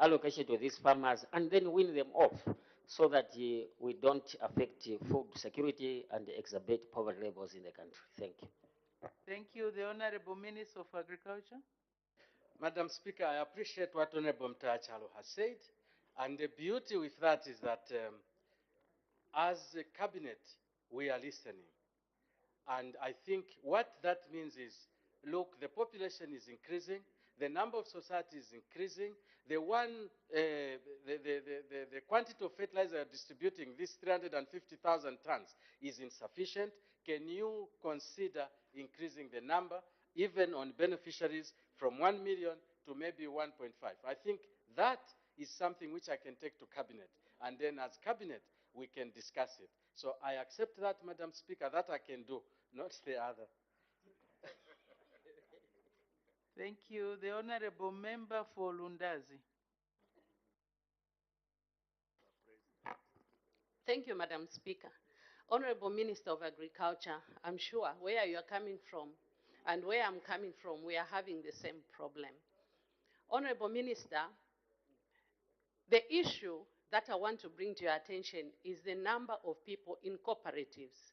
allocation to these farmers and then win them off so that we don't affect food security and exacerbate poverty levels in the country? Thank you. Thank you. The Honorable Minister of Agriculture. Madam Speaker, I appreciate what Honorable Mtachalo has said. And the beauty with that is that as a cabinet, we are listening. And I think what that means is, look, the population is increasing, the number of society is increasing, the quantity of fertilizer you're distributing, this 350,000 tons, is insufficient. Can you consider increasing the number, even on beneficiaries, from 1 million to maybe 1.5? I think that is something which I can take to cabinet. And then as cabinet, we can discuss it. So I accept that, Madam Speaker, that I can do, not the other. Thank you. The Honorable Member for Lundazi. Thank you, Madam Speaker. Honorable Minister of Agriculture, I'm sure where you are coming from and where I'm coming from, we are having the same problem. Honorable Minister, the issue that I want to bring to your attention is the number of people in cooperatives.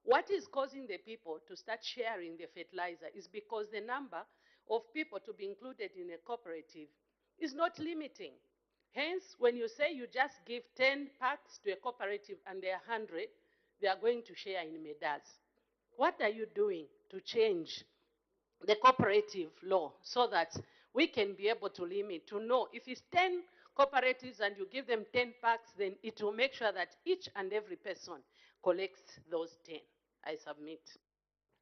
What is causing the people to start sharing the fertilizer is because the number of people to be included in a cooperative is not limiting. Hence, when you say you just give 10 packs to a cooperative and there are 100, they are going to share in medals. What are you doing to change the cooperative law so that we can be able to limit, to know if it's 10 cooperatives and you give them 10 packs, then it will make sure that each and every person collects those 10. I submit.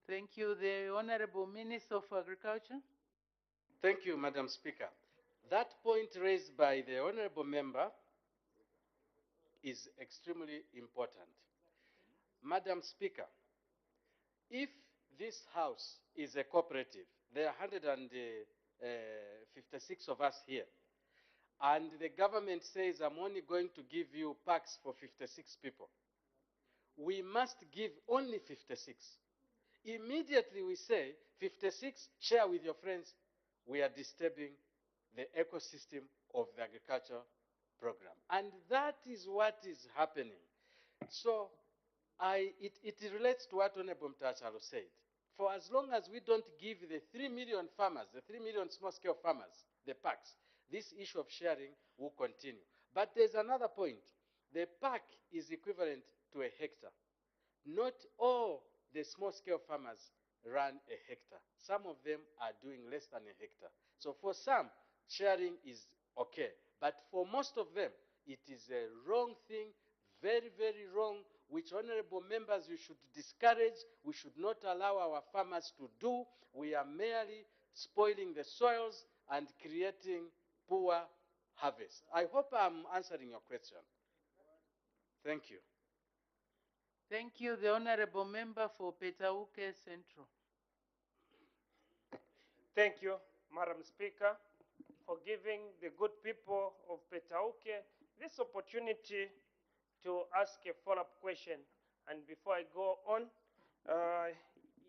Thank you. The Honorable Minister of Agriculture. Thank you, Madam Speaker. That point raised by the Honorable Member is extremely important. Madam Speaker, if this House is a cooperative, there are 156 of us here, and the government says, I'm only going to give you packs for 56 people, we must give only 56. Immediately we say, 56, share with your friends. We are disturbing the ecosystem of the agriculture program. And that is what is happening. So it relates to what Honorable Mtachalo said. For as long as we don't give the 3 million farmers, the 3 million small-scale farmers, the packs, this issue of sharing will continue. But there's another point. The pack is equivalent to a hectare. Not all the small-scale farmers run a hectare. Some of them are doing less than a hectare. So for some, sharing is okay. But for most of them, it is a wrong thing, very, very wrong, which honorable members you should discourage. We should not allow our farmers to do. We are merely spoiling the soils and creating poor harvest. I hope I'm answering your question. Thank you. Thank you. The Honorable Member for Petauke Central. Thank you, Madam Speaker. for giving the good people of Petauke this opportunity to ask a follow-up question. And before I go on,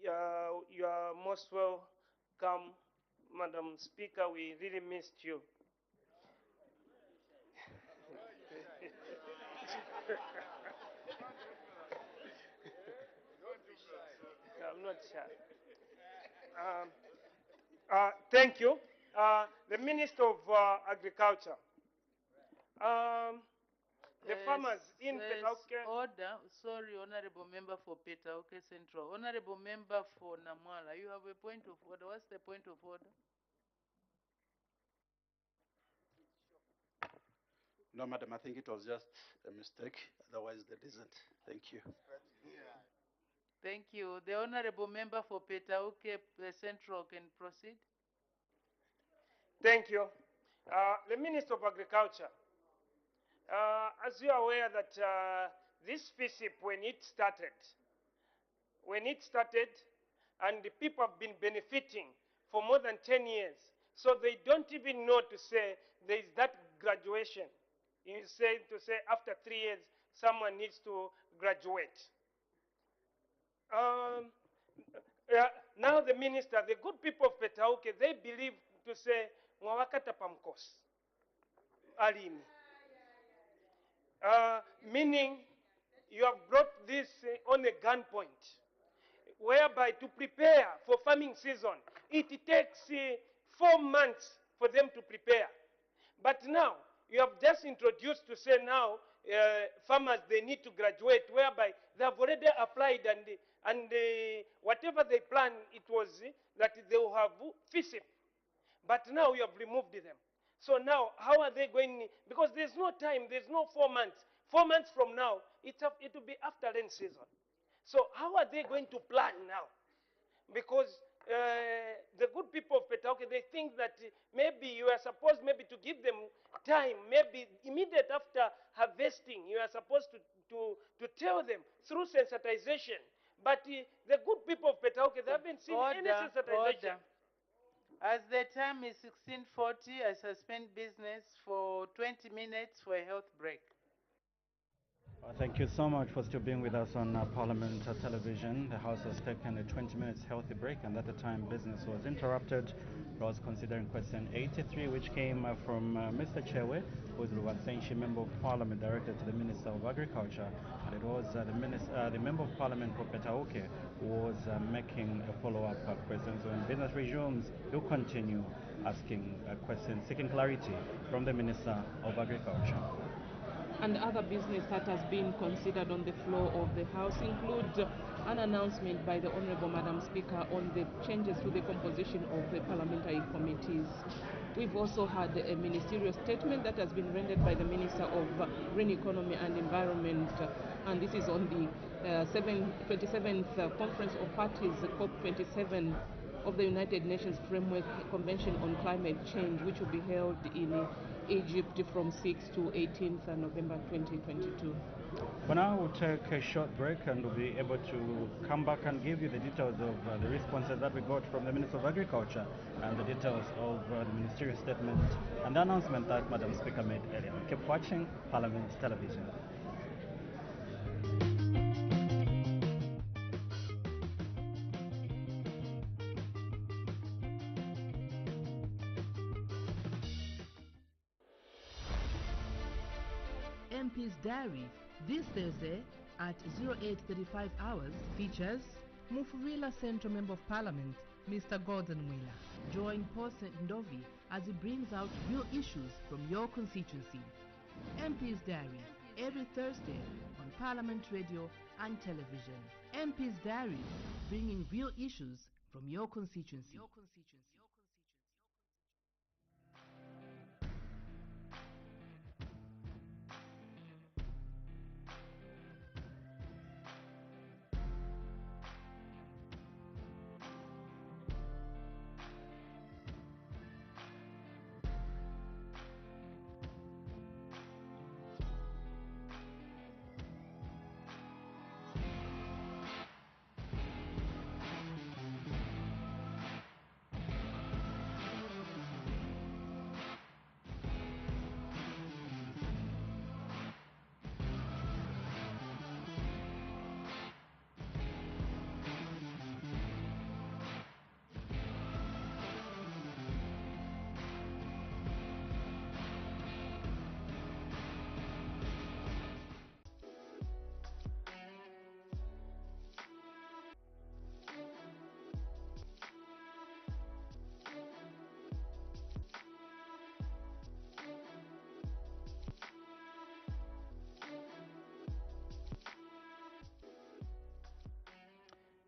you are most welcome, Madam Speaker. We really missed you. I'm not shy. Thank you. The Minister of Agriculture. The farmers in Petauke. Order. Sorry, Honorable Member for Petauke Central. Honorable Member for Namwala, you have a point of order. What's the point of order? No, Madam, I think it was just a mistake. Otherwise, there isn't. Thank you. Thank you. The Honorable Member for Petauke Central can proceed. Thank you. The Minister of Agriculture. As you are aware that this FISIP, when it started, and the people have been benefiting for more than 10 years, so they don't even know to say there is that graduation. You say to say after 3 years, someone needs to graduate. Now the minister, the good people of Petauke, they believe to say, mwawakata pamkos, alimi. Meaning you have brought this on a gunpoint, whereby to prepare for farming season, it takes 4 months for them to prepare. But now, you have just introduced to say now, farmers, they need to graduate, whereby they have already applied and whatever they plan, it was that they will have FISIP. But now you have removed them. So now, how are they going? Because there's no time, there's no 4 months. 4 months from now, it will be after rain season. So how are they going to plan now? Because the good people of Petauke, they think that maybe you are supposed maybe to give them time, maybe immediate after harvesting, you are supposed to tell them through sensitization. But the good people of Petauke, they haven't seen any sensitization. Order. As the time is 16:40, I suspend business for 20 minutes for a health break. Thank you so much for still being with us on Parliament Television. The House has taken a 20 minutes healthy break, and at the time business was interrupted. I was considering question 83, which came from Mr. Chewe, who is the Member of Parliament directed to the Minister of Agriculture, and it was the Member of Parliament for Petauke who was making a follow-up question. So when business resumes, he'll continue asking questions, seeking clarity from the Minister of Agriculture. And other business that has been considered on the floor of the House include an announcement by the Honourable Madam Speaker on the changes to the composition of the parliamentary committees. We've also had a ministerial statement that has been rendered by the Minister of Green Economy and Environment, and this is on the 27th Conference of Parties, COP27, of the United Nations Framework Convention on Climate Change, which will be held in Egypt from 6th to 18th November 2022. For now, we'll take a short break and we'll be able to come back and give you the details of the responses that we got from the Minister of Agriculture and the details of the ministerial statement and the announcement that Madam Speaker made earlier. Keep watching Parliament Television. MP's Diary, this Thursday at 08:35 hours, features Mufurila Central Member of Parliament, Mr. Gordon Mwila. Join Paul St. Ndovi as he brings out real issues from your constituency. MP's Diary, every Thursday on Parliament Radio and Television. MP's Diary, bringing real issues from your constituency.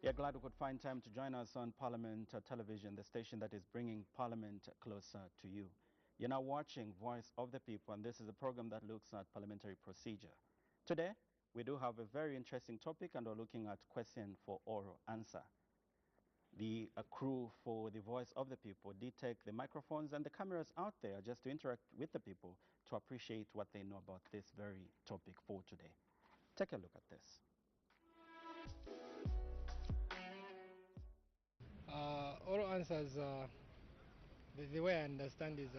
Yeah, glad we could find time to join us on Parliament Television, the station that is bringing Parliament closer to you. You're now watching Voice of the People, and this is a program that looks at parliamentary procedure. Today, we do have a very interesting topic, and we're looking at question for oral answer. The crew for the Voice of the People did take the microphones and the cameras out there just to interact with the people to appreciate what they know about this very topic for today. Take a look at this. Oral answers, the way I understand is,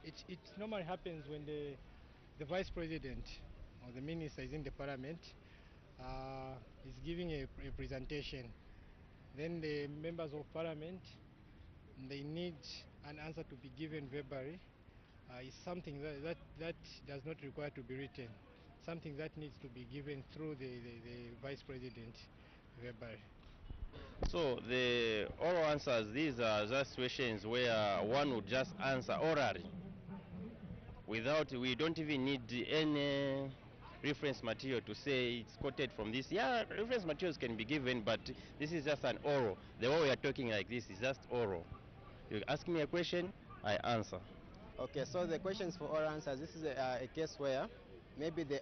it normally happens when the vice president or the minister is in the parliament, is giving a presentation. Then the members of parliament, they need an answer to be given verbally. It's something that does not require to be written, something that needs to be given through the vice president verbally. So the oral answers, these are just situations where one would just answer orally we don't even need any reference material to say it's quoted from this. Yeah, reference materials can be given, but this is just an oral. The way we are talking like this is just oral. You ask me a question, I answer. Okay, so the questions for oral answers, this is a case where maybe the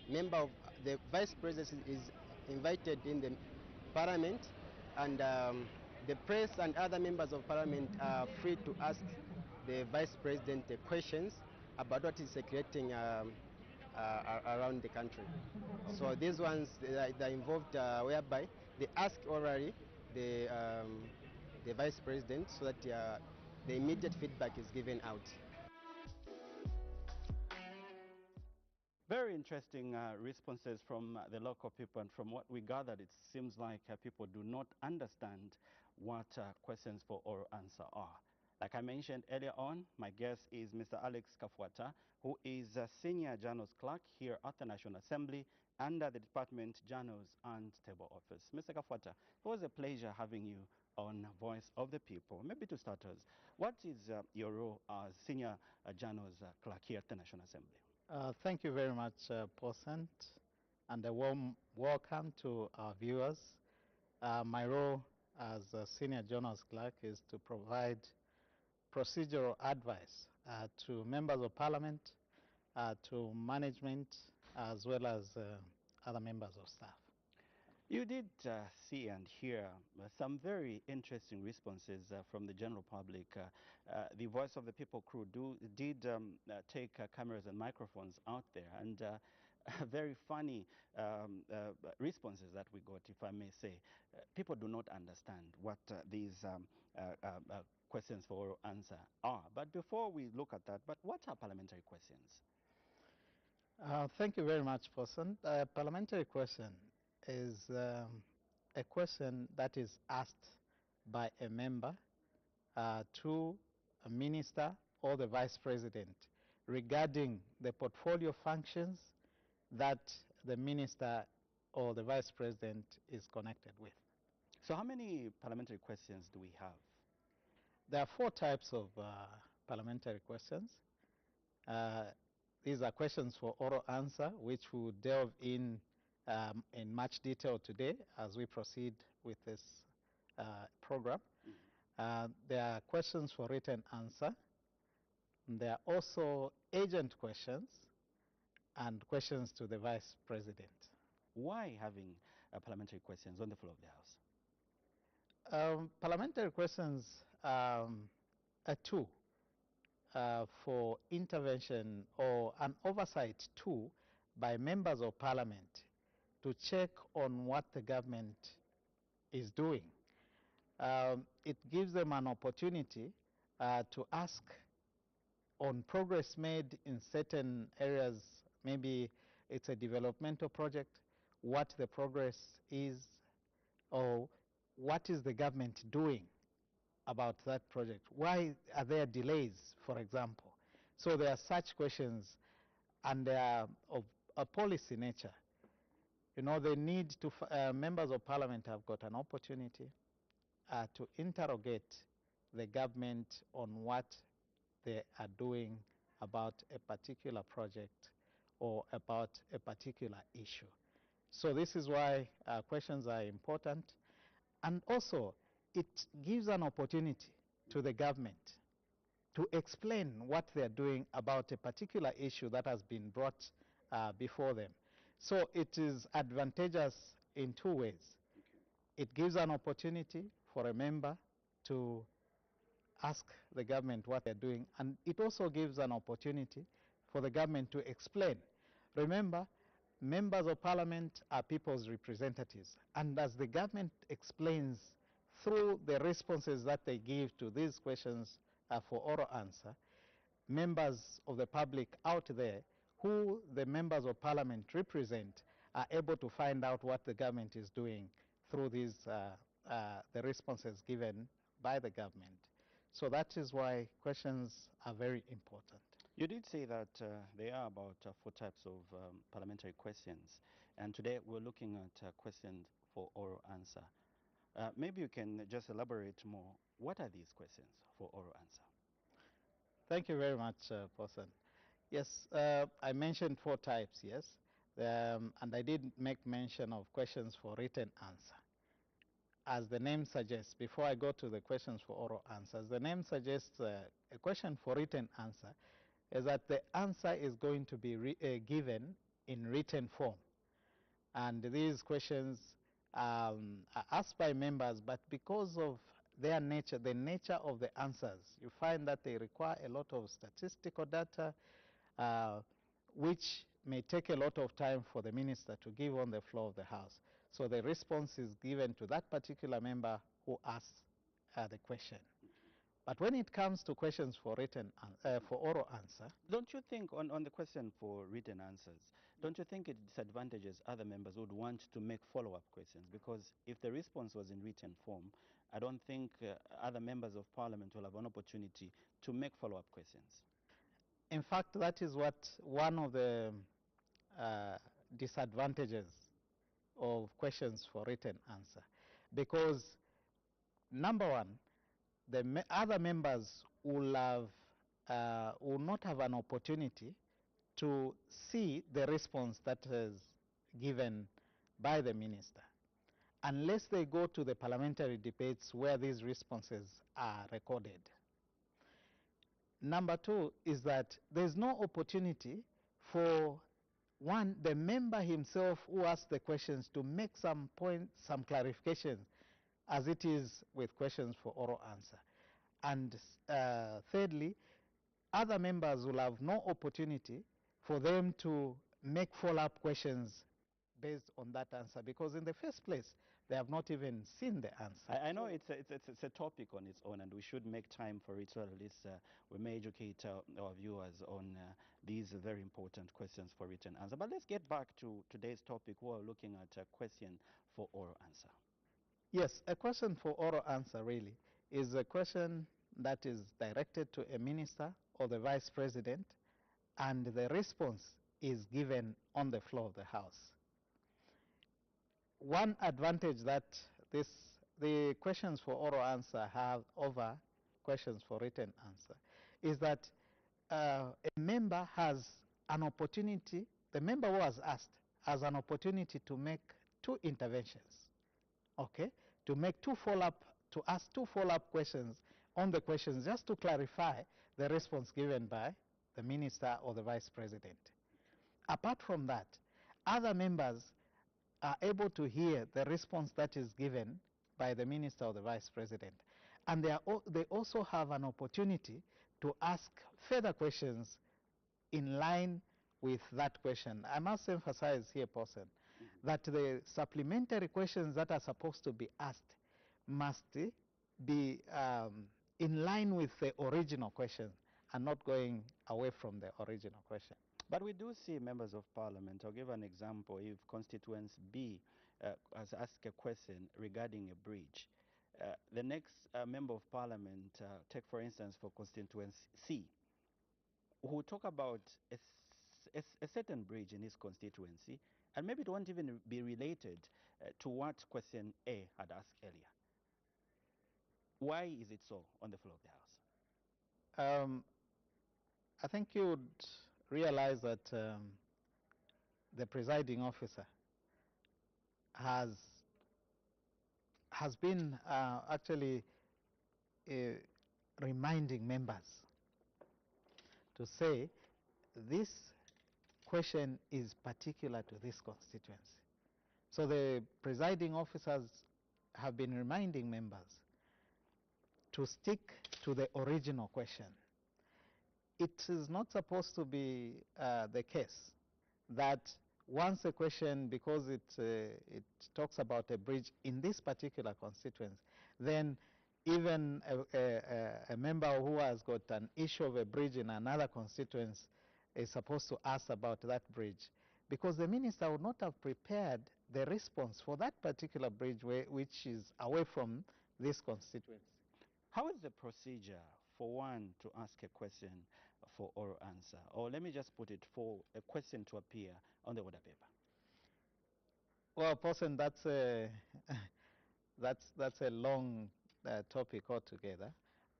member of the vice president is invited in the parliament, and the press and other members of parliament are free to ask the vice president questions about what is circulating around the country. So these ones, they're involved whereby they ask orally the vice president so that the immediate feedback is given out. Very interesting responses from the local people, and from what we gathered, it seems like people do not understand what questions for oral answer are. Like I mentioned earlier on, my guest is Mr. Alex Kafuata, who is a senior journals clerk here at the National Assembly under the Department Journals and Table Office. Mr. Kafuata, it was a pleasure having you on Voice of the People. Maybe to start us, what is your role as senior journals clerk here at the National Assembly? Thank you very much, Paulson, and a warm welcome to our viewers. My role as a senior journals clerk is to provide procedural advice to members of parliament, to management, as well as other members of staff. You did see and hear some very interesting responses from the general public. The Voice of the People crew did take cameras and microphones out there, and very funny responses that we got, if I may say. People do not understand what these questions for oral answer are. But before we look at that, but what are parliamentary questions? Thank you very much, Paulson. A parliamentary question is a question that is asked by a member to a minister or the vice president regarding the portfolio functions that the minister or the vice president is connected with. So how many parliamentary questions do we have? There are 4 types of parliamentary questions. These are questions for oral answer, which we'll delve in much detail today as we proceed with this program. There are questions for written answer. There are also agent questions and questions to the vice president. Why having parliamentary questions on the floor of the House? Parliamentary questions are a tool for intervention or an oversight tool by members of parliament to check on what the government is doing. It gives them an opportunity to ask on progress made in certain areas. Maybe it's a developmental project, what the progress is, or what is the government doing about that project? Why are there delays, for example? So there are such questions, and they are of a policy nature. You know, they need to, members of parliament have got an opportunity to interrogate the government on what they are doing about a particular project or about a particular issue. So this is why questions are important. And also, it gives an opportunity to the government to explain what they're doing about a particular issue that has been brought before them. So it is advantageous in two ways. It gives an opportunity for a member to ask the government what they're doing, and it also gives an opportunity for the government to explain. Remember, members of parliament are people's representatives, and as the government explains through the responses that they give to these questions for oral answer, members of the public out there who the members of parliament represent are able to find out what the government is doing through these the responses given by the government. So that is why questions are very important. You did say that there are about 4 types of parliamentary questions, and today we're looking at questions for oral answer. Maybe you can just elaborate more. What are these questions for oral answer? Thank you very much, Person. Yes, I mentioned 4 types, yes, and I did make mention of questions for written answer. As the name suggests, before I go to the questions for oral answers, the name suggests a question for written answer is that the answer is going to be given in written form. And these questions are asked by members, but because of their nature, the nature of the answers, you find that they require a lot of statistical data, which may take a lot of time for the minister to give on the floor of the House. So the response is given to that particular member who asks the question. But when it comes to questions for for oral answer, don't you think on the question for written answers, don't you think it disadvantages other members who would want to make follow-up questions? Because if the response was in written form, I don't think other members of parliament will have an opportunity to make follow-up questions. In fact, that is what one of the disadvantages of questions for written answer. Because, number one, the other members will not have an opportunity to see the response that is given by the minister unless they go to the parliamentary debates where these responses are recorded. Number 2 is that there's no opportunity for the member himself who asks the questions to make some clarification, as it is with questions for oral answer. And thirdly, other members will have no opportunity for them to make follow-up questions based on that answer, because in the first place, they have not even seen the answer. I know it's a topic on its own, and we should make time for it, so at least we may educate our viewers on these very important questions for written answer. But let's get back to today's topic. We're looking at a question for oral answer. Yes, a question for oral answer really is a question that is directed to a minister or the vice president, and the response is given on the floor of the House. One advantage that the questions for oral answer have over questions for written answer is that a member has an opportunity, the member who has asked has an opportunity to make 2 interventions, okay, to ask 2 follow-up questions on the questions just to clarify the response given by the minister or the vice president. Apart from that, other members are able to hear the response that is given by the minister or the vice president. And they also have an opportunity to ask further questions in line with that question. I must emphasize here, Person, that the supplementary questions that are supposed to be asked must be in line with the original question and not going away from the original question. But we do see members of parliament. I'll give an example. If constituency B has asked a question regarding a bridge, the next member of parliament, take for instance for constituency C, who will talk about a certain bridge in his constituency, and maybe it won't even be related to what question A had asked earlier. Why is it so on the floor of the House? I think you would realize that the presiding officer has been actually reminding members to say this question is particular to this constituency. So the presiding officers have been reminding members to stick to the original question. It is not supposed to be the case that once a question, because it talks about a bridge in this particular constituency, then even a member who has got an issue of a bridge in another constituency is supposed to ask about that bridge, because the minister would not have prepared the response for that particular bridge which is away from this constituency. How is the procedure for one to ask a question for oral answer? Or let me just put it, for a question to appear on the order paper. Well, person, that's a that's a long topic altogether.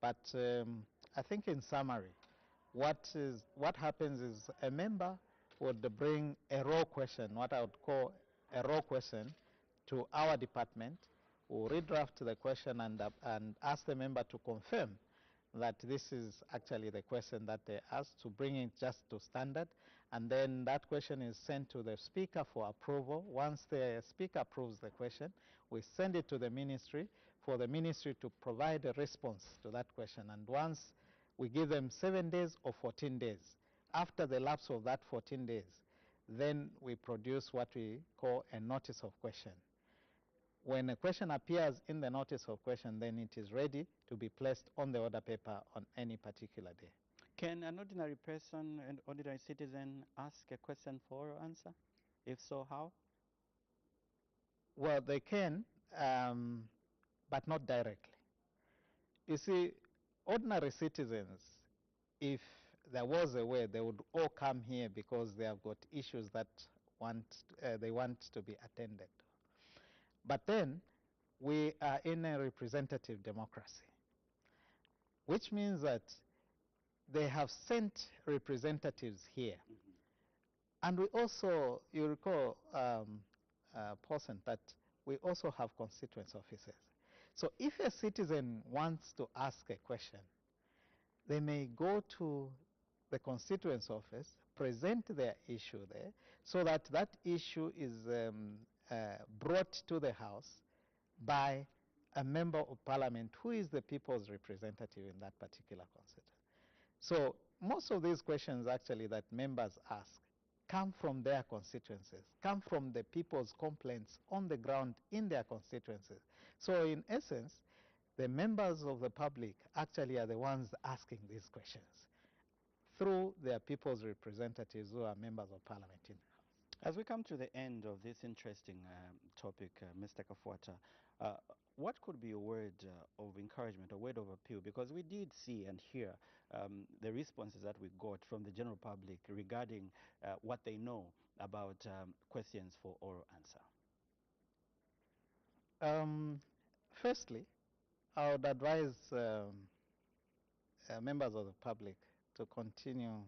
But I think in summary, what happens is a member would bring a raw question, what I would call a raw question, to our department. We'll redraft the question and ask the member to confirm that this is actually the question that they asked, to bring it just to standard, and then that question is sent to the speaker for approval. Once the speaker approves the question, we send it to the ministry for the ministry to provide a response to that question. And once we give them 7 days or 14 days, after the lapse of that 14 days, then we produce what we call a notice of question. When a question appears in the notice of question, then it is ready to be placed on the order paper on any particular day. Can an ordinary person, an ordinary citizen, ask a question for oral answer? If so, how? Well, they can, but not directly. You see, ordinary citizens, if there was a way, they would all come here because they have got issues that they want to be attended to. But then we are in a representative democracy, which means that they have sent representatives here. And we also, you recall, Paulson, that we also have constituency officers. So if a citizen wants to ask a question, they may go to the constituency office, present their issue there, so that that issue is brought to the House by a member of parliament who is the people's representative in that particular constituency. So most of these questions actually that members ask come from their constituencies, come from the people's complaints on the ground in their constituencies. So in essence, the members of the public actually are the ones asking these questions through their people's representatives who are members of parliament. As we come to the end of this interesting topic, Mr. Kafuata, what could be a word of encouragement, a word of appeal? Because we did see and hear the responses that we got from the general public regarding what they know about questions for oral answer. Firstly, I would advise members of the public to continue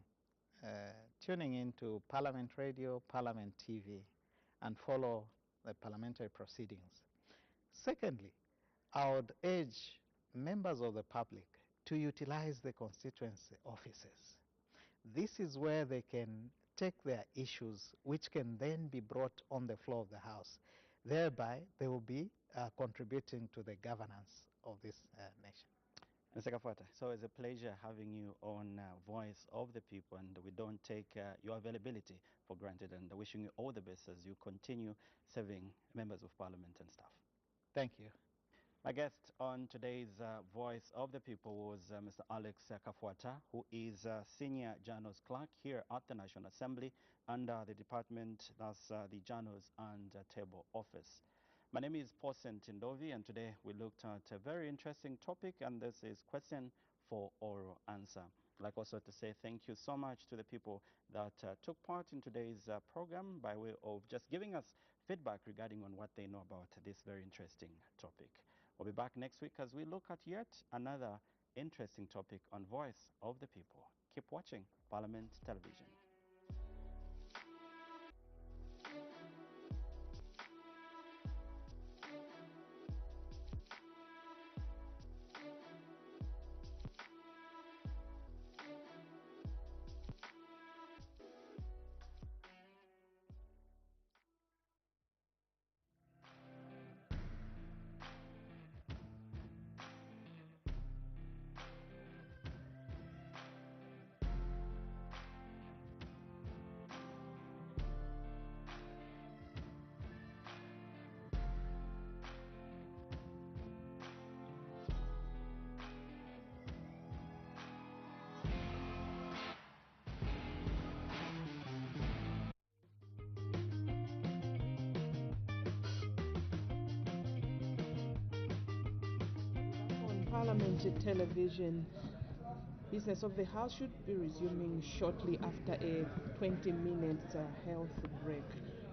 tuning into Parliament Radio, Parliament TV, and follow the parliamentary proceedings. Secondly, I would urge members of the public to utilize the constituency offices. This is where they can take their issues, which can then be brought on the floor of the House. Thereby, they will be contributing to the governance of this nation. Mr. Kafuata, it's always a pleasure having you on Voice of the People, and we don't take your availability for granted, and wishing you all the best as you continue serving members of parliament and staff. Thank you. My guest on today's Voice of the People was Mr. Alex Kafuata, who is Senior Journals Clerk here at the National Assembly under the department, that's the Journals and Table Office. My name is Paulson Tindovi, and today we looked at a very interesting topic, and this is question for oral answer. I'd like also to say thank you so much to the people that took part in today's program by way of just giving us feedback regarding on what they know about this very interesting topic. We'll be back next week as we look at yet another interesting topic on Voice of the People. Keep watching Parliament Television. Parliamentary Television. Business of the House should be resuming shortly after a 20-minute health break.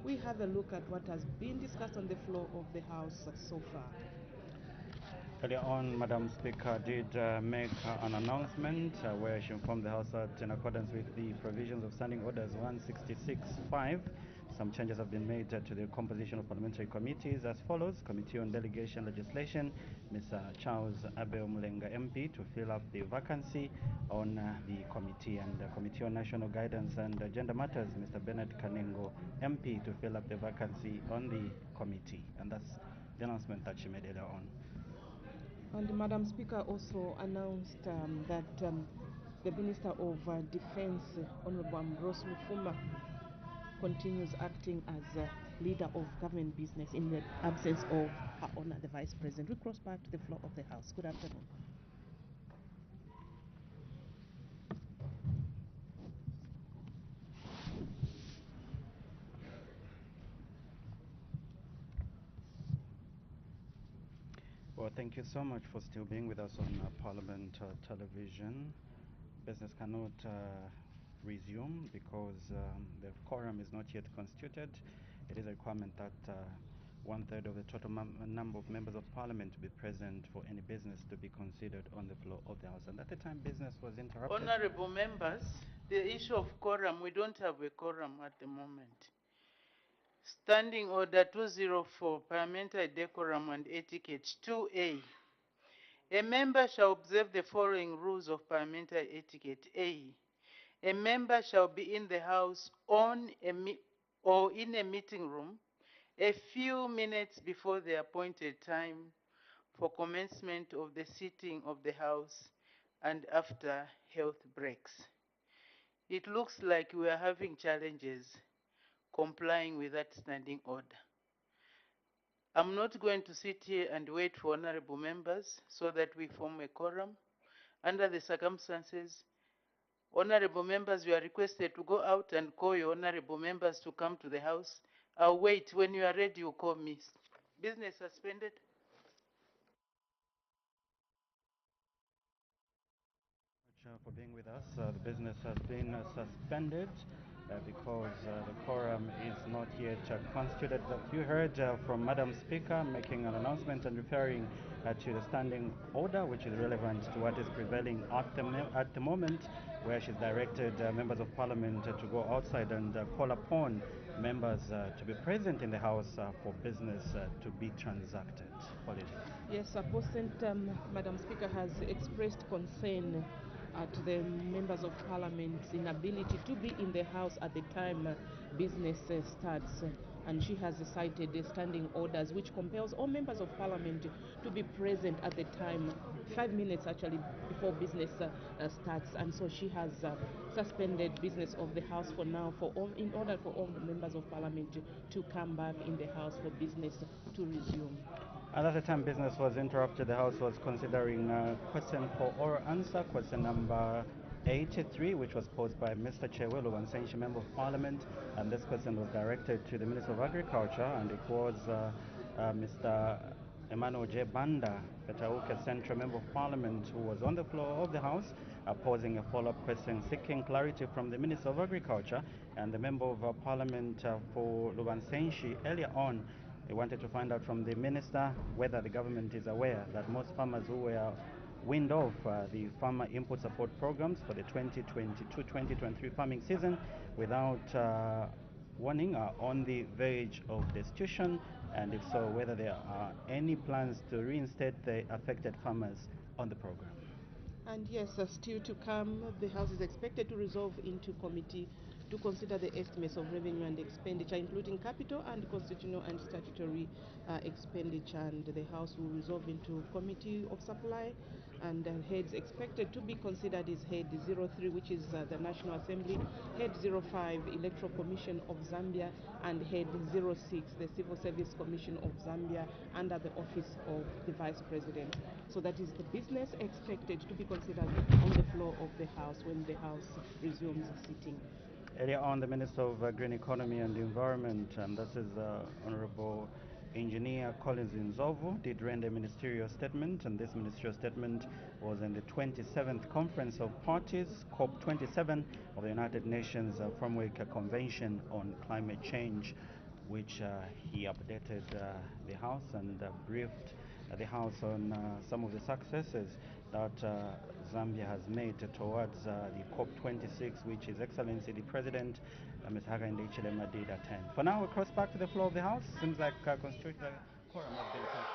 We have a look at what has been discussed on the floor of the House so far. Earlier on, Madam Speaker did make an announcement where she informed the House that in accordance with the provisions of Standing Orders 166.5, some changes have been made to the composition of parliamentary committees as follows. Committee on Delegation Legislation, Mr. Charles Abel Mulenga MP to fill up the vacancy on the committee, and Committee on National Guidance and Gender Matters, Mr. Bernard Kanengo MP to fill up the vacancy on the committee. And that's the announcement that she made earlier on. And Madam Speaker also announced that the Minister of Defense, Honorable Ambrose Mufuma, continues acting as leader of government business in the absence of Her Honor, the Vice President. We cross back to the floor of the House. Good afternoon. Well, thank you so much for still being with us on Parliament Television. Business cannot resume because the quorum is not yet constituted. It is a requirement that 1/3 of the total number of members of Parliament to be present for any business to be considered on the floor of the House. And at the time, business was interrupted. Honorable members, the issue of quorum, we don't have a quorum at the moment. Standing Order 204, Parliamentary Decorum and Etiquette 2A. A member shall observe the following rules of parliamentary etiquette. A. A member shall be in the House or in a meeting room a few minutes before the appointed time for commencement of the sitting of the House and after health breaks. It looks like we are having challenges complying with that standing order. I'm not going to sit here and wait for honorable members so that we form a quorum. Under the circumstances, honorable members, you are requested to go out and call your honorable members to come to the House. I'll wait. When you are ready, you call me. Business suspended. For being with us. The business has been suspended because the quorum is not yet constituted. You heard from Madam Speaker making an announcement and referring to the standing order, which is relevant to what is prevailing at the moment, where she's directed members of Parliament to go outside and call upon members to be present in the House for business to be transacted. Yes, Madam Speaker has expressed concern at the members of Parliament's inability to be in the House at the time business starts. And she has cited the standing orders which compels all members of Parliament to be present at the time, 5 minutes actually before business starts. And so she has suspended business of the House for now in order for all the members of Parliament to come back in the House for business to resume. At the time business was interrupted, the House was considering question for oral answer, question number 83, which was posed by Mr. Chewelu Wansenshi, Member of Parliament, and this question was directed to the Minister of Agriculture, and it was Mr. Emmanuel J. Banda, Petauke Central Member of Parliament, who was on the floor of the House posing a follow-up question seeking clarity from the Minister of Agriculture, and the Member of Parliament for Lubansenshi earlier on. They wanted to find out from the Minister whether the government is aware that most farmers who were weaned off the farmer input support programs for the 2022-2023 farming season without warning are on the verge of destitution, and if so, whether there are any plans to reinstate the affected farmers on the program. And yes, still to come, the House is expected to resolve into committee to consider the estimates of revenue and expenditure, including capital and constitutional and statutory expenditure. And the House will resolve into Committee of Supply, and heads expected to be considered is Head 03, which is the National Assembly, Head 05, Electoral Commission of Zambia, and Head 06, the Civil Service Commission of Zambia, under the Office of the Vice President. So that is the business expected to be considered on the floor of the House when the House resumes sitting. Earlier on, the Minister of Green Economy and Environment, and this is Honorable Engineer Collins Nzovu did render a ministerial statement, and this ministerial statement was in the 27th Conference of Parties, COP27 of the United Nations Framework Convention on Climate Change, which he updated the House and briefed the House on some of the successes that Zambia has made towards the COP26, which His Excellency the President, Ms. Hakainde Hichilema, did attend. For now, we'll cross back to the floor of the House. Seems like constitutional quorum has been come.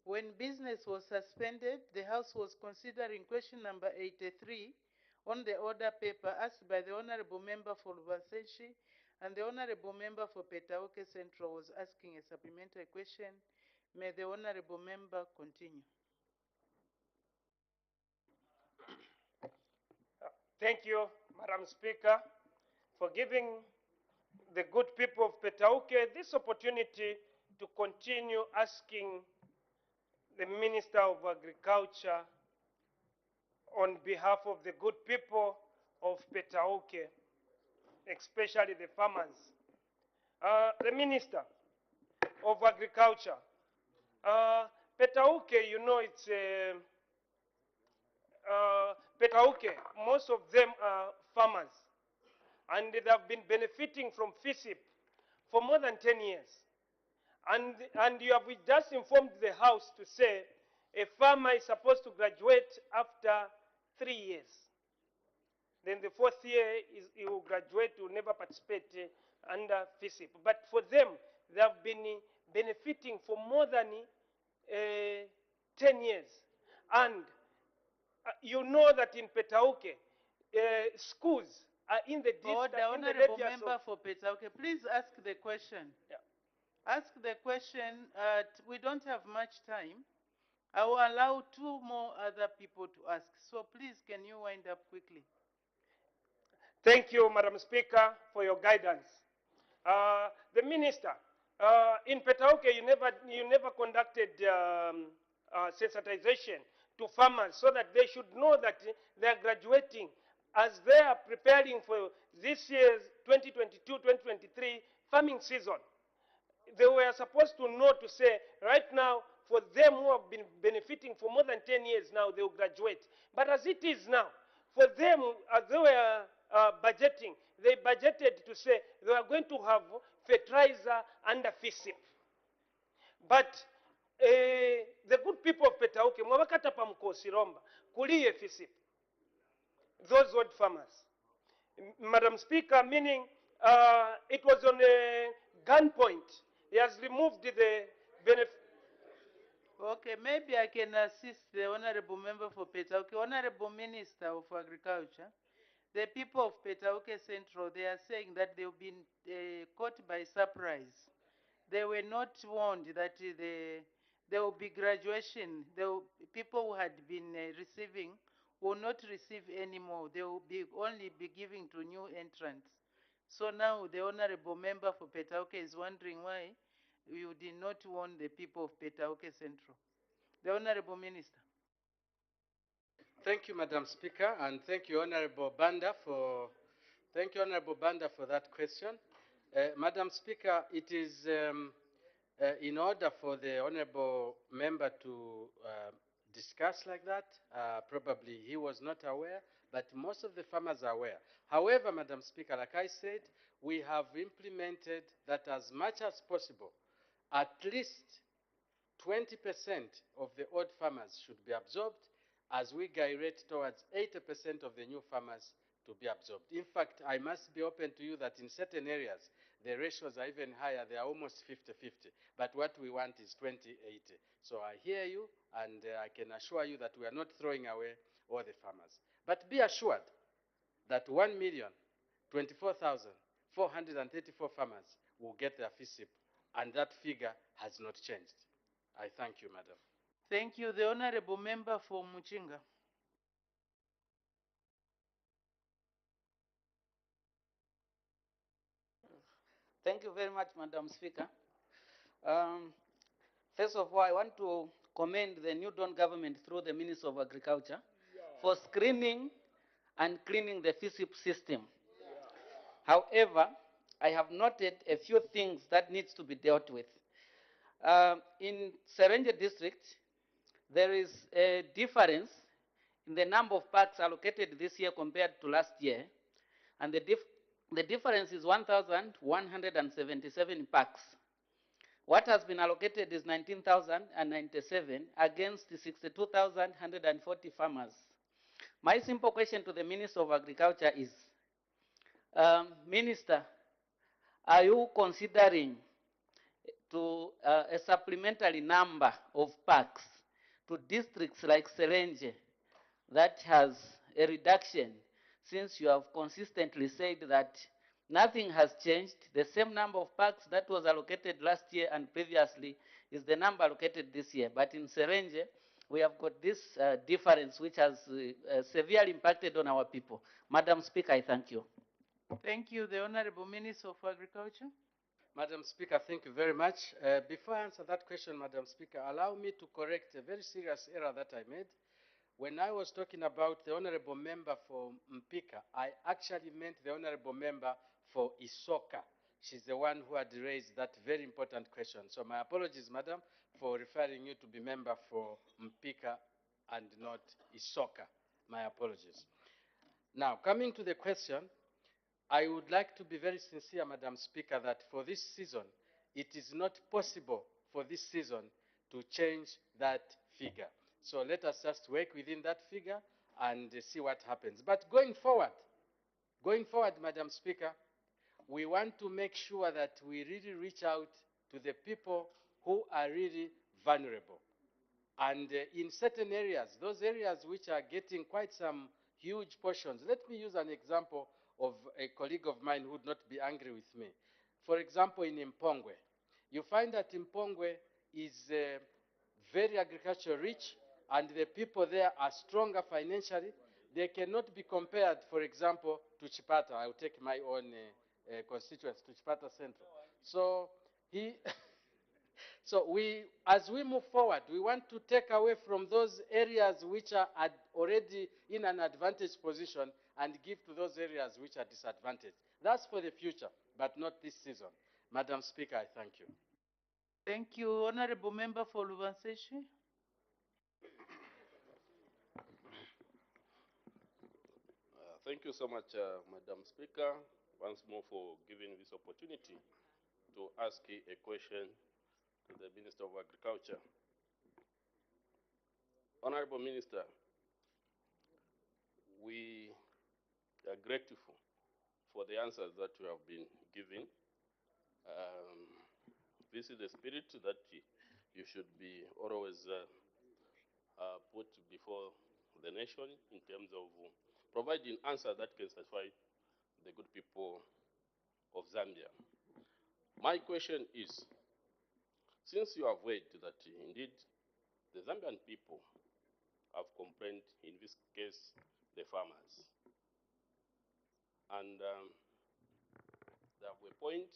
When business was suspended, the House was considering question number 83 on the order paper asked by the Honorable Member for Lubasenshi, and the Honorable Member for Petauke Central was asking a supplementary question. May the Honorable Member continue. Thank you, Madam Speaker, for giving the good people of Petauke this opportunity to continue asking the Minister of Agriculture on behalf of the good people of Petauke, especially the farmers. The Minister of Agriculture, Petauke, you know, it's Petauke, most of them are farmers, and they have been benefiting from FISIP for more than 10 years. And you have just informed the House to say a farmer is supposed to graduate after 3 years. Then the fourth year, he will graduate, will never participate under FISIP. But for them, they have been benefiting for more than 10 years. And you know that in Petauke, schools are in the The Honorable Member for Petauke, please ask the question. Yeah. Ask the question. We don't have much time. I will allow 2 more other people to ask. So please, can you wind up quickly? Thank you, Madam Speaker, for your guidance. The Minister, in Petauke, you never conducted sensitization to farmers so that they should know that they are graduating as they are preparing for this year's 2022-2023 farming season. They were supposed to know to say, right now, for them who have been benefiting for more than 10 years now, they will graduate. But as it is now, for them, as they were budgeting, they budgeted to say they are going to have fertilizer under FISIP. But the good people of Petauke, mwabakata pa mkosiromba, kuliye FISIP. Those old farmers. Madam Speaker, meaning it was on a gunpoint. He has removed the benefit. Okay, maybe I can assist the Honorable Member for Petauke. Honorable Minister of Agriculture, the people of Petauke Central, they are saying that they've been caught by surprise. They were not warned that there will be graduation. People who had been receiving will not receive anymore. They will only be giving to new entrants. So now the Honorable Member for Petauke is wondering why you did not warn the people of Petauke Central. The Honorable Minister. Thank you, Madam Speaker, and thank you, Honorable Banda, for that question. Madam Speaker, it is in order for the Honorable Member to discuss like that. Probably he was not aware, but most of the farmers are aware. However, Madam Speaker, like I said, we have implemented that as much as possible, at least 20% of the old farmers should be absorbed as we gyrate towards 80% of the new farmers to be absorbed. In fact, I must be open to you that in certain areas, the ratios are even higher. They are almost 50-50. But what we want is 20-80. So I hear you, and I can assure you that we are not throwing away all the farmers. But be assured that 1,024,434 farmers will get their FISIP, and that figure has not changed. I thank you, Madam. Thank you. The Honorable Member for Muchinga. Thank you very much, Madam Speaker. First of all, I want to commend the New Dawn government through the Minister of Agriculture for screening and cleaning the FISIP system. However, I have noted a few things that needs to be dealt with. In Serenge district, there is a difference in the number of parks allocated this year compared to last year, and the difference is 1,177 parks. What has been allocated is 19,097 against the 62,140 farmers. My simple question to the Minister of Agriculture is, Minister, are you considering to a supplementary number of parks to districts like Serenge that has a reduction, since you have consistently said that nothing has changed? The same number of parks that was allocated last year and previously is the number allocated this year. But in Serenge, we have got this difference which has severely impacted on our people. Madam Speaker, I thank you. Thank you. The Honorable Minister of Agriculture. Madam Speaker, thank you very much. Before I answer that question, Madam Speaker, allow me to correct a very serious error that I made. When I was talking about the Honorable Member for Mpika, I actually meant the Honorable Member for Isoka. She's the one who had raised that very important question. So my apologies, Madam, for referring you to be member for Mpika and not Isoka. My apologies. Now, coming to the question, I would like to be very sincere, Madam Speaker, that for this season, it is not possible for this season to change that figure. So let us just work within that figure and see what happens. But going forward, Madam Speaker, we want to make sure that we really reach out to the people who are really vulnerable. And in certain areas, those areas which are getting quite some huge portions. Let me use an example of a colleague of mine who would not be angry with me. For example, in Mpongwe, you find that Mpongwe is very agriculture rich, and the people there are stronger financially. They cannot be compared, for example, to Chipata. I will take my own constituents, to Chipata Central. So as we move forward, we want to take away from those areas which are already in an advantaged position and give to those areas which are disadvantaged. That's for the future, but not this season. Madam Speaker, I thank you. Thank you. Honorable Member for Lubanseshi. Thank you so much, Madam Speaker, once more for giving this opportunity to ask a question to the Minister of Agriculture. Honorable Minister, we are grateful for the answers that you have been giving. This is the spirit that you should be always put before the nation in terms of providing answers that can satisfy the good people of Zambia. My question is, since you have heard that indeed the Zambian people have complained, in this case the farmers, and there were a point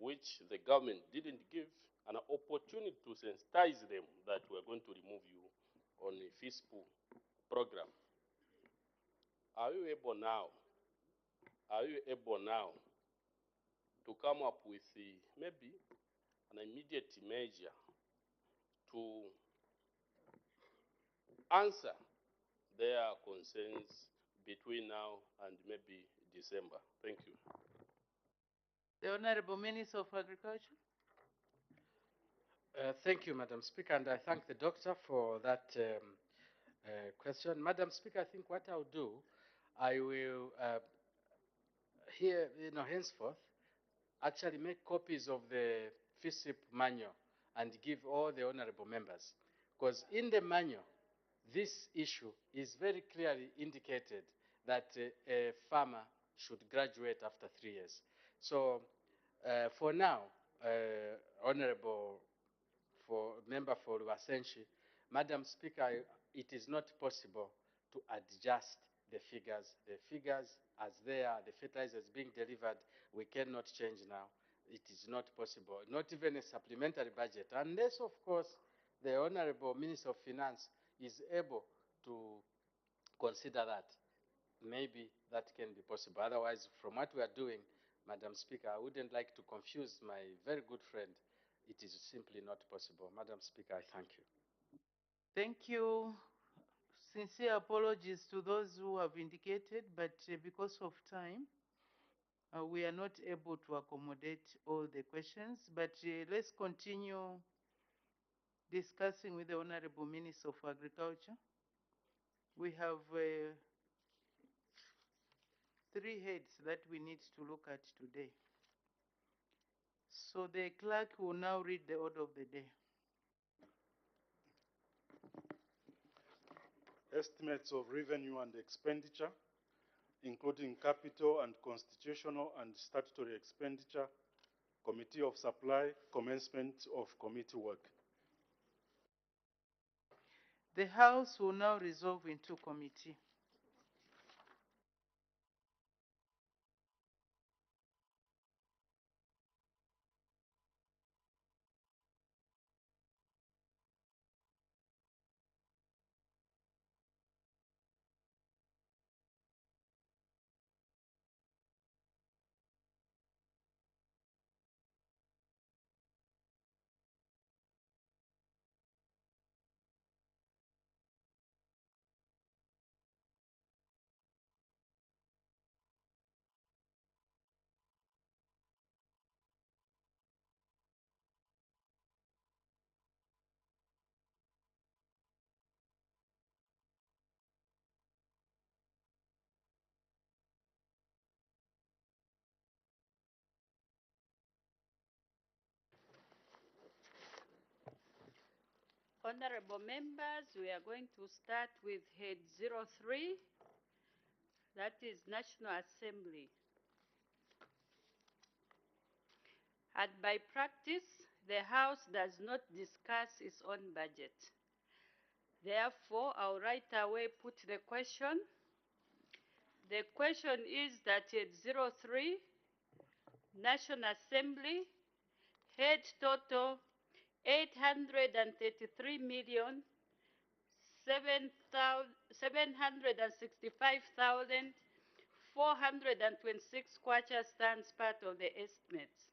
which the government didn't give an opportunity to sensitize them that we're going to remove you on a fiscal program. Are you able now to come up with maybe an immediate measure to answer their concerns between now and maybe December? Thank you. The Honorable Minister of Agriculture. Thank you, Madam Speaker, and I thank the doctor for that question. Madam Speaker, I think what I'll do, I will henceforth, actually make copies of the FISIP manual and give all the honorable members. Because in the manual, this issue is very clearly indicated that a farmer should graduate after 3 years. So for now, Honorable Member for Luasenshi, Madam Speaker, it is not possible to adjust the figures. The figures as they are, the fertilizers being delivered, we cannot change now. it is not possible, not even a supplementary budget, unless, of course, the Honorable Minister of Finance is able to consider that. Maybe that can be possible. Otherwise, from what we are doing, Madam Speaker, I wouldn't like to confuse my very good friend. It is simply not possible. Madam Speaker, I thank you. Thank you. Sincere apologies to those who have indicated, but because of time, we are not able to accommodate all the questions. But let's continue discussing with the Honorable Minister of Agriculture. We have 3 heads that we need to look at today. So the clerk will now read the order of the day. Estimates of revenue and expenditure, including capital and constitutional and statutory expenditure, Committee of Supply, commencement of committee work. The House will now resolve into committee. Honorable members, we are going to start with head 03, that is National Assembly. And by practice, the House does not discuss its own budget. Therefore, I'll right away put the question. The question is that head 03, National Assembly, head total 833,765,426 kwacha stands part of the estimates.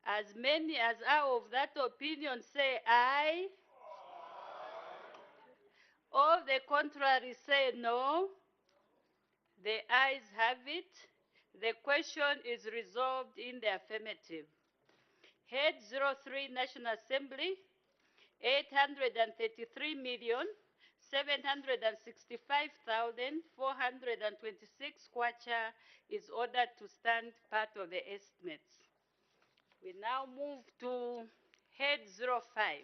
As many as are of that opinion say aye. All the contrary say no. The ayes have it. The question is resolved in the affirmative. Head 03 National Assembly, 833,765,426 kwacha is ordered to stand part of the estimates. We now move to head 05,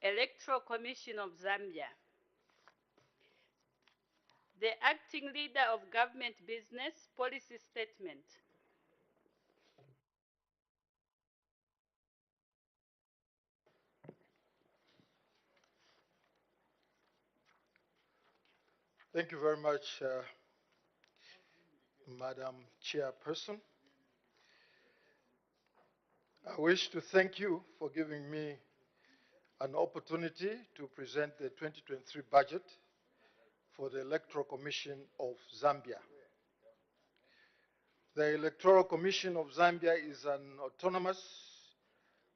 Electoral Commission of Zambia. The acting leader of government business policy statement. Thank you very much, Madam Chairperson. I wish to thank you for giving me an opportunity to present the 2023 budget for the Electoral Commission of Zambia. The Electoral Commission of Zambia is an autonomous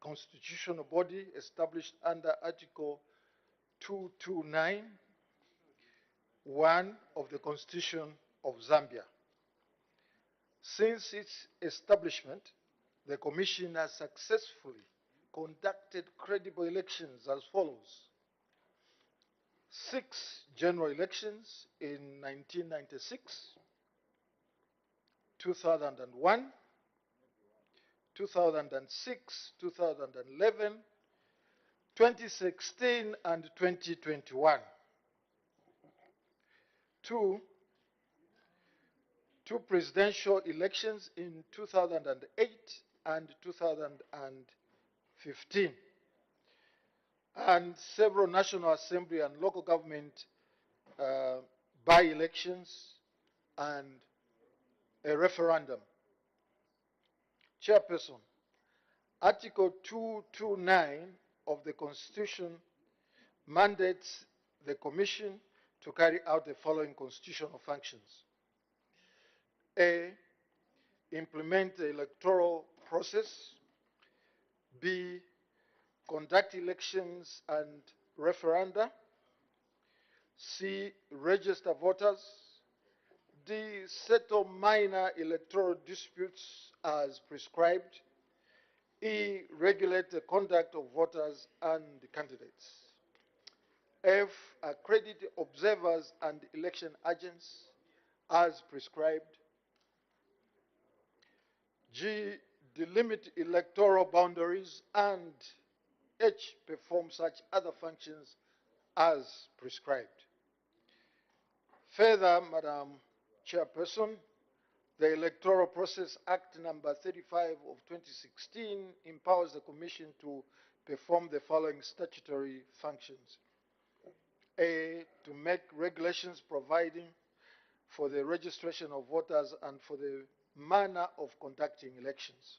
constitutional body established under Article 229(1) of the Constitution of Zambia. Since its establishment, the Commission has successfully conducted credible elections as follows: 6 general elections in 1996, 2001, 2006, 2011, 2016, and 2021. 2 presidential elections in 2008 and 2015, and several National Assembly and local government by-elections and a referendum. Chairperson, Article 229 of the Constitution mandates the Commission to carry out the following constitutional functions. A, implement the electoral process. B, conduct elections and referenda. C, register voters. D, settle minor electoral disputes as prescribed. E, regulate the conduct of voters and candidates. F, accredit observers and election agents as prescribed. G, delimit electoral boundaries, and H, perform such other functions as prescribed. Further, Madam Chairperson, the Electoral Process Act number 35 of 2016 empowers the Commission to perform the following statutory functions. A, to make regulations providing for the registration of voters and for the manner of conducting elections.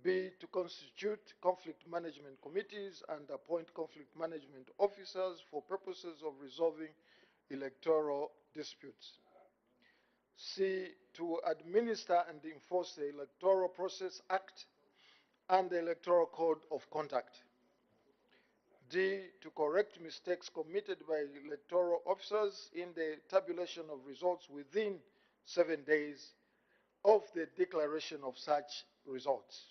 B, to constitute conflict management committees and appoint conflict management officers for purposes of resolving electoral disputes. C, to administer and enforce the Electoral Process Act and the Electoral Code of Conduct. D, to correct mistakes committed by electoral officers in the tabulation of results within 7 days of the declaration of such results.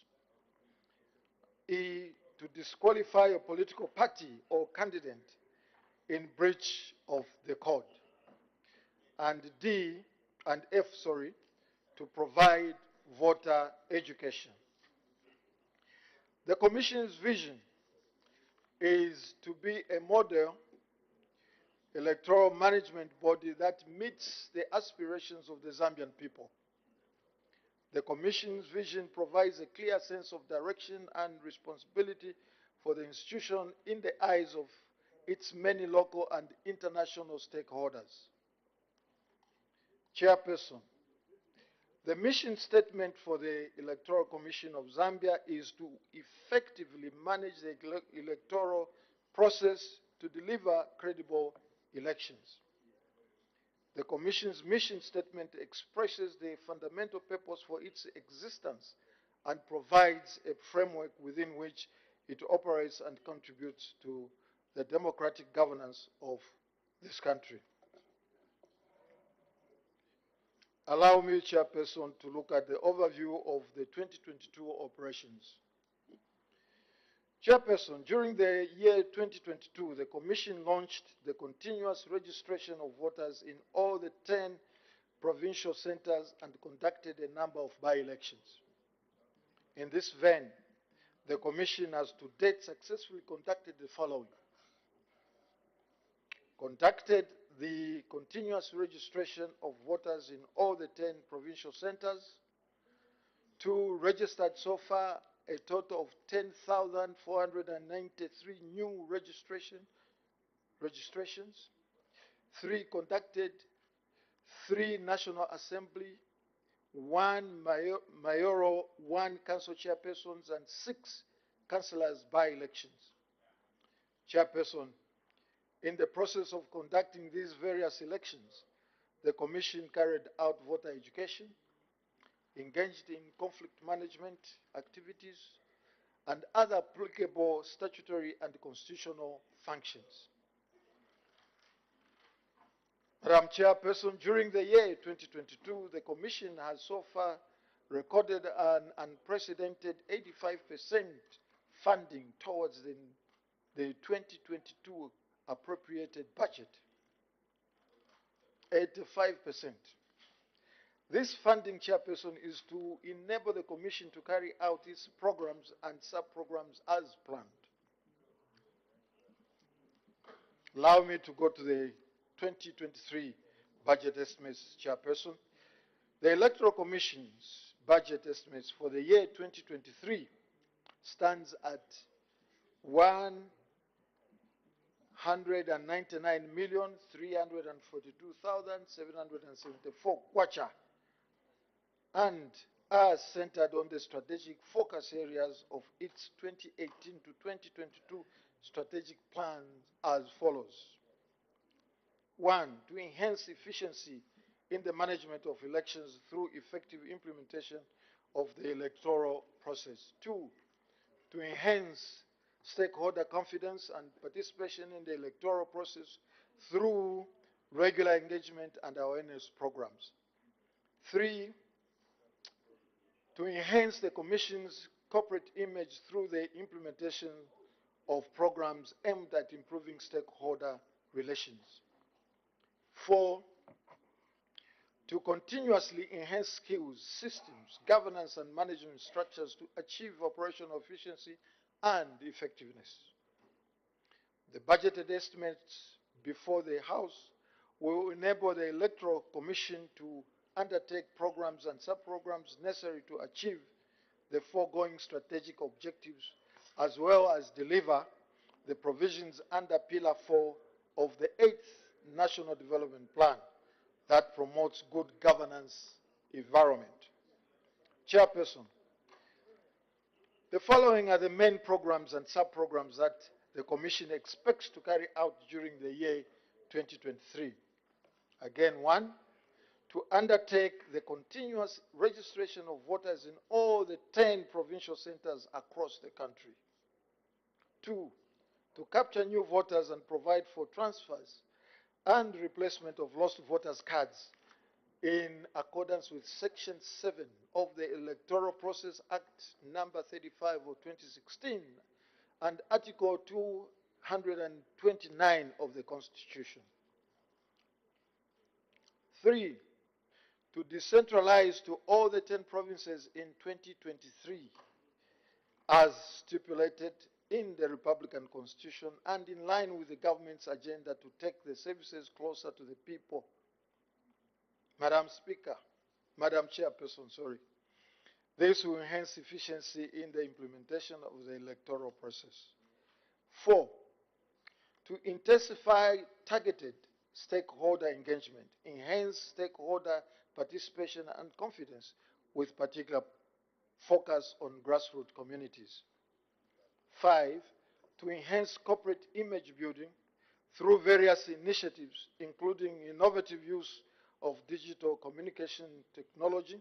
E, to disqualify a political party or candidate in breach of the code. And D, and F, sorry, to provide voter education. The Commission's vision is to be a model electoral management body that meets the aspirations of the Zambian people. The Commission's vision provides a clear sense of direction and responsibility for the institution in the eyes of its many local and international stakeholders. Chairperson, the mission statement for the Electoral Commission of Zambia is to effectively manage the electoral process to deliver credible elections. The Commission's mission statement expresses the fundamental purpose for its existence and provides a framework within which it operates and contributes to the democratic governance of this country. Allow me, Chairperson, to look at the overview of the 2022 operations. Chairperson, during the year 2022, the Commission launched the continuous registration of voters in all the 10 provincial centers and conducted a number of by-elections. In this vein, the Commission has to date successfully conducted the following. Conducted the continuous registration of voters in all the 10 provincial centers. 2, registered so far a total of 10,493 new registrations. 3, conducted 3 National Assembly, 1 mayoral, 1 council chairpersons, and 6 councillors by-elections. Chairperson, in the process of conducting these various elections, the Commission carried out voter education, engaged in conflict management activities, and other applicable statutory and constitutional functions. Madam Chairperson, during the year 2022, the Commission has so far recorded an unprecedented 85% funding towards the 2022 appropriated budget. 85%. This funding, Chairperson, is to enable the Commission to carry out its programs and sub-programs as planned. Allow me to go to the 2023 budget estimates, Chairperson. The Electoral Commission's budget estimates for the year 2023 stands at 199,342,774 kwacha and are centered on the strategic focus areas of its 2018 to 2022 strategic plan as follows. 1. To enhance efficiency in the management of elections through effective implementation of the electoral process. 2. To enhance stakeholder confidence and participation in the electoral process through regular engagement and awareness programs. 3. To enhance the Commission's corporate image through the implementation of programs aimed at improving stakeholder relations. 4. To continuously enhance skills, systems, governance, and management structures to achieve operational efficiency and effectiveness. The budgeted estimates before the House will enable the Electoral Commission to undertake programs and sub-programs necessary to achieve the foregoing strategic objectives, as well as deliver the provisions under Pillar 4 of the 8th National Development Plan that promotes good governance environment. Chairperson, the following are the main programs and sub-programs that the Commission expects to carry out during the year 2023. Again, 1, to undertake the continuous registration of voters in all the 10 provincial centers across the country. 2, to capture new voters and provide for transfers and replacement of lost voters' cards in accordance with Section 7 of the Electoral Process Act number 35 of 2016 and Article 229 of the Constitution. 3, to decentralize to all the 10 provinces in 2023 as stipulated in the Republican Constitution and in line with the government's agenda to take the services closer to the people. Madam Chairperson, this will enhance efficiency in the implementation of the electoral process. 4, to intensify targeted stakeholder engagement, enhance stakeholder participation and confidence with particular focus on grassroots communities. 5, to enhance corporate image building through various initiatives, including innovative use of digital communication technology,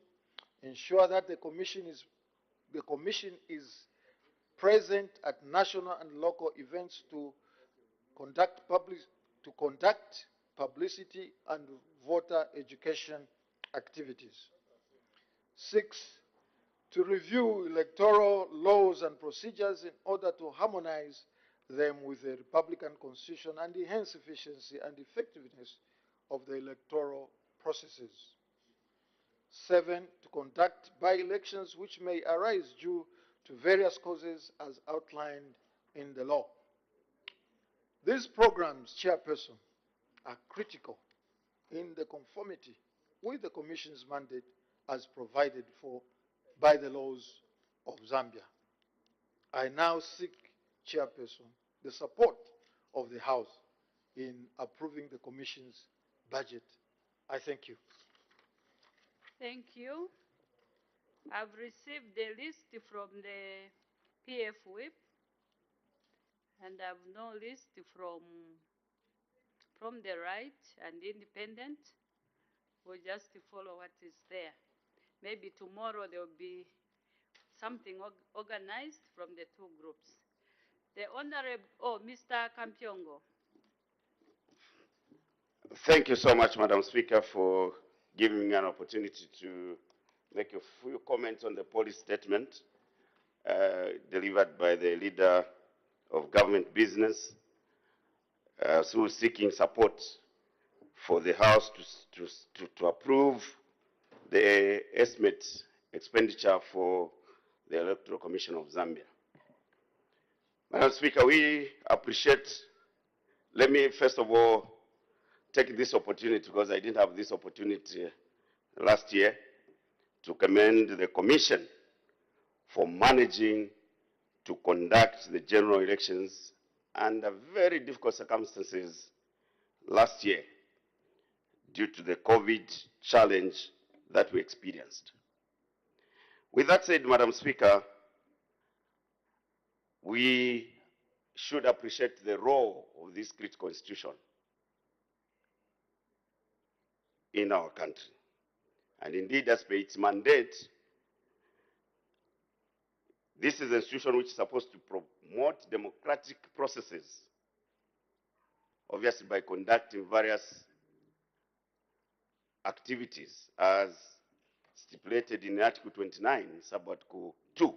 ensure that the Commission is present at national and local events to conduct publicity and voter education activities. 6, to review electoral laws and procedures in order to harmonize them with the Republican Constitution and enhance efficiency and effectiveness of the electoral processes. 7, to conduct by-elections which may arise due to various causes as outlined in the law. These programs, Chairperson, are critical in the conformity with the Commission's mandate as provided for by the laws of Zambia. I now seek, Chairperson, the support of the House in approving the Commission's budget. I thank you. Thank you. I've received the list from the PF Whip, and I've no list from the right and independent. We'll just follow what is there. Maybe tomorrow there will be something organized from the two groups. The Honorable, Mr. Kampyongo. Thank you so much, Madam Speaker, for giving me an opportunity to make a few comments on the policy statement delivered by the leader of government business, through seeking support for the House to approve the estimate expenditure for the Electoral Commission of Zambia. Madam Speaker, we appreciate, let me first of all take this opportunity, because I didn't have this opportunity last year, to commend the Commission for managing to conduct the general elections under very difficult circumstances last year due to the COVID challenge that we experienced. With that said, Madam Speaker, we should appreciate the role of this critical institution in our country. And indeed, as per its mandate, this is an institution which is supposed to promote democratic processes, obviously by conducting various activities as stipulated in Article 29, Sub-Article 2.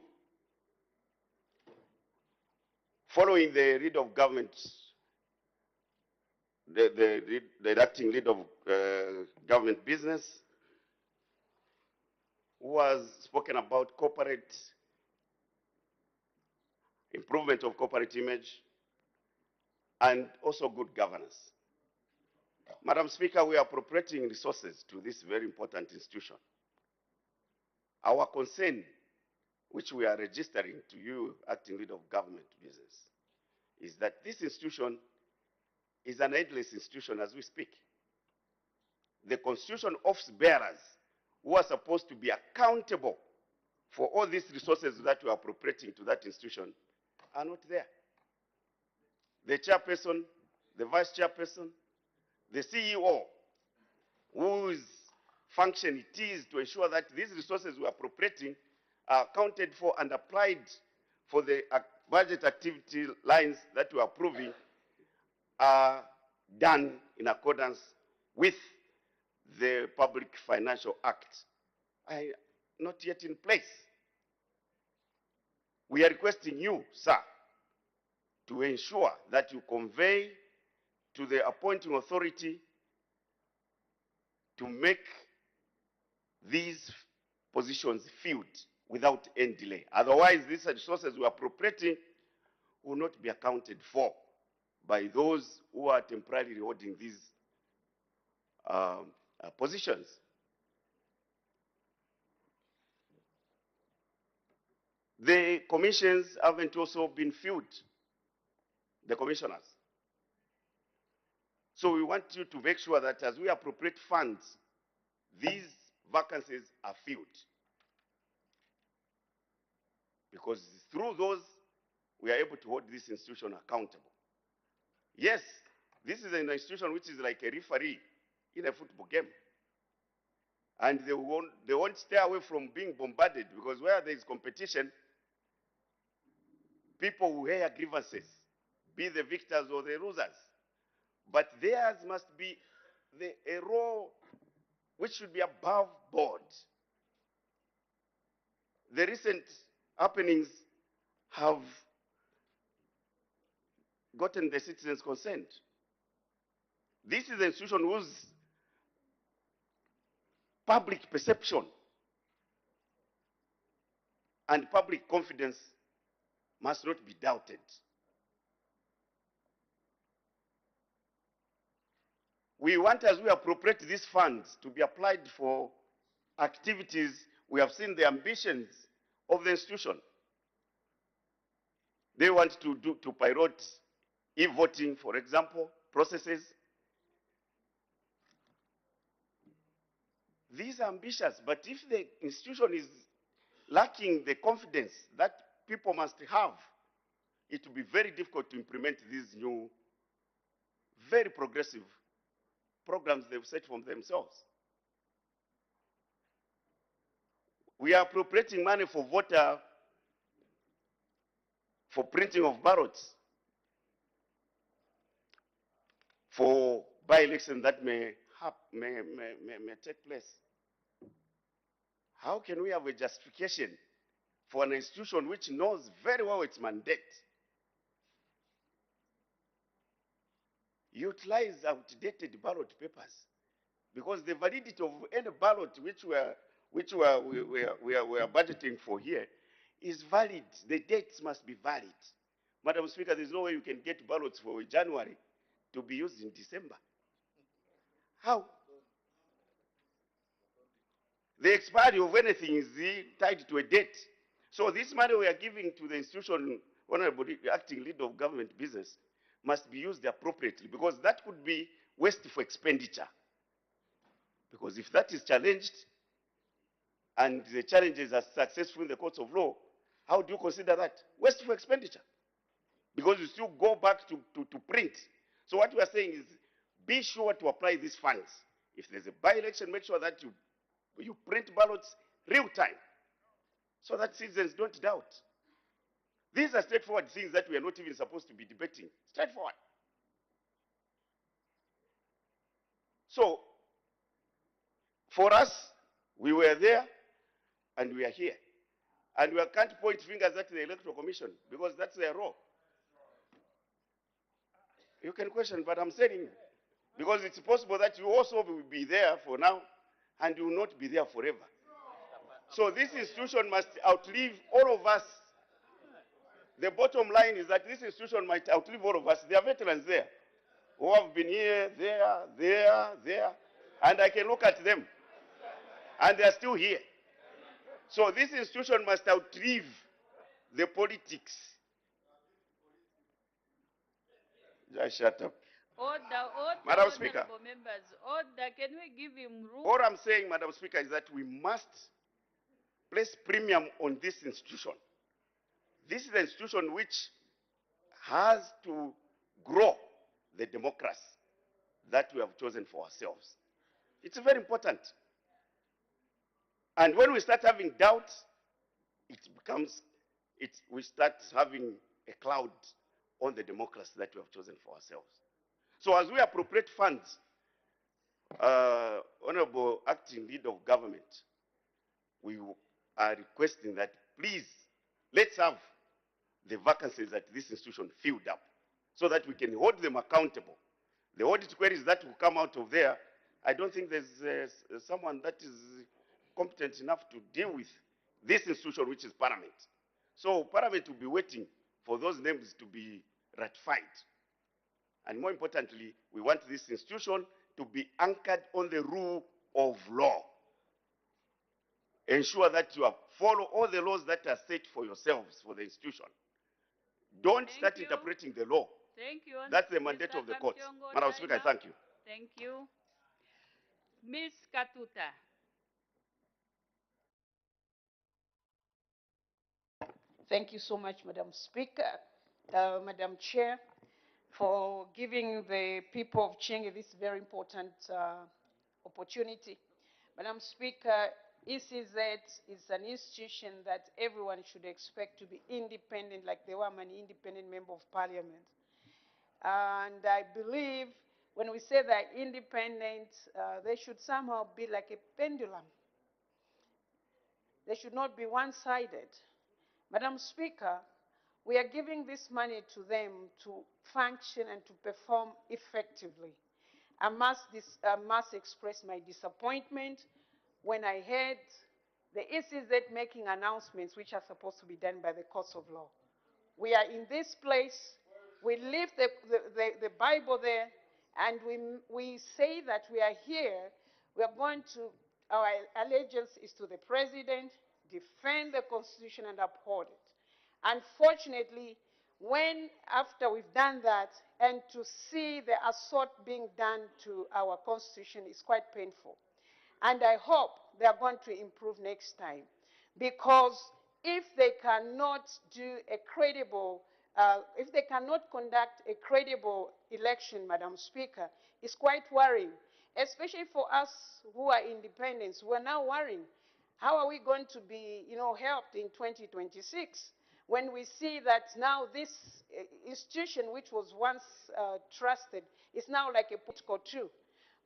Following the lead of government, the acting lead of government business, who has spoken about corporate improvement of corporate image and also good governance. Madam Speaker, we are appropriating resources to this very important institution. Our concern, which we are registering to you, acting lead of government business, is that this institution is an aidless institution as we speak. The constitution office bearers who are supposed to be accountable for all these resources that we are appropriating to that institution are not there. The chairperson, the vice chairperson, the CEO, whose function it is to ensure that these resources we are appropriating are accounted for and applied for the budget activity lines that we are approving are done in accordance with the Public Financial Act. Not yet in place. We are requesting you, sir, to ensure that you convey to the appointing authority to make these positions filled without any delay. Otherwise, these resources we are appropriating will not be accounted for by those who are temporarily holding these positions. The commissions haven't also been filled, the commissioners. So we want you to make sure that as we appropriate funds, these vacancies are filled. Because through those, we are able to hold this institution accountable. Yes, this is an institution which is like a referee in a football game. And they won't stay away from being bombarded, because where there is competition, people will hear grievances, be the victors or the losers. But theirs must be a role which should be above board. The recent happenings have gotten the citizens' consent. This is an institution whose public perception and public confidence must not be doubted. We want, as we appropriate these funds, to be applied for activities. We have seen the ambitions of the institution. They want to pilot e-voting, for example, processes. These are ambitious, but if the institution is lacking the confidence that people must have, it will be very difficult to implement these new, very progressive programs they've set for themselves. We are appropriating money for printing of ballots, for by-elections that may take place. How can we have a justification for an institution which knows very well its mandate? Utilize outdated ballot papers, because the validity of any ballot which we are budgeting for here is valid. The dates must be valid. Madam Speaker, there's no way you can get ballots for January to be used in December. How? The expiry of anything is tied to a date. So this money we are giving to the institution, Honorable Acting Leader of Government Business, must be used appropriately, because that could be wasteful expenditure. Because if that is challenged, and the challenges are successful in the courts of law, how do you consider that? Wasteful expenditure. Because you still go back to print. So what we are saying is, be sure to apply these funds. If there's a by-election, make sure that you print ballots real time, so that citizens don't doubt. These are straightforward things that we are not even supposed to be debating. Straightforward. So, for us, we were there and we are here. And we can't point fingers at the Electoral Commission because that's their role. You can question, but I'm saying, because it's possible that you also will be there for now and you will not be there forever. So this institution must outlive all of us. The bottom line is that this institution might outlive all of us. There are veterans there who have been here, there, and I can look at them, and they are still here. So this institution must outlive the politics. Just shut up. Order, Madam Speaker. honorable members, order. Can we give him room? All I'm saying, Madam Speaker, is that we must place premium on this institution. This is an institution which has to grow the democracy that we have chosen for ourselves. It's very important. And when we start having doubts, we start having a cloud on the democracy that we have chosen for ourselves. So as we appropriate funds, Honorable Acting Leader of Government, we are requesting that please, let's have the vacancies at this institution filled up so that we can hold them accountable. The audit queries that will come out of there, I don't think there's someone that is competent enough to deal with this institution, which is Parliament. So Parliament will be waiting for those names to be ratified. And more importantly, we want this institution to be anchored on the rule of law. Ensure that you follow all the laws that are set for yourselves, for the institution. Don't start interpreting the law. Thank you. That's the mandate of the court. Madam Speaker, I thank you. Thank you. Ms. Katuta. Thank you so much, Madam Speaker, Madam Chair, for giving the people of Chenge this very important opportunity. Madam Speaker, ECZ is an institution that everyone should expect to be independent, like they were an independent member of parliament. And I believe when we say they're independent, they should somehow be like a pendulum. They should not be one-sided. Madam Speaker, we are giving this money to them to function and to perform effectively. I must express my disappointment when I heard the ECZ making announcements which are supposed to be done by the courts of law. We are in this place, we leave the Bible there, and we say that we are here, we are going to, our allegiance is to the President, defend the Constitution and uphold it. Unfortunately, after we've done that, and to see the assault being done to our Constitution is quite painful. And I hope they are going to improve next time. Because if they cannot do a credible, if they cannot conduct a credible election, Madam Speaker, it's quite worrying. Especially for us who are independents, we're now worrying. How are we going to be, helped in 2026 when we see that now this institution, which was once trusted, is now like a political tool?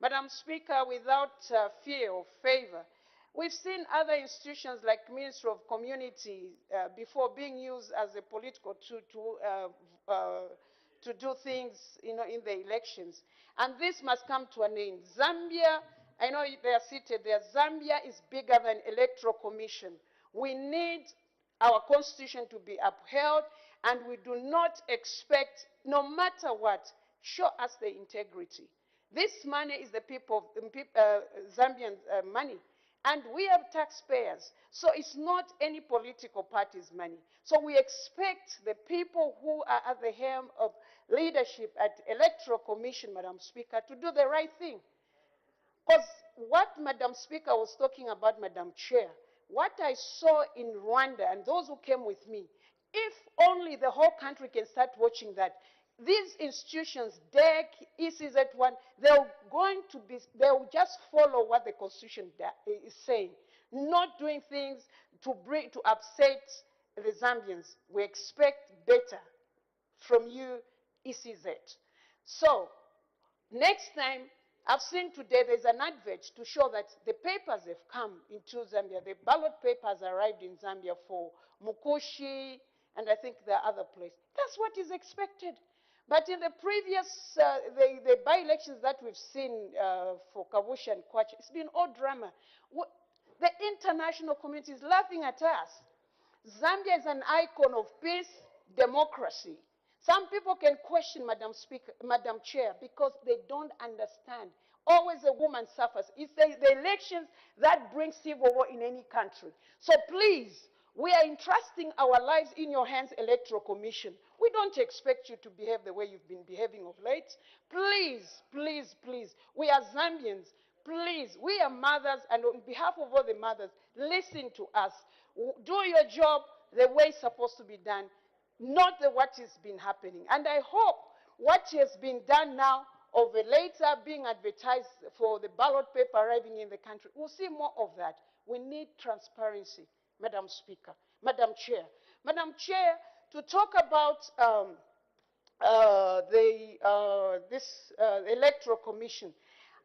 Madam Speaker, without fear or favor, we've seen other institutions like Ministry of Community before being used as a political tool to do things, in the elections. And this must come to an end. Zambia, I know they are seated there. Zambia is bigger than Electoral Commission. We need our Constitution to be upheld, and we do not expect, no matter what, show us the integrity. This money is the people of Zambian money, and we have taxpayers. So it's not any political party's money. So we expect the people who are at the helm of leadership at Electoral Commission, Madam Speaker, to do the right thing. Because what Madam Speaker was talking about, Madam Chair, what I saw in Rwanda, and those who came with me, if only the whole country can start watching that, these institutions, DEC, ECZ1, they'll just follow what the Constitution is saying, not doing things to upset the Zambians. We expect better from you, ECZ. So, next time, I've seen today there's an advert to show that the papers have come into Zambia. The ballot papers arrived in Zambia for Mukushi, and I think the other place. That's what is expected. But in the previous, the by-elections that we've seen for Kavusha and Kwacha, it's been all drama. The international community is laughing at us. Zambia is an icon of peace, democracy. Some people can question Madam Speaker, Madam Chair, because they don't understand. Always a woman suffers. It's the elections that bring civil war in any country. So please, we are entrusting our lives in your hands, Electoral Commission. We don't expect you to behave the way you've been behaving of late. Please, please, please. We are Zambians. Please, we are mothers, and on behalf of all the mothers, listen to us. Do your job the way it's supposed to be done, not what has been happening. And I hope what has been done now of a later being advertised for the ballot paper arriving in the country, we'll see more of that. We need transparency, Madam Speaker, Madam Chair. Madam Chair, to talk about this Electoral Commission,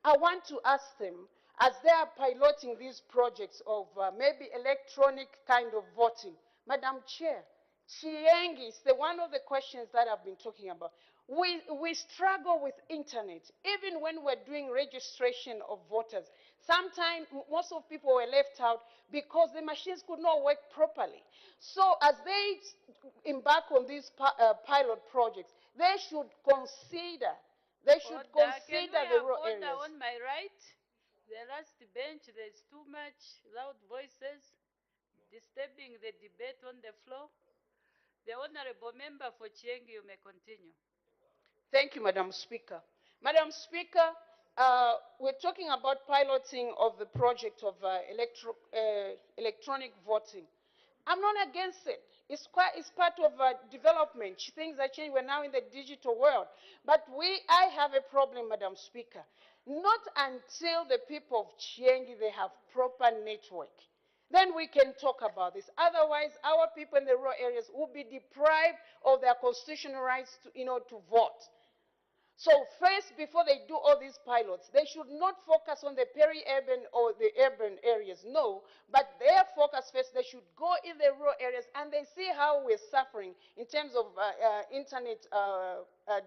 I want to ask them, as they are piloting these projects of maybe electronic kind of voting, Madam Chair, Chiengi is one of the questions that I've been talking about. We struggle with internet, even when we're doing registration of voters. Sometimes most of people were left out because the machines could not work properly. So as they embark on these pilot projects, they should consider the rural areas. On my right, the last bench, there's too much loud voices disturbing the debate on the floor. The honorable member for Chiengi, you may continue. Thank you, Madam Speaker. Madam Speaker, we're talking about piloting of the project of electronic voting. I'm not against it. It's part of development. Things are changing. We're now in the digital world. But I have a problem, Madam Speaker. Not until the people of Chiengi, they have proper network. Then we can talk about this. Otherwise, our people in the rural areas will be deprived of their constitutional rights to vote. So first, before they do all these pilots, they should not focus on the peri-urban or the urban areas, no, but their focus first, they should go in the rural areas and they see how we're suffering in terms of internet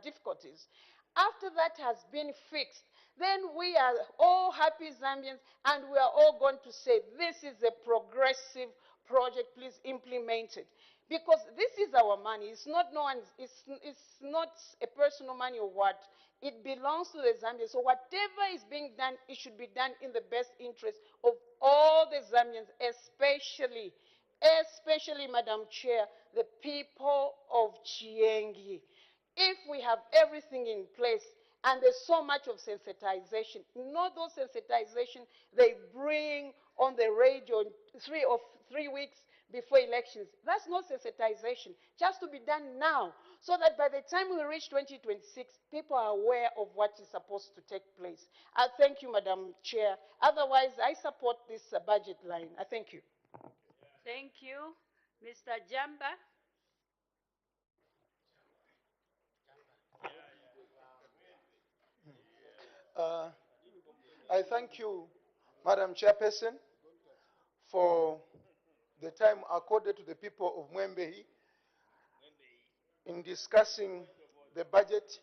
difficulties. After that has been fixed, then we are all happy Zambians and we are all going to say, this is a progressive project, please implement it. Because this is our money. It's not not a personal money or what. It belongs to the Zambians. So whatever is being done, it should be done in the best interest of all the Zambians, especially, Madam Chair, the people of Chiengi. If we have everything in place, and there's so much of sensitization, not those sensitization they bring on the radio 3 weeks before elections. That's not sensitization, just to be done now, so that by the time we reach 2026, people are aware of what is supposed to take place. I thank you, Madam Chair. Otherwise, I support this budget line. I thank you. Thank you. Mr. Jamba. I thank you, Madam Chairperson, for the time accorded to the people of Mwembehi in discussing the budget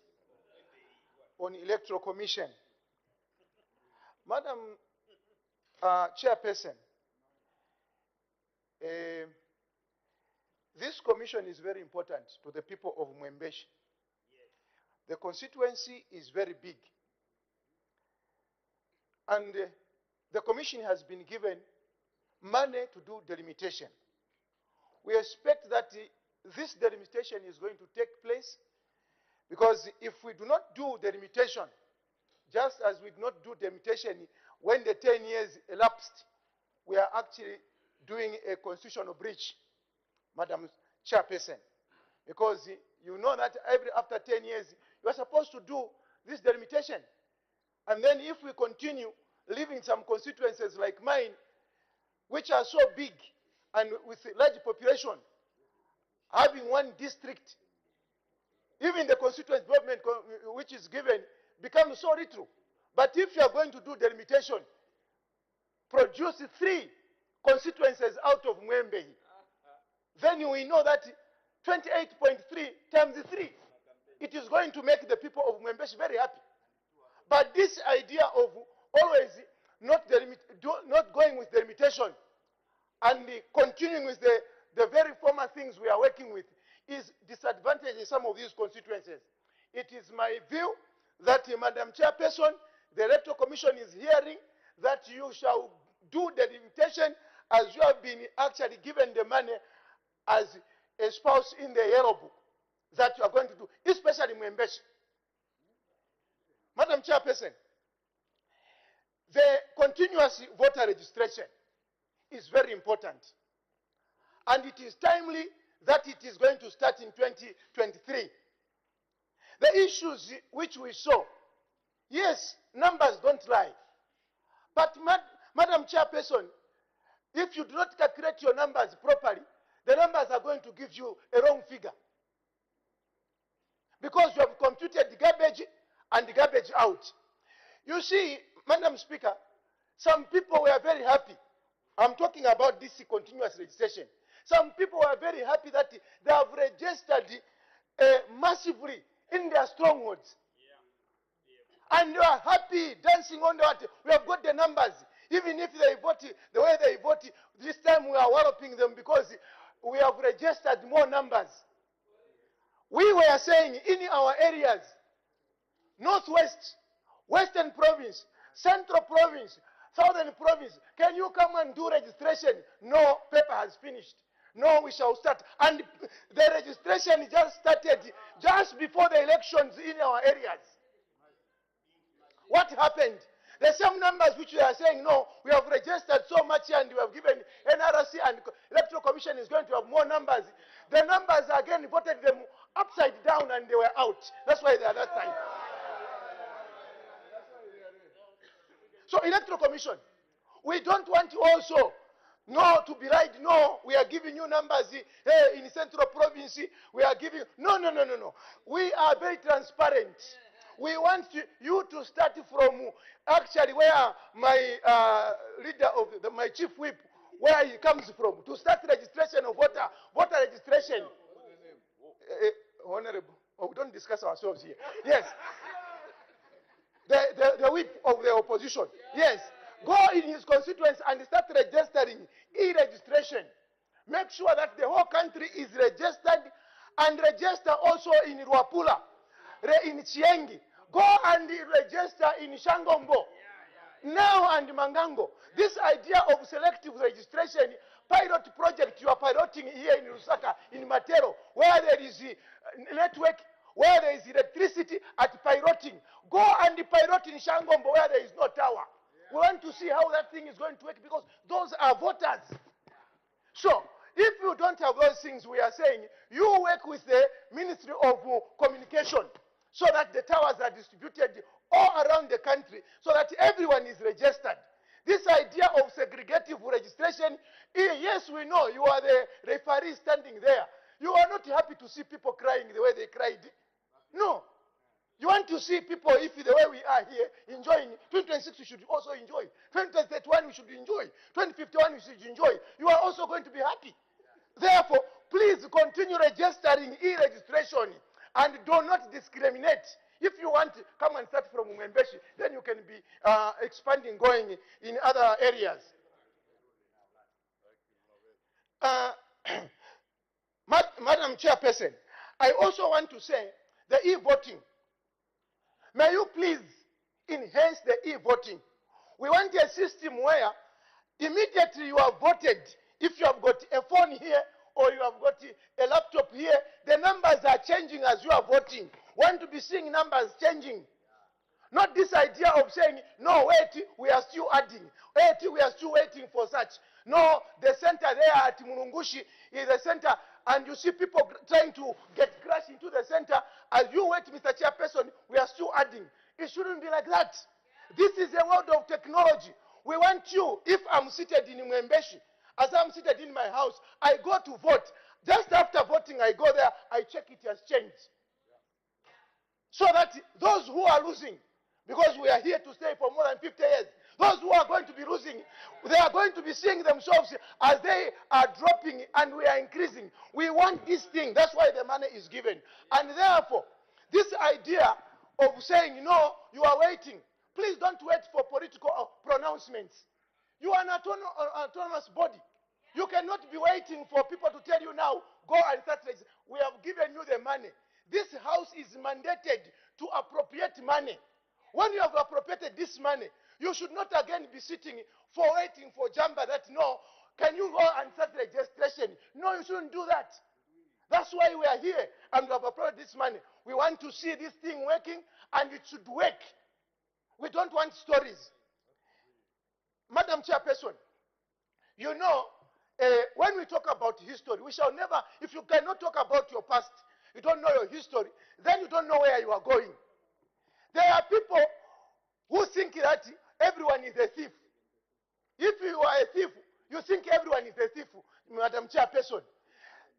on Electoral Commission. Madam Chairperson, this commission is very important to the people of Mwembeshi. The constituency is very big. And the commission has been given money to do delimitation. We expect that this delimitation is going to take place, because if we do not do delimitation, just as we did not do delimitation when the 10 years elapsed, we are actually doing a constitutional breach, Madam Chairperson, because you know that after 10 years, you are supposed to do this delimitation. And then if we continue leaving some constituencies like mine, which are so big and with a large population, having one district, even the constituent government which is given becomes so little. But if you are going to do delimitation, produce 3 constituencies out of Mwembe, then we know that 28.3 times 3, it is going to make the people of Mwembe very happy. But this idea of always not going with delimitation and continuing with the very former things we are working with is disadvantaging some of these constituencies. It is my view that, Madam Chairperson, the Electoral Commission is hearing that you shall do the delimitation as you have been actually given the money as espoused in the yellow book that you are going to do, especially Mwembeshi. Madam Chairperson, the continuous voter registration is very important. And it is timely that it is going to start in 2023. The issues which we saw, yes, numbers don't lie. But Madam Chairperson, if you do not calculate your numbers properly, the numbers are going to give you a wrong figure. Because you have computed the garbage and the garbage out. You see, Madam Speaker, some people were very happy. I'm talking about this continuous registration. Some people were very happy that they have registered massively in their strongholds. And they are happy, dancing on the water. We have got the numbers. Even if they vote the way they vote, this time we are walloping them because we have registered more numbers. We were saying in our areas, Northwest, Western Province, Central Province, Southern Province, can you come and do registration? No, paper has finished. No, we shall start. And the registration just started just before the elections in our areas. What happened? The same numbers which we are saying, no, we have registered so much and we have given NRC and Electoral Commission is going to have more numbers. The numbers again voted them upside down and they were out. That's why they are that time. So Electoral Commission, we don't want you also to be right. No, we are giving you numbers in Central Province. We are giving no. We are very transparent. We want you to start from actually where my leader of my chief whip, where he comes from, to start registration of voter registration. Honorable, we don't discuss ourselves here. Yes. The whip of the opposition. Yes. Go in his constituents and start registering e-registration. Make sure that the whole country is registered and register also in Ruapula, in Chiengi. Go and register in Shangombo, now and Mangango. This idea of selective registration, pilot project you are piloting here in Lusaka, in Matero, where there is network, where there is electricity at piloting. Go and pilot in Shangombo where there is no tower. We want to see how that thing is going to work because those are voters. So, if you don't have those things, we are saying you work with the Ministry of Communication so that the towers are distributed all around the country so that everyone is registered. This idea of segregative registration, yes, we know you are the referee standing there. You are not happy to see people crying the way they cried. No. You want to see people, if the way we are here, enjoying. 2026 we should also enjoy. 2031 we should enjoy. 2051 we should enjoy. You are also going to be happy. Therefore, please continue registering e-registration and do not discriminate. If you want to come and start from Mwembeshi, then you can be expanding, going in other areas. Madam Chairperson, I also want to say the e-voting. May you please enhance the e-voting. We want a system where immediately you have voted, if you have got a phone here or you have got a laptop here, the numbers are changing as you are voting. Want to be seeing numbers changing. Not this idea of saying, no, wait, we are still adding. Wait, we are still waiting for such. No, the center there at Mulungushi is a center, and you see people trying to get crashed into the center. As you wait, Mr. Chairperson, we are still adding. It shouldn't be like that. This is a world of technology. We want you, if I'm seated in Mwembeshi, as I'm seated in my house, I go to vote. Just after voting, I go there, I check it has changed. So that those who are losing, because we are here to stay for more than 50 years, those who are going to be losing, they are going to be seeing themselves as they are dropping and we are increasing. We want this thing. That's why the money is given. And therefore, this idea of saying, no, you are waiting. Please don't wait for political pronouncements. You are an autonomous body. You cannot be waiting for people to tell you now, go and start. We have given you the money. This house is mandated to appropriate money. When you have appropriated this money, you should not again be sitting for waiting for Jamba that, no, can you go and start registration? No, you shouldn't do that. That's why we are here and we have appropriated this money. We want to see this thing working and it should work. We don't want stories. Madam Chairperson, you know, when we talk about history, we shall never, if you cannot talk about your past, you don't know your history, then you don't know where you are going. There are people who think that everyone is a thief. If you are a thief, you think everyone is a thief, Madam Chairperson.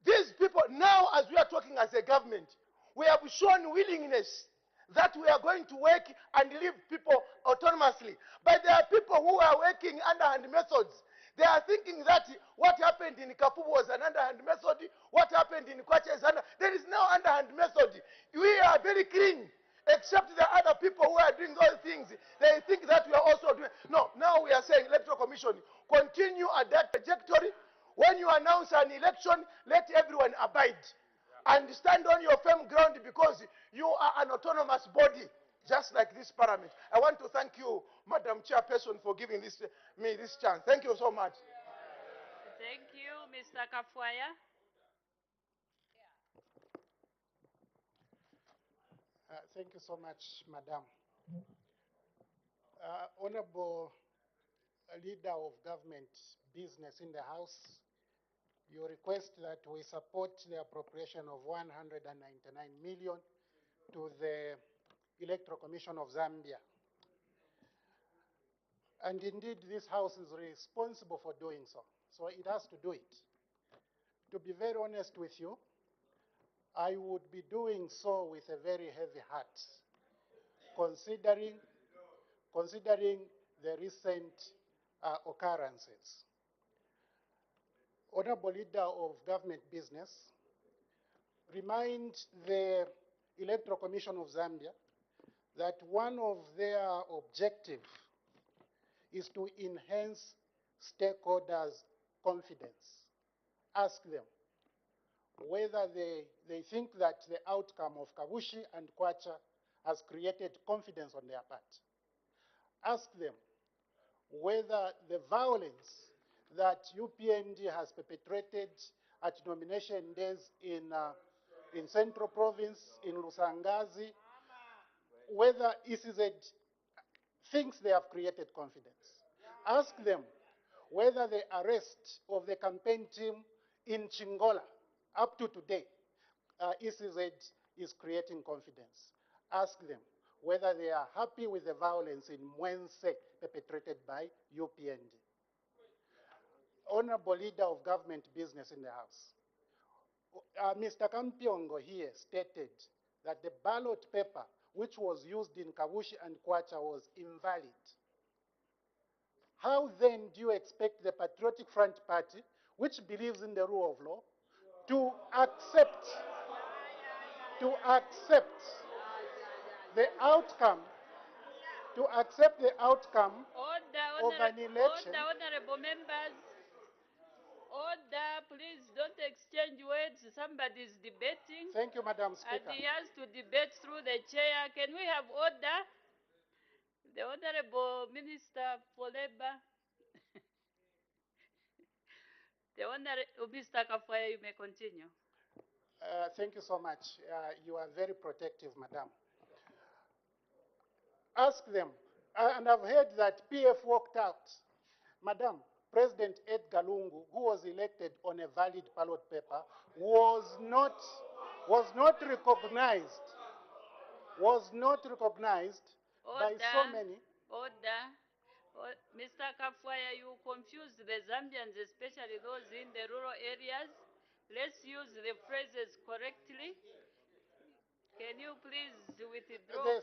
These people, now as we are talking as a government, we have shown willingness that we are going to work and leave people autonomously. But there are people who are working underhand methods. They are thinking that what happened in Kapubu was an underhand method. What happened in Kwacha is there is no underhand method. We are very clean, except the other people who are doing those things. They think that we are also doing. No, now we are saying Electoral Commission, continue at that trajectory. When you announce an election, let everyone abide. And stand on your firm ground because you are an autonomous body, just like this parliament. I want to thank you, Madam Chairperson, for giving me this chance. Thank you so much. Thank you, Mr. Kafwaya. Thank you so much, Madam. Honorable Leader of Government Business in the House, you request that we support the appropriation of 199 million to the Electoral Commission of Zambia. And indeed, this House is responsible for doing so. So it has to do it. To be very honest with you, I would be doing so with a very heavy heart, considering the recent occurrences. Honorable Leader of Government Business, remind the Electoral Commission of Zambia that one of their objectives is to enhance stakeholders' confidence. Ask them whether they think that the outcome of Kabushi and Kwacha has created confidence on their part. Ask them whether the violence that UPND has perpetrated at nomination days in Central Province, in Lusangazi, whether ECZ thinks they have created confidence. Ask them whether the arrest of the campaign team in Chingola, up to today, ECZ is creating confidence. Ask them whether they are happy with the violence in Mwense perpetrated by UPND. Honorable Leader of Government Business in the House, Mr. Kampiongo here stated that the ballot paper which was used in Kabushi and Kwacha was invalid. How then do you expect the Patriotic Front Party, which believes in the rule of law, to accept the outcome of an election? Order, honorable members. Order, please don't exchange words. Somebody is debating. Thank you, Madam Speaker. And he has to debate through the chair. Can we have order? The Honorable Minister for Labor. The Honorable Mr. Kafwaya, you may continue. Thank you so much. You are very protective, Madam. ask them, and I've heard that PF walked out. Madam, President Edgar Lungu, who was elected on a valid ballot paper, was not recognized by so many. Order. Mr. Kafwaya, you confuse the Zambians, especially those in the rural areas. Let's use the phrases correctly. Can you please withdraw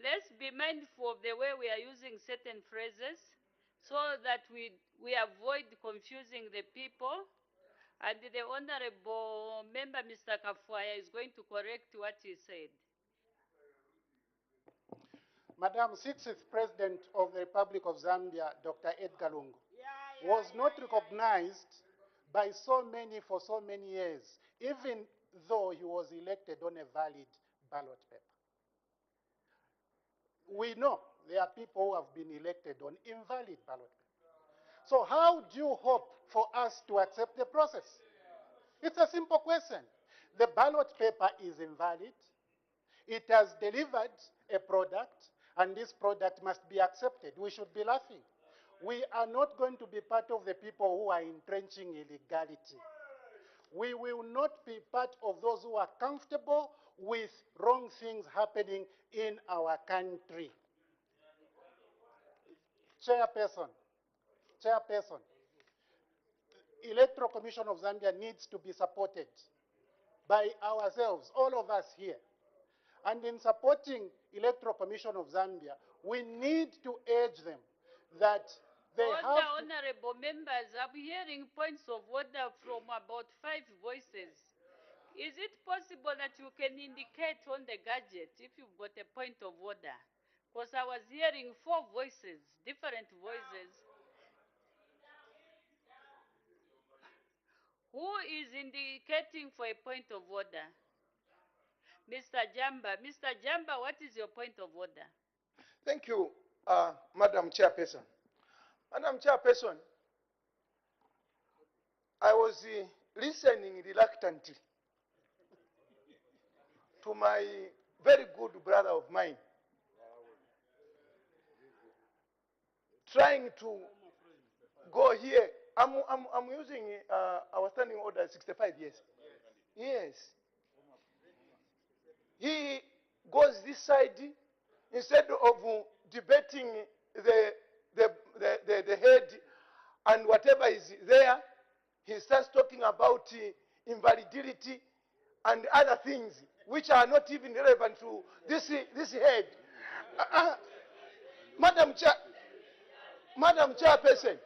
let's be mindful of the way we are using certain phrases so that we avoid confusing the people. And the Honorable Member, Mr. Kafwaya, is going to correct what he said. Madam, 60th President of the Republic of Zambia, Dr. Edgar Lungu, was not recognized by so many for so many years, even though he was elected on a valid ballot paper. We know there are people who have been elected on invalid ballot paper. So how do you hope for us to accept the process? It's a simple question. The ballot paper is invalid. It has delivered a product, and this product must be accepted. We should be laughing. We are not going to be part of the people who are entrenching illegality. We will not be part of those who are comfortable with wrong things happening in our country. Chairperson, Electoral Commission of Zambia needs to be supported by ourselves, all of us here. And in supporting Electoral Commission of Zambia, we need to urge them that they have Honorable members, I'm hearing points of order from about 5 voices. Is it possible that you can indicate on the gadget if you've got a point of order? Because I was hearing 4 voices, different voices. Who is indicating for a point of order? Mr. Jamba. Mr. Jamba, what is your point of order? Thank you, Madam Chairperson. Madam Chairperson, I was listening reluctantly to my very good brother of mine trying to go here. I'm using our standing order 65 years. Yes. He goes this side instead of debating the head and whatever is there. He starts talking about invalidity and other things which are not even relevant to this head. Madam Chairperson,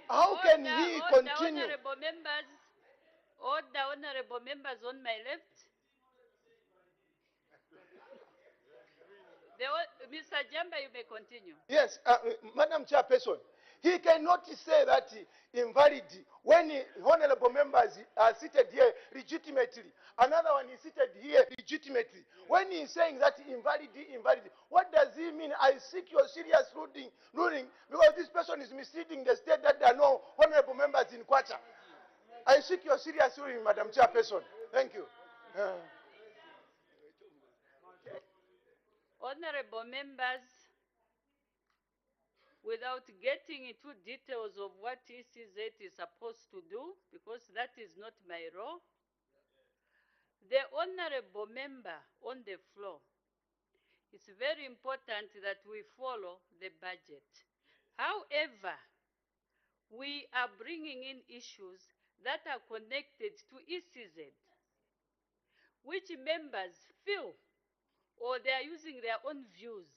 how can he continue? Honorable members on my left. Mr. Jamba, you may continue. Yes, Madam Chairperson, he cannot say that invalid when honorable members are seated here legitimately. Another one is seated here legitimately. When he is saying that invalid, what does he mean? I seek your serious ruling because this person is misleading the state that there are no honorable members in Kwacha. I seek your serious ruling, Madam Chairperson. Thank you. Honorable members, without getting into details of what ECZ is supposed to do, because that is not my role, the honorable member on the floor, it's very important that we follow the budget. However, we are bringing in issues that are connected to ECZ, which members feel or they are using their own views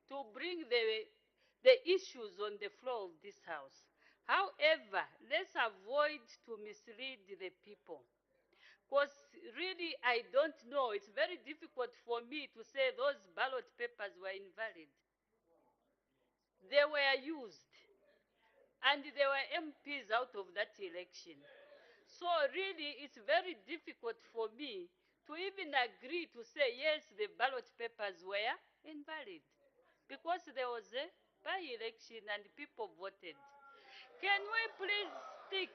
to bring the issues on the floor of this House. However, let's avoid to mislead the people. Because really, I don't know. It's very difficult for me to say those ballot papers were invalid. They were used. And there were MPs out of that election. So really, it's very difficult for me to even agree to say, yes, the ballot papers were invalid. Because there was a by-election and people voted. Can we please stick?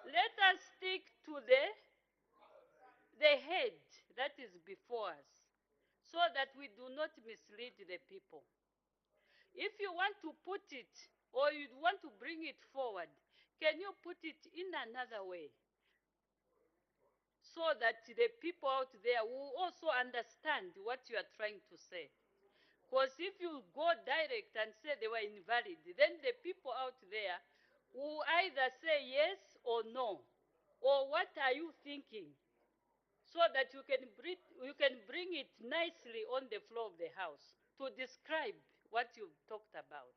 Let us stick to the head that is before us so that we do not mislead the people. If you want to put it or you want to bring it forward, can you put it in another way so that the people out there will also understand what you are trying to say? Because if you go direct and say they were invalid, then the people out there will either say yes or no, or what are you thinking, so that you can bring it nicely on the floor of the House to describe what you've talked about.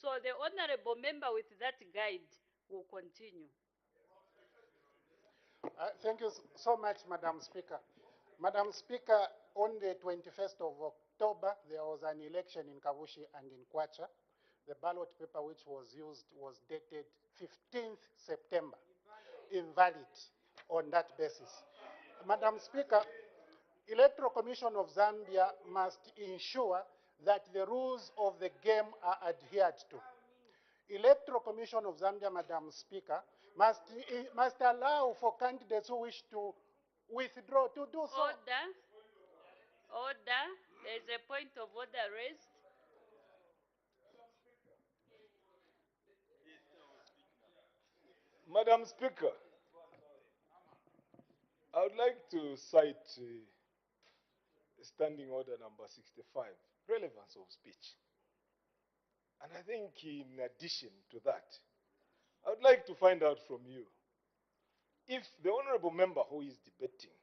So the honorable member with that guide will continue. Thank you so much, Madam Speaker. Madam Speaker, on the 21st of October, there was an election in Kavushi and in Kwacha. The ballot paper which was used was dated 15th September, invalid on that basis. Madam Speaker, Electoral Commission of Zambia must ensure that the rules of the game are adhered to. Electoral Commission of Zambia, Madam Speaker, must allow for candidates who wish to withdraw to do so. Order. Order. There is a point of order raised. Madam Speaker, I would like to cite Standing Order number 65, relevance of speech. And I think in addition to that, I would like to find out from you if the honorable member who is debating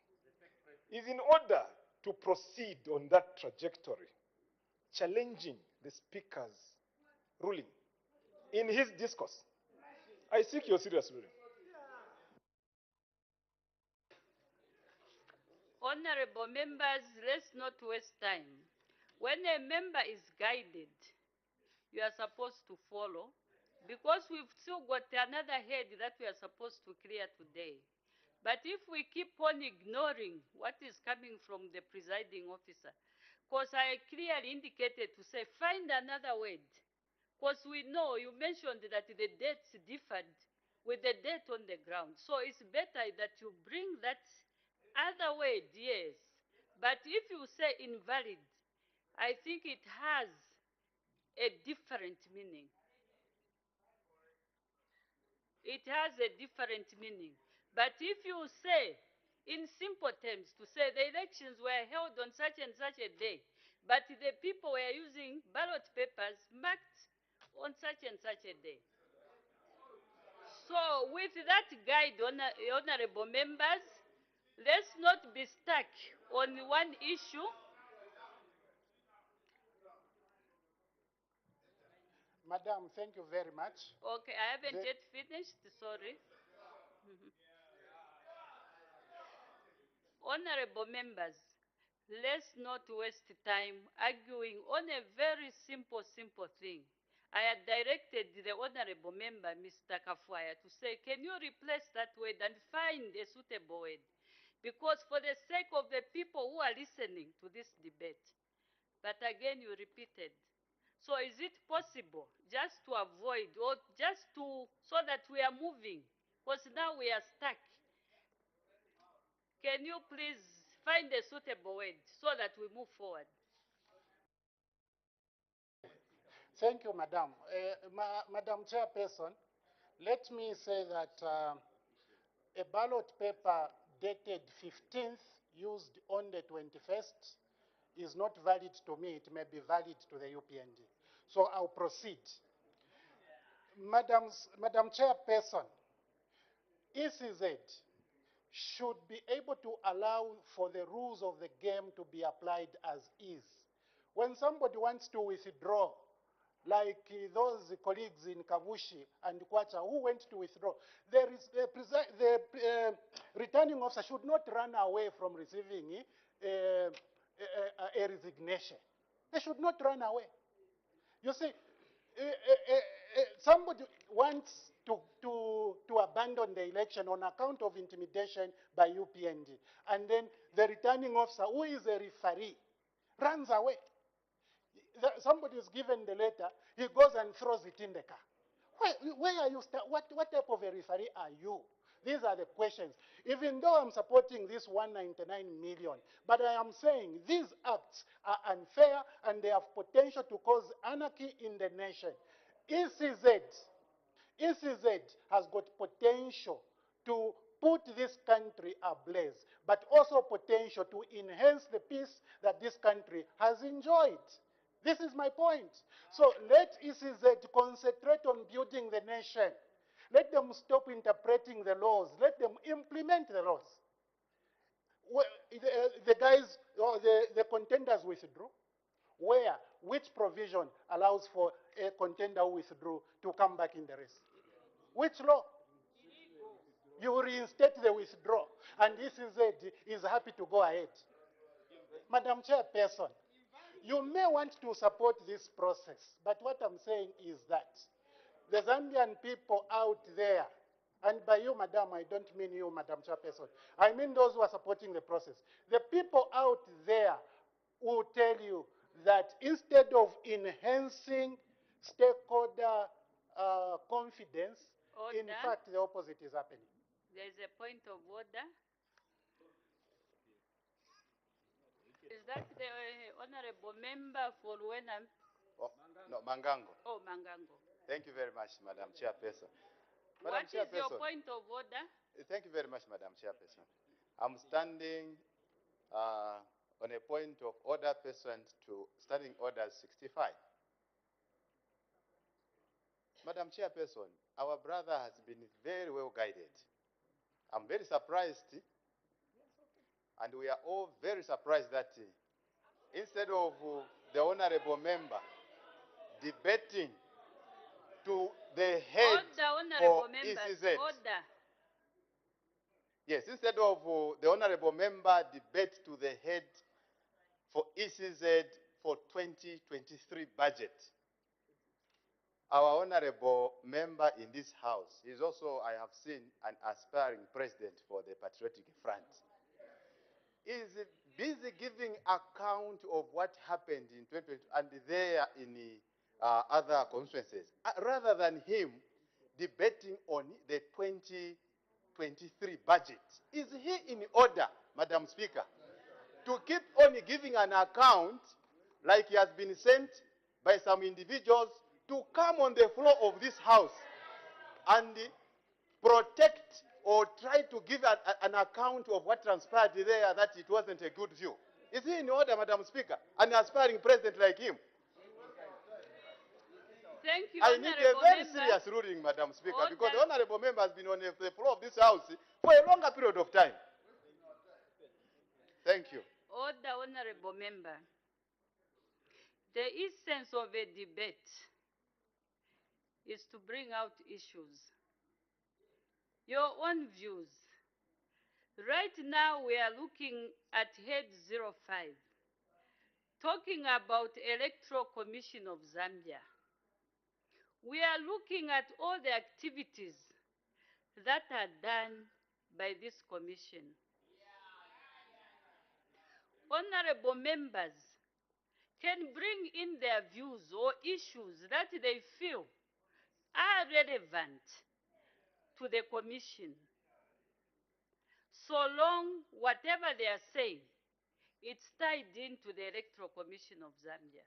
is in order to proceed on that trajectory, challenging the speaker's ruling in his discourse. I seek your serious ruling. Honorable members, let's not waste time. When a member is guided, you are supposed to follow, because we've still got another head that we are supposed to clear today. But if we keep on ignoring what is coming from the presiding officer, because I clearly indicated to say, find another word. Because we know you mentioned that the dates differed with the date on the ground. So it's better that you bring that other word, yes. But if you say invalid, I think it has a different meaning. It has a different meaning. But if you say, in simple terms, to say the elections were held on such and such a day, but the people were using ballot papers marked on such and such a day. So with that guide, honorable members, let's not be stuck on one issue. Madam, thank you very much. Okay, I haven't yet finished, sorry. Honorable members, let's not waste time arguing on a very simple thing. I had directed the honorable member, Mr. Kafuaya, to say, can you replace that word and find a suitable word? Because for the sake of the people who are listening to this debate, but again you repeated. So is it possible just to avoid or just to, so that we are moving? Because now we are stuck. Can you please find a suitable word so that we move forward? Thank you, Madam. Madam Chairperson, let me say that a ballot paper dated 15th, used on the 21st, is not valid to me. It may be valid to the UPND. So I'll proceed. Madam Chairperson, ECZ should be able to allow for the rules of the game to be applied as is. When somebody wants to withdraw, like those colleagues in Kavushi and Kwacha who went to withdraw, the returning officer should not run away from receiving a resignation. They should not run away. You see, somebody wants to abandon the election on account of intimidation by UPND, and then the returning officer, who is a referee, runs away. Somebody is given the letter, he goes and throws it in the car. Where are you? What type of a referee are you These are the questions. Even though I'm supporting this 199 million, but I am saying these acts are unfair and they have potential to cause anarchy in the nation. ECZ has got potential to put this country ablaze, but also potential to enhance the peace that this country has enjoyed. This is my point. So let ECZ concentrate on building the nation. Let them stop interpreting the laws. Let them implement the laws. The guys, or the contenders withdrew. Where? Which provision allows for a contender who withdrew to come back in the race? Which law? You reinstate the withdrawal, and ECZ is happy to go ahead. Madam Chairperson, you may want to support this process, but what I'm saying is that the Zambian people out there, and by you, Madam, I don't mean you, Madam Chairperson, I mean those who are supporting the process. The people out there will tell you that instead of enhancing stakeholder confidence, Order. in fact, the opposite is happening. There is a point of order. Is that the honorable member for Wenham? Oh, no, Mangango. Oh, Mangango. Thank you very much, Madam Chairperson. What is your point of order? Thank you very much, Madam Chairperson. I'm standing on a point of order pursuant to Standing Order 65. Madam Chairperson, our brother has been very well guided. I'm very surprised, and we are all very surprised that instead of the honorable member debating to the head Honorable members, ECZ. order. Yes, instead of the honorable member debate to the head for ECZ for 2023 budget, our honorable member in this house is also, I have seen, an aspiring president for the Patriotic Front. Is busy giving account of what happened in 2020 and there in other constituencies, rather than him debating on the 2023 budget. Is he in order, Madam Speaker, to keep on giving an account like he has been sent by some individuals to come on the floor of this house and protect or try to give an account of what transpired there, that it wasn't a good view? Is he in order, Madam Speaker, an aspiring president like him? Thank you, I need a very serious ruling, Madam Speaker, because the honorable member has been on the floor of this house for a longer period of time. Thank you. Order, honorable member. The essence of a debate is to bring out issues, your own views. Right now, we are looking at Head 05, talking about Electoral Commission of Zambia. We are looking at all the activities that are done by this commission. Honorable members can bring in their views or issues that they feel are relevant to the commission, so long whatever they are saying, it's tied into the Electoral Commission of Zambia.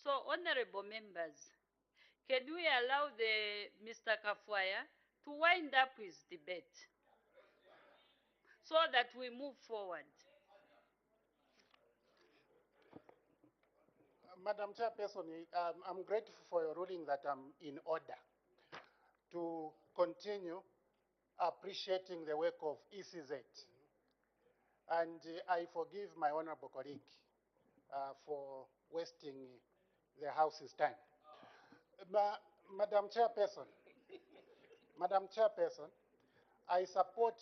So, honorable members, can we allow Mr. Kafwaya to wind up his debate so that we move forward? Madam Chairperson, I'm grateful for your ruling that I'm in order to continue appreciating the work of ECZ. And I forgive my honorable colleague for wasting the House's time. Madam Chairperson, I support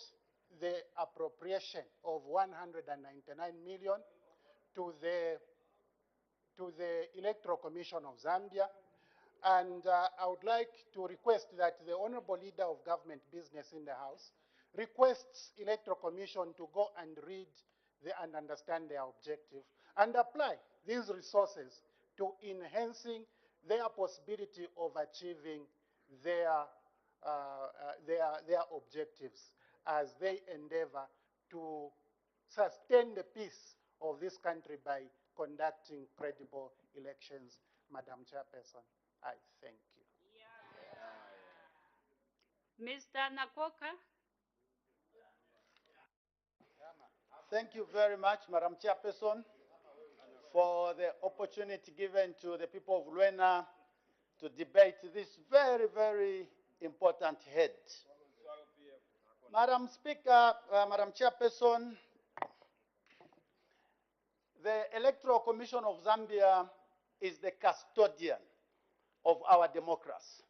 the appropriation of 199 million to the Electoral Commission of Zambia. And I would like to request that the Honorable Leader of Government Business in the House requests Electoral Commission to go and read and understand their objective and apply these resources to enhancing their possibility of achieving their their objectives as they endeavor to sustain the peace of this country by conducting credible elections. Madam Chairperson, I thank you. Mr. Nakoka. Thank you very much, Madam Chairperson, for the opportunity given to the people of Luena to debate this very, very important head. Madam Speaker, Madam Chairperson, the Electoral Commission of Zambia is the custodian of our democracy.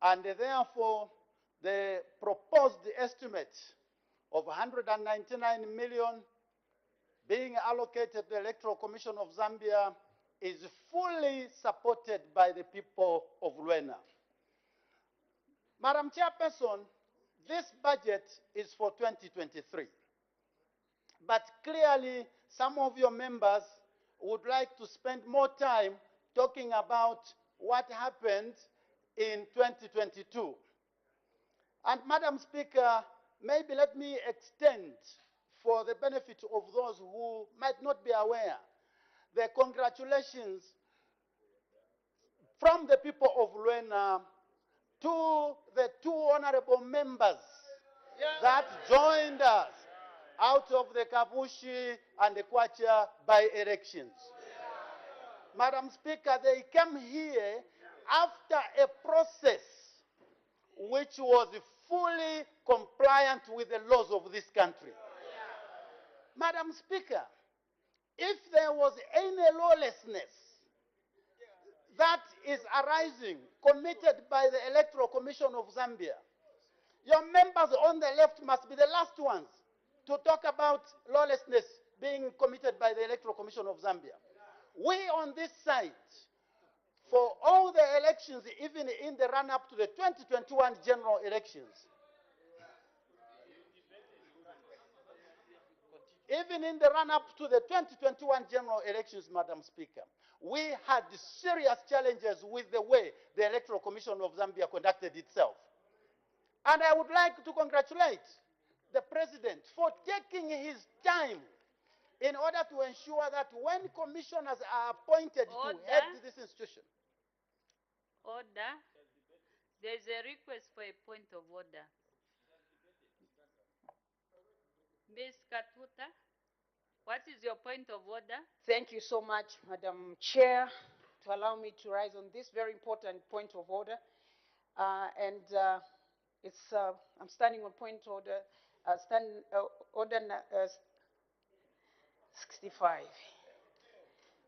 And therefore, the proposed estimate of 199 million being allocated to the Electoral Commission of Zambia is fully supported by the people of Luena. Madam Chairperson, this budget is for 2023. But clearly, some of your members would like to spend more time talking about what happened in 2022. And Madam Speaker, maybe let me extend, for the benefit of those who might not be aware, the congratulations from the people of Luena to the two honorable members that joined us out of the Kabushi and the Kwacha by-elections. Madam Speaker, they came here after a process which was fully compliant with the laws of this country. Madam Speaker, if there was any lawlessness that is arising, committed by the Electoral Commission of Zambia, your members on the left must be the last ones to talk about lawlessness being committed by the Electoral Commission of Zambia. We on this side, for all the elections, even in the run-up to the 2021 general elections, even in the run-up to the 2021 general elections, Madam Speaker, we had serious challenges with the way the Electoral Commission of Zambia conducted itself. And I would like to congratulate the President for taking his time in order to ensure that when commissioners are appointed to head this institution. Order. There is a request for a point of order. Ms. Katuta, what is your point of order? Thank you so much, Madam Chair, to allow me to rise on this very important point of order. I'm standing on point order, order 65.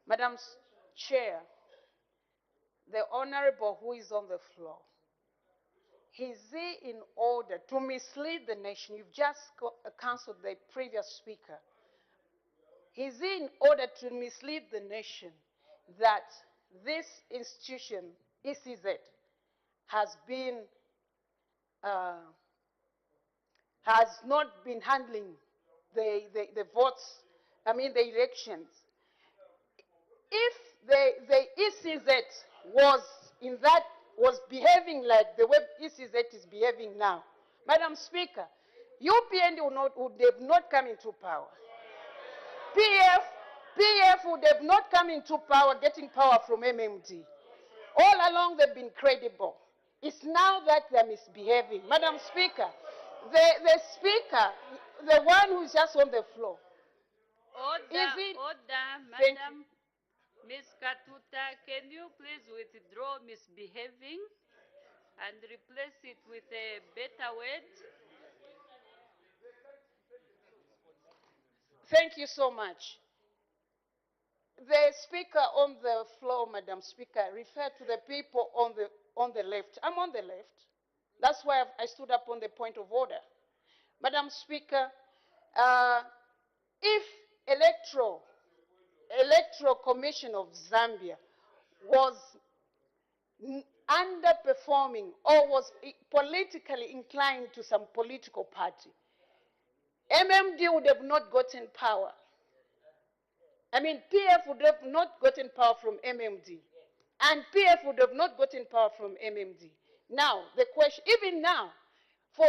Madam Chair, the Honorable who is on the floor, is he in order to mislead the nation? You've just cancelled the previous speaker. Is he in order to mislead the nation that this institution, ECZ, has not been handling the votes, the elections? If the ECZ was behaving like the way ECZ is behaving now, Madam Speaker, UPND would have not come into power. PF would have not come into power, getting power from MMD. All along they've been credible. It's now that they're misbehaving. Madam Speaker, the speaker, the one who's just on the floor. Order, Madam. Ms. Katuta, can you please withdraw misbehaving and replace it with a better word? Thank you so much. The speaker on the floor, Madam Speaker, referred to the people on the left. I'm on the left. That's why I stood up on the point of order. Madam Speaker, if Electoral Commission of Zambia was underperforming or was politically inclined to some political party, MMD would have not gotten power. PF would have not gotten power from MMD. And PF would have not gotten power from MMD. Now, the question, even now, for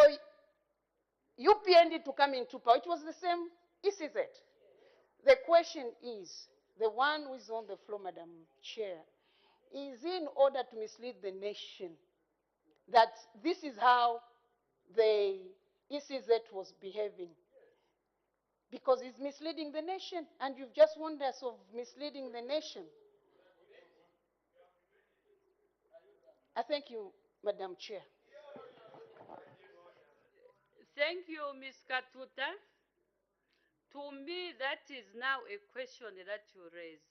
UPND to come into power, it was the same ECZ. The question is, the one who is on the floor, Madam Chair, is in order to mislead the nation that this is how the ECZ was behaving. Because it's misleading the nation, and you've just warned us of misleading the nation. I thank you, Madam Chair. Thank you, Ms. Katuta. To me, that is now a question that you raised.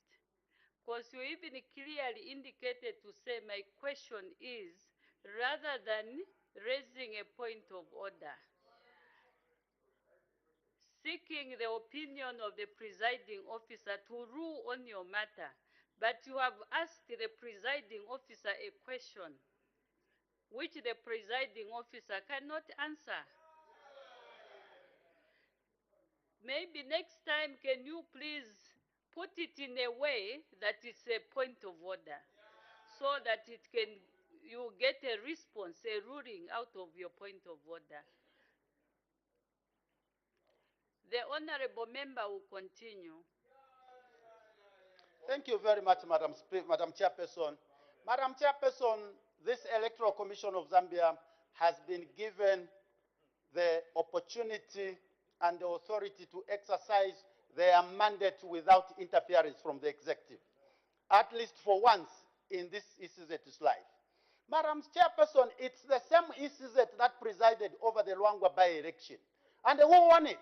Because you even clearly indicated to say my question is, rather than raising a point of order, seeking the opinion of the presiding officer to rule on your matter, but you have asked the presiding officer a question which the presiding officer cannot answer. Maybe next time, can you please put it in a way that it's a point of order, so that you get a response, a ruling out of your point of order. The honorable member will continue. Thank you very much, Madam Chairperson. Madam Chairperson, this Electoral Commission of Zambia has been given the opportunity and the authority to exercise their mandate without interference from the executive, at least for once in this ECZ's life. Madam Chairperson, it's the same ECZ that presided over the Luangwa by-election. And who won it?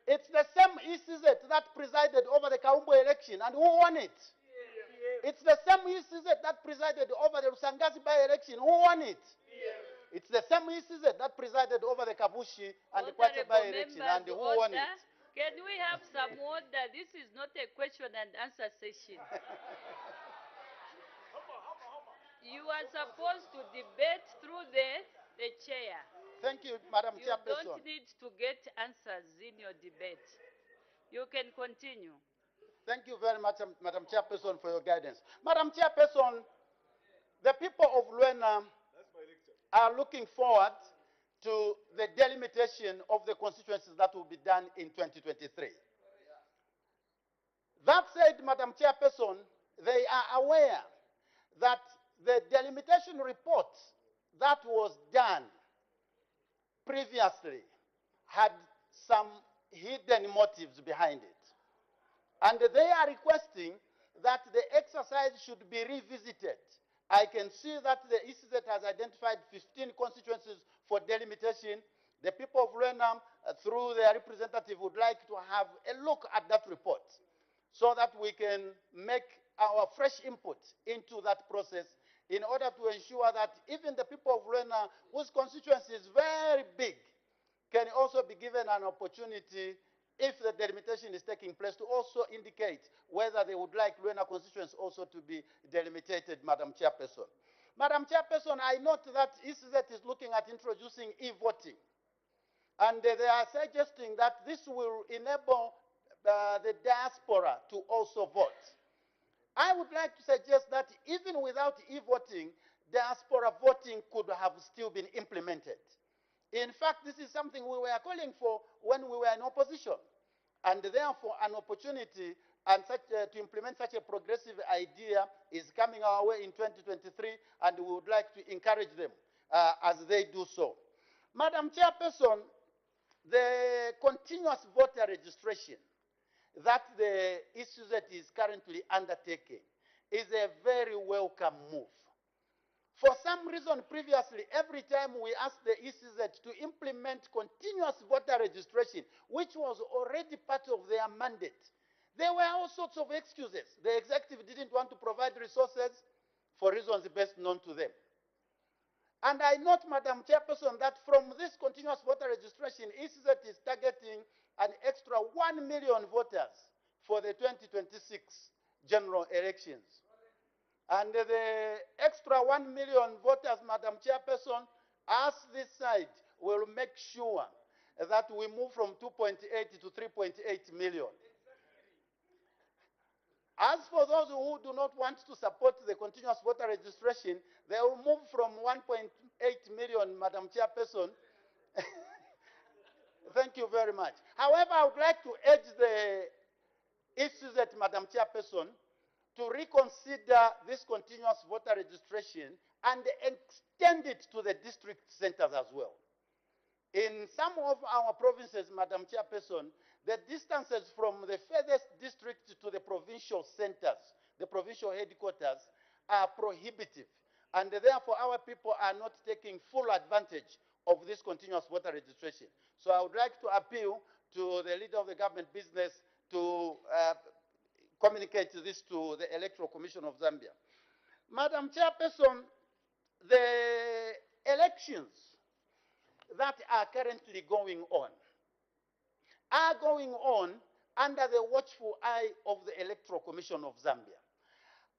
It's the same ECZ that presided over the Kaumbo election. And who won it? It's the same ECZ that presided over the Rusangazi by-election. Who won it? It's the same ECZ that presided over the Kabushi and the Kwacha by-election. And who won it? Can we have some order? This is not a question and answer session. You are supposed to debate through the chair. Thank you, Madam Chairperson. You don't need to get answers in your debate. You can continue. Thank you very much, Madam Chairperson, for your guidance. Madam Chairperson, the people of Luena are looking forward to the delimitation of the constituencies that will be done in 2023. That said, Madam Chairperson, they are aware that the delimitation report that was done previously had some hidden motives behind it. And they are requesting that the exercise should be revisited. I can see that the ECZ has identified 15 constituencies for delimitation. The people of Luenam, through their representative, would like to have a look at that report so that we can make our fresh input into that process in order to ensure that even the people of Luena, whose constituency is very big, can also be given an opportunity, if the delimitation is taking place, to also indicate whether they would like Luena constituency also to be delimitated, Madam Chairperson. Madam Chairperson, I note that ECZ is looking at introducing e-voting. And they are suggesting that this will enable the diaspora to also vote. I would like to suggest that even without e-voting, diaspora voting could have still been implemented. In fact, this is something we were calling for when we were in opposition. And therefore, an opportunity and to implement such a progressive idea is coming our way in 2023, and we would like to encourage them as they do so. Madam Chairperson, the continuous voter registration that the ECZ is currently undertaking is a very welcome move. For some reason previously, every time we asked the ECZ to implement continuous voter registration, which was already part of their mandate, there were all sorts of excuses. The executive didn't want to provide resources for reasons best known to them. And I note, Madam Chairperson, that from this continuous voter registration, ECZ is targeting an extra 1 million voters for the 2026 general elections. And the extra 1 million voters, Madam Chairperson, as this side will make sure that we move from 2.8 to 3.8 million. As for those who do not want to support the continuous voter registration, they will move from 1.8 million, Madam Chairperson. Thank you very much. However, I would like to urge the issues that Madam Chairperson to reconsider this continuous voter registration and extend it to the district centers as well. In some of our provinces, Madam Chairperson, the distances from the furthest district to the provincial centers, the provincial headquarters, are prohibitive. And therefore, our people are not taking full advantage of this continuous voter registration. So I would like to appeal to the leader of the government business to communicate this to the Electoral Commission of Zambia. Madam Chairperson, the elections that are currently going on are going on under the watchful eye of the Electoral Commission of Zambia.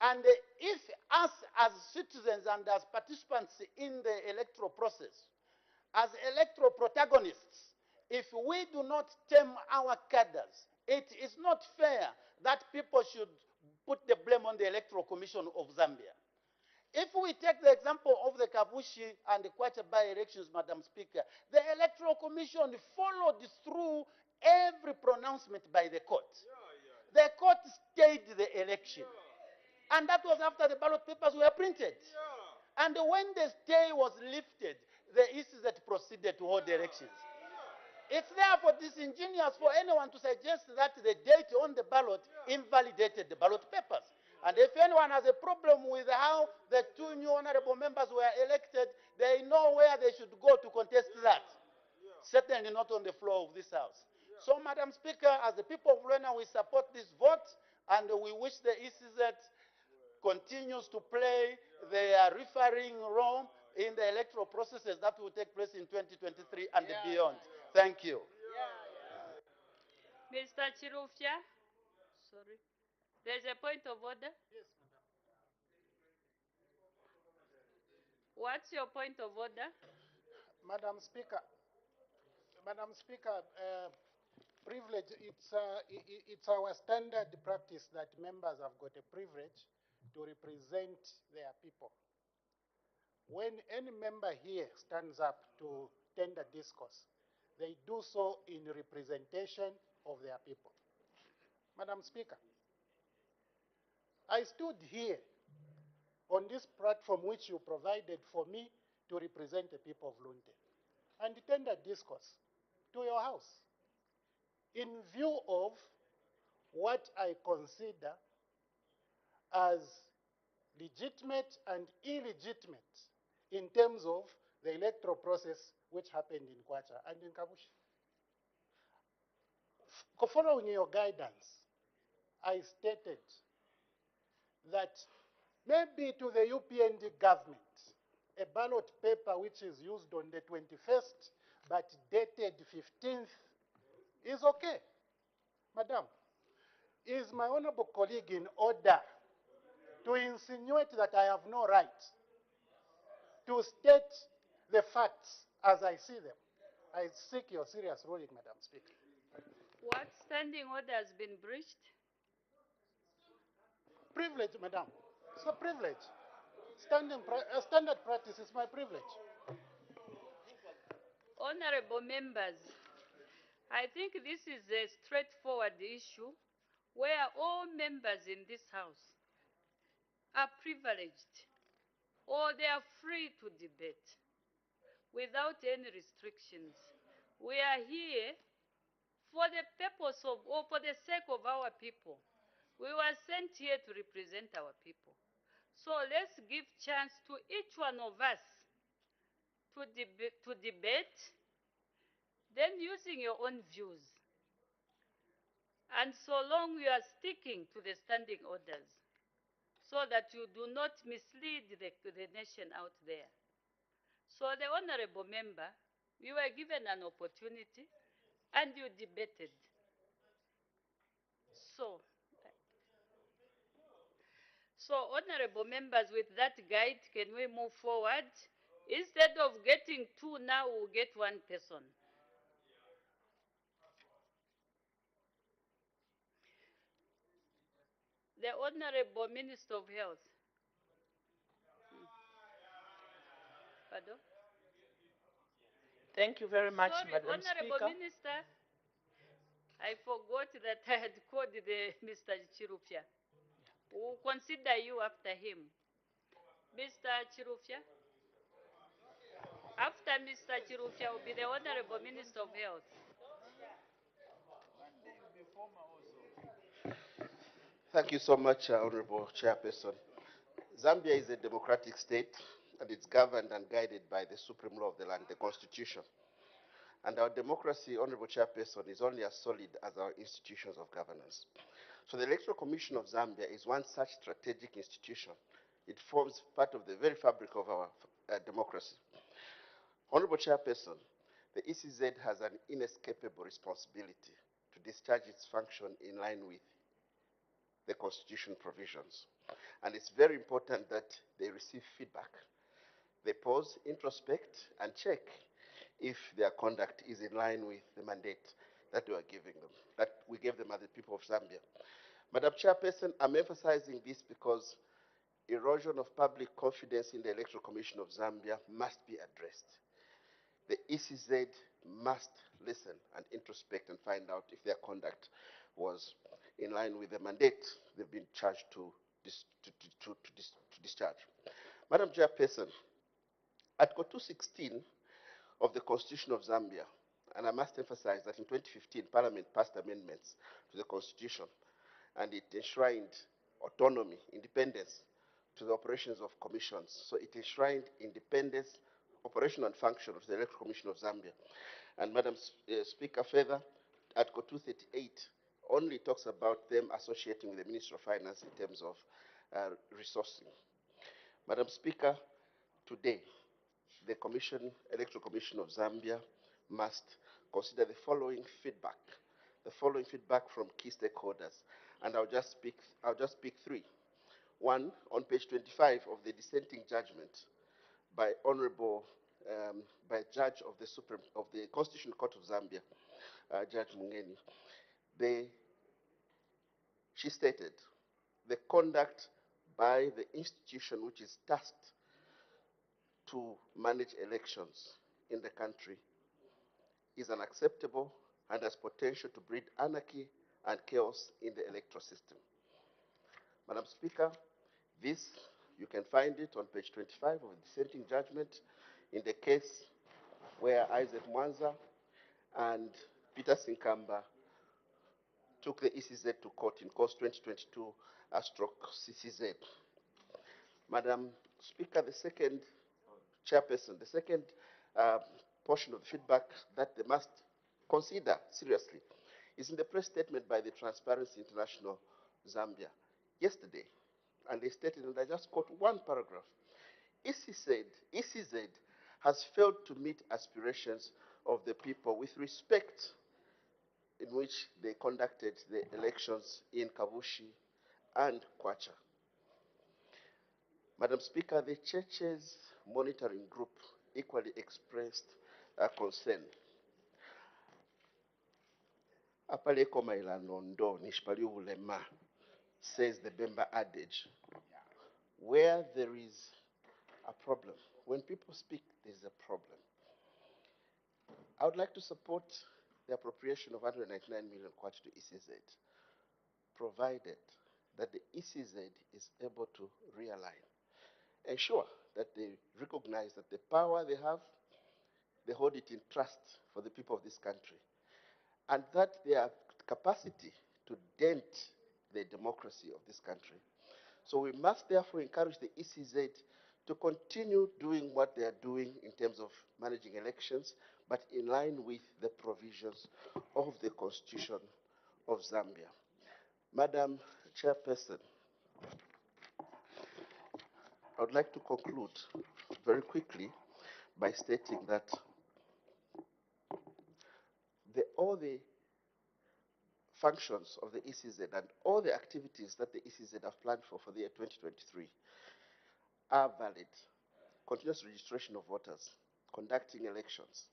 And if us as citizens and as participants in the electoral process, as electoral protagonists, if we do not tame our cadres, it is not fair that people should put the blame on the Electoral Commission of Zambia. If we take the example of the Kavushi and the Kwacha by-elections, Madam Speaker, the Electoral Commission followed through every pronouncement by the court. The court stayed the election. And that was after the ballot papers were printed. And when the stay was lifted, the ECZ proceeded to hold the elections. It's therefore disingenuous for anyone to suggest that the date on the ballot invalidated the ballot papers. And if anyone has a problem with how the two new honorable members were elected, they know where they should go to contest that. Certainly not on the floor of this House. So, Madam Speaker, as the people of Luena, we support this vote, and we wish the ECZ continues to play their referring role in the electoral processes that will take place in 2023 and beyond. Thank you. Mr. Chirufya, sorry. There's a point of order. Yes, Madam. What's your point of order? Madam Speaker, privilege, it's our standard practice that members have got a privilege to represent their people. When any member here stands up to tender discourse, they do so in representation of their people. Madam Speaker, I stood here on this platform which you provided for me to represent the people of Lunte and tendered discourse to your House in view of what I consider as legitimate and illegitimate in terms of the electoral process which happened in Kwacha and in Kabushi. Following your guidance, I stated that maybe to the UPND government, a ballot paper which is used on the 21st but dated 15th is okay. Madam, is my honorable colleague in order to insinuate that I have no right to state the facts as I see them? I seek your serious ruling, Madam Speaker. What standing order has been breached? Privilege, Madam. It's a privilege. Standard practice is my privilege. Honorable members, I think this is a straightforward issue where all members in this House are privileged or they are free to debate without any restrictions. We are here for the purpose of, or for the sake of our people. We were sent here to represent our people. So let's give chance to each one of us to debate, then using your own views. And so long you are sticking to the standing orders so that you do not mislead the nation out there. So the honorable member, you were given an opportunity and you debated. So honorable members, with that guide, can we move forward? Instead of getting two, now we'll get one person. The The Honorable Minister of Health. Pardon? Thank you very much, Sorry, Madam Honorable Speaker. Minister, I forgot that I had called the Mr. Chirufya. We'll consider you after him. Mr. Chirufya? After Mr. Chirufya will be the Honorable Minister of Health. Thank you so much, Honorable Chairperson. Zambia is a democratic state, and it's governed and guided by the supreme law of the land, the Constitution. And our democracy, Honorable Chairperson, is only as solid as our institutions of governance. So the Electoral Commission of Zambia is one such strategic institution. It forms part of the very fabric of our democracy. Honorable Chairperson, the ECZ has an inescapable responsibility to discharge its function in line with the Constitution provisions. And it's very important that they receive feedback. They pause, introspect, and check if their conduct is in line with the mandate that we are giving them, that we gave them as the people of Zambia. Madam Chairperson, I'm emphasizing this because erosion of public confidence in the Electoral Commission of Zambia must be addressed. The ECZ must listen and introspect and find out if their conduct was in line with the mandate they've been charged to discharge. Madam Chairperson, Article 216 of the Constitution of Zambia, and I must emphasize that in 2015, Parliament passed amendments to the Constitution, and it enshrined autonomy, independence to the operations of commissions. So it enshrined independence, operation and function of the Electoral Commission of Zambia. And Madam Speaker, further, Article 238 only talks about them associating with the Ministry of Finance in terms of resourcing. Madam Speaker, today, the Electoral Commission of Zambia must consider the following feedback from key stakeholders, and I'll just pick three. One, on page 25 of the dissenting judgment by by Judge of the Constitutional Court of Zambia, Judge Mungeni, she stated, the conduct by the institution which is tasked to manage elections in the country is unacceptable and has potential to breed anarchy and chaos in the electoral system. Madam Speaker, this, you can find it on page 25 of the dissenting judgment in the case where Isaac Mwanza and Peter Sinkamba took the ECZ to court in course 2022/CCZ. Madam Speaker, the second portion of the feedback that they must consider seriously is in the press statement by the Transparency International Zambia yesterday. And they stated, and I just quote one paragraph, ECZ has failed to meet aspirations of the people with respect in which they conducted the elections in Kabushi and Kwacha. Madam Speaker, the churches monitoring group equally expressed concern. Apaleko mailanondo nishpali ulema, says the Bemba adage. Where there is a problem, when people speak, there's a problem. I would like to support the appropriation of 199 million kwacha to ECZ, provided that the ECZ is able to realign. Ensure that they recognize that the power they have, they hold it in trust for the people of this country, and that their capacity to dent the democracy of this country. So we must therefore encourage the ECZ to continue doing what they are doing in terms of managing elections, but in line with the provisions of the Constitution of Zambia. Madam Chairperson, I would like to conclude very quickly by stating that all the functions of the ECZ and all the activities that the ECZ have planned for the year 2023 are valid. Continuous registration of voters, conducting elections,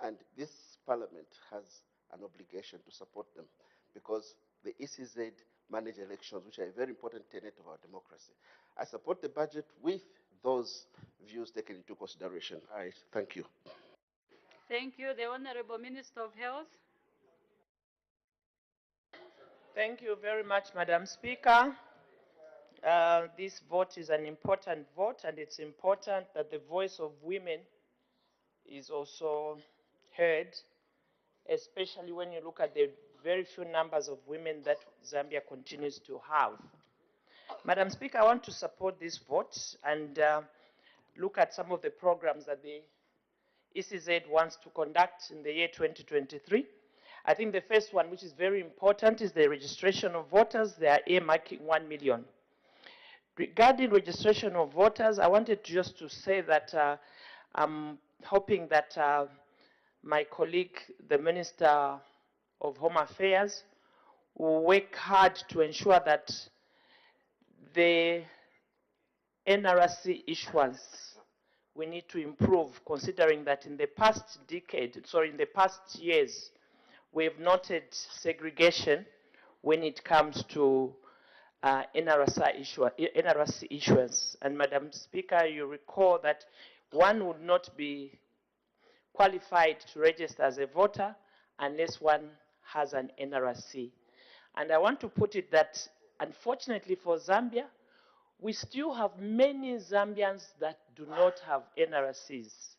and this Parliament has an obligation to support them because the ECZ manage elections, which are a very important tenet of our democracy. I support the budget with those views taken into consideration. I thank you. Thank you. The Honorable Minister of Health. Thank you very much, Madam Speaker. This vote is an important vote, and it's important that the voice of women is also heard, especially when you look at the very few numbers of women that Zambia continues to have. Madam Speaker, I want to support this vote and look at some of the programs that the ECZ wants to conduct in the year 2023. I think the first one, which is very important, is the registration of voters. They are earmarking 1 million. Regarding registration of voters, I wanted just to say that I'm hoping that my colleague, the Minister of Home Affairs, will work hard to ensure that the NRC issuance we need to improve, considering that in the past years, we've noted segregation when it comes to NRC issuance. And Madam Speaker, you recall that one would not be qualified to register as a voter unless one has an NRC. And I want to put it that, unfortunately for Zambia, we still have many Zambians that do not have NRCs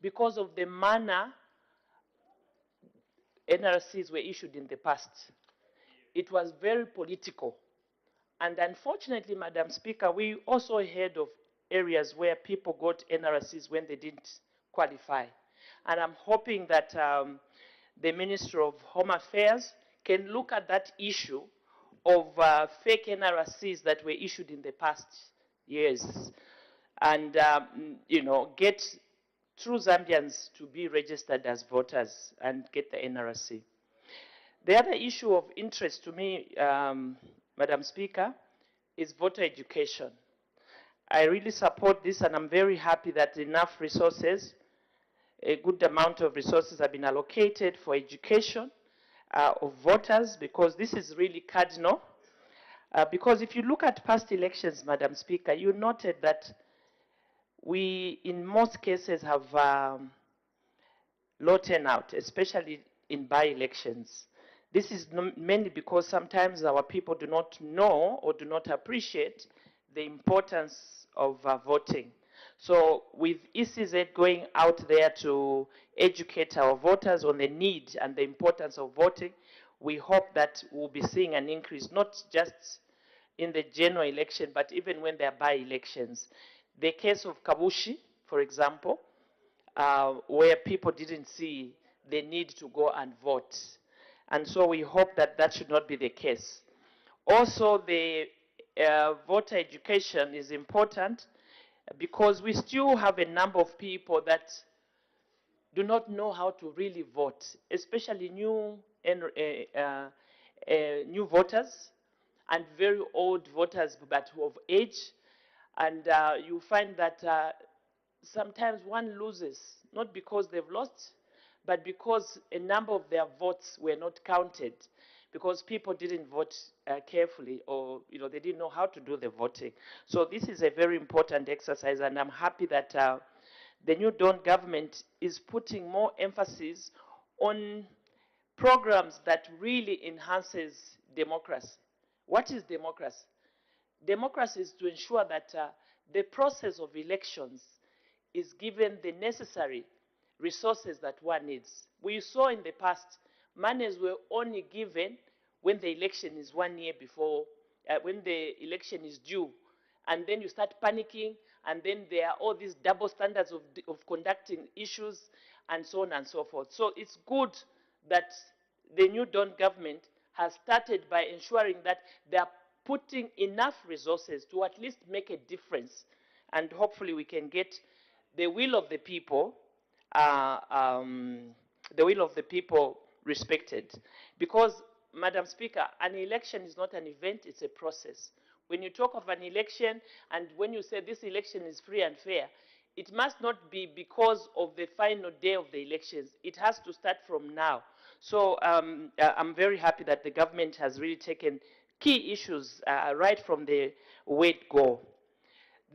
because of the manner NRCs were issued in the past. It was very political. And unfortunately, Madam Speaker, we also heard of areas where people got NRCs when they didn't qualify. And I'm hoping that the Minister of Home Affairs can look at that issue of fake NRCs that were issued in the past years and, get true Zambians to be registered as voters and get the NRC. The other issue of interest to me, Madam Speaker, is voter education. I really support this, and I'm very happy that enough resources, a good amount of resources have been allocated for education of voters, because this is really cardinal. Because if you look at past elections, Madam Speaker, you noted that we, in most cases, have low turnout, especially in by-elections. This is mainly because sometimes our people do not know or do not appreciate the importance of voting. So with ECZ going out there to educate our voters on the need and the importance of voting, we hope that we'll be seeing an increase, not just in the general election, but even when there are by-elections. The case of Kabushi, for example, where people didn't see the need to go and vote. And so we hope that that should not be the case. Also, the voter education is important because we still have a number of people that do not know how to really vote, especially new voters and very old voters, but of age. And you find that sometimes one loses, not because they've lost, but because a number of their votes were not counted, because people didn't vote carefully, or they didn't know how to do the voting. So this is a very important exercise, and I'm happy that the new Dawn government is putting more emphasis on programs that really enhances democracy. What is democracy? Democracy is to ensure that the process of elections is given the necessary resources that one needs. We saw in the past, monies were only given when the election is 1 year before, when the election is due. And then you start panicking, and then there are all these double standards of conducting issues, and so on and so forth. So it's good that the new Dawn government has started by ensuring that they are putting enough resources to at least make a difference. And hopefully we can get the will of the people, respected. Because, Madam Speaker, an election is not an event, it's a process. When you talk of an election, and when you say this election is free and fair, it must not be because of the final day of the elections. It has to start from now. So I'm very happy that the government has really taken key issues right from the word-go.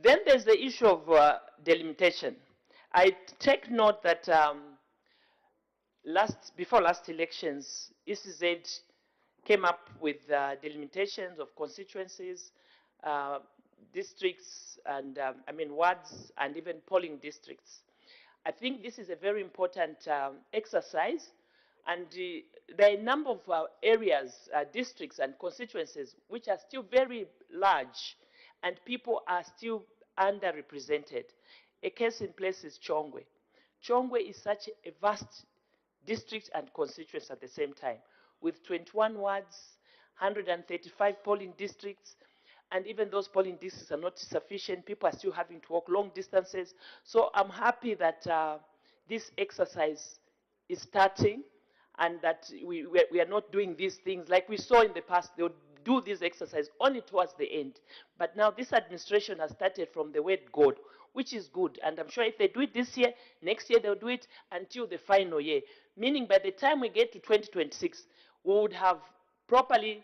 Then there's the issue of delimitation. I take note that before last elections, ECZ came up with delimitations of constituencies, districts, and wards, and even polling districts. I think this is a very important exercise, and there are a number of areas, districts, and constituencies which are still very large, and people are still underrepresented. A case in place is Chongwe. Chongwe is such a vast district and constituency at the same time, with 21 wards, 135 polling districts, and even those polling districts are not sufficient. People are still having to walk long distances. So I'm happy that this exercise is starting, and that we are not doing these things like we saw in the past. They would do this exercise only towards the end. But now this administration has started from the word God, which is good. And I'm sure if they do it this year, next year they'll do it until the final year. Meaning by the time we get to 2026, we would have properly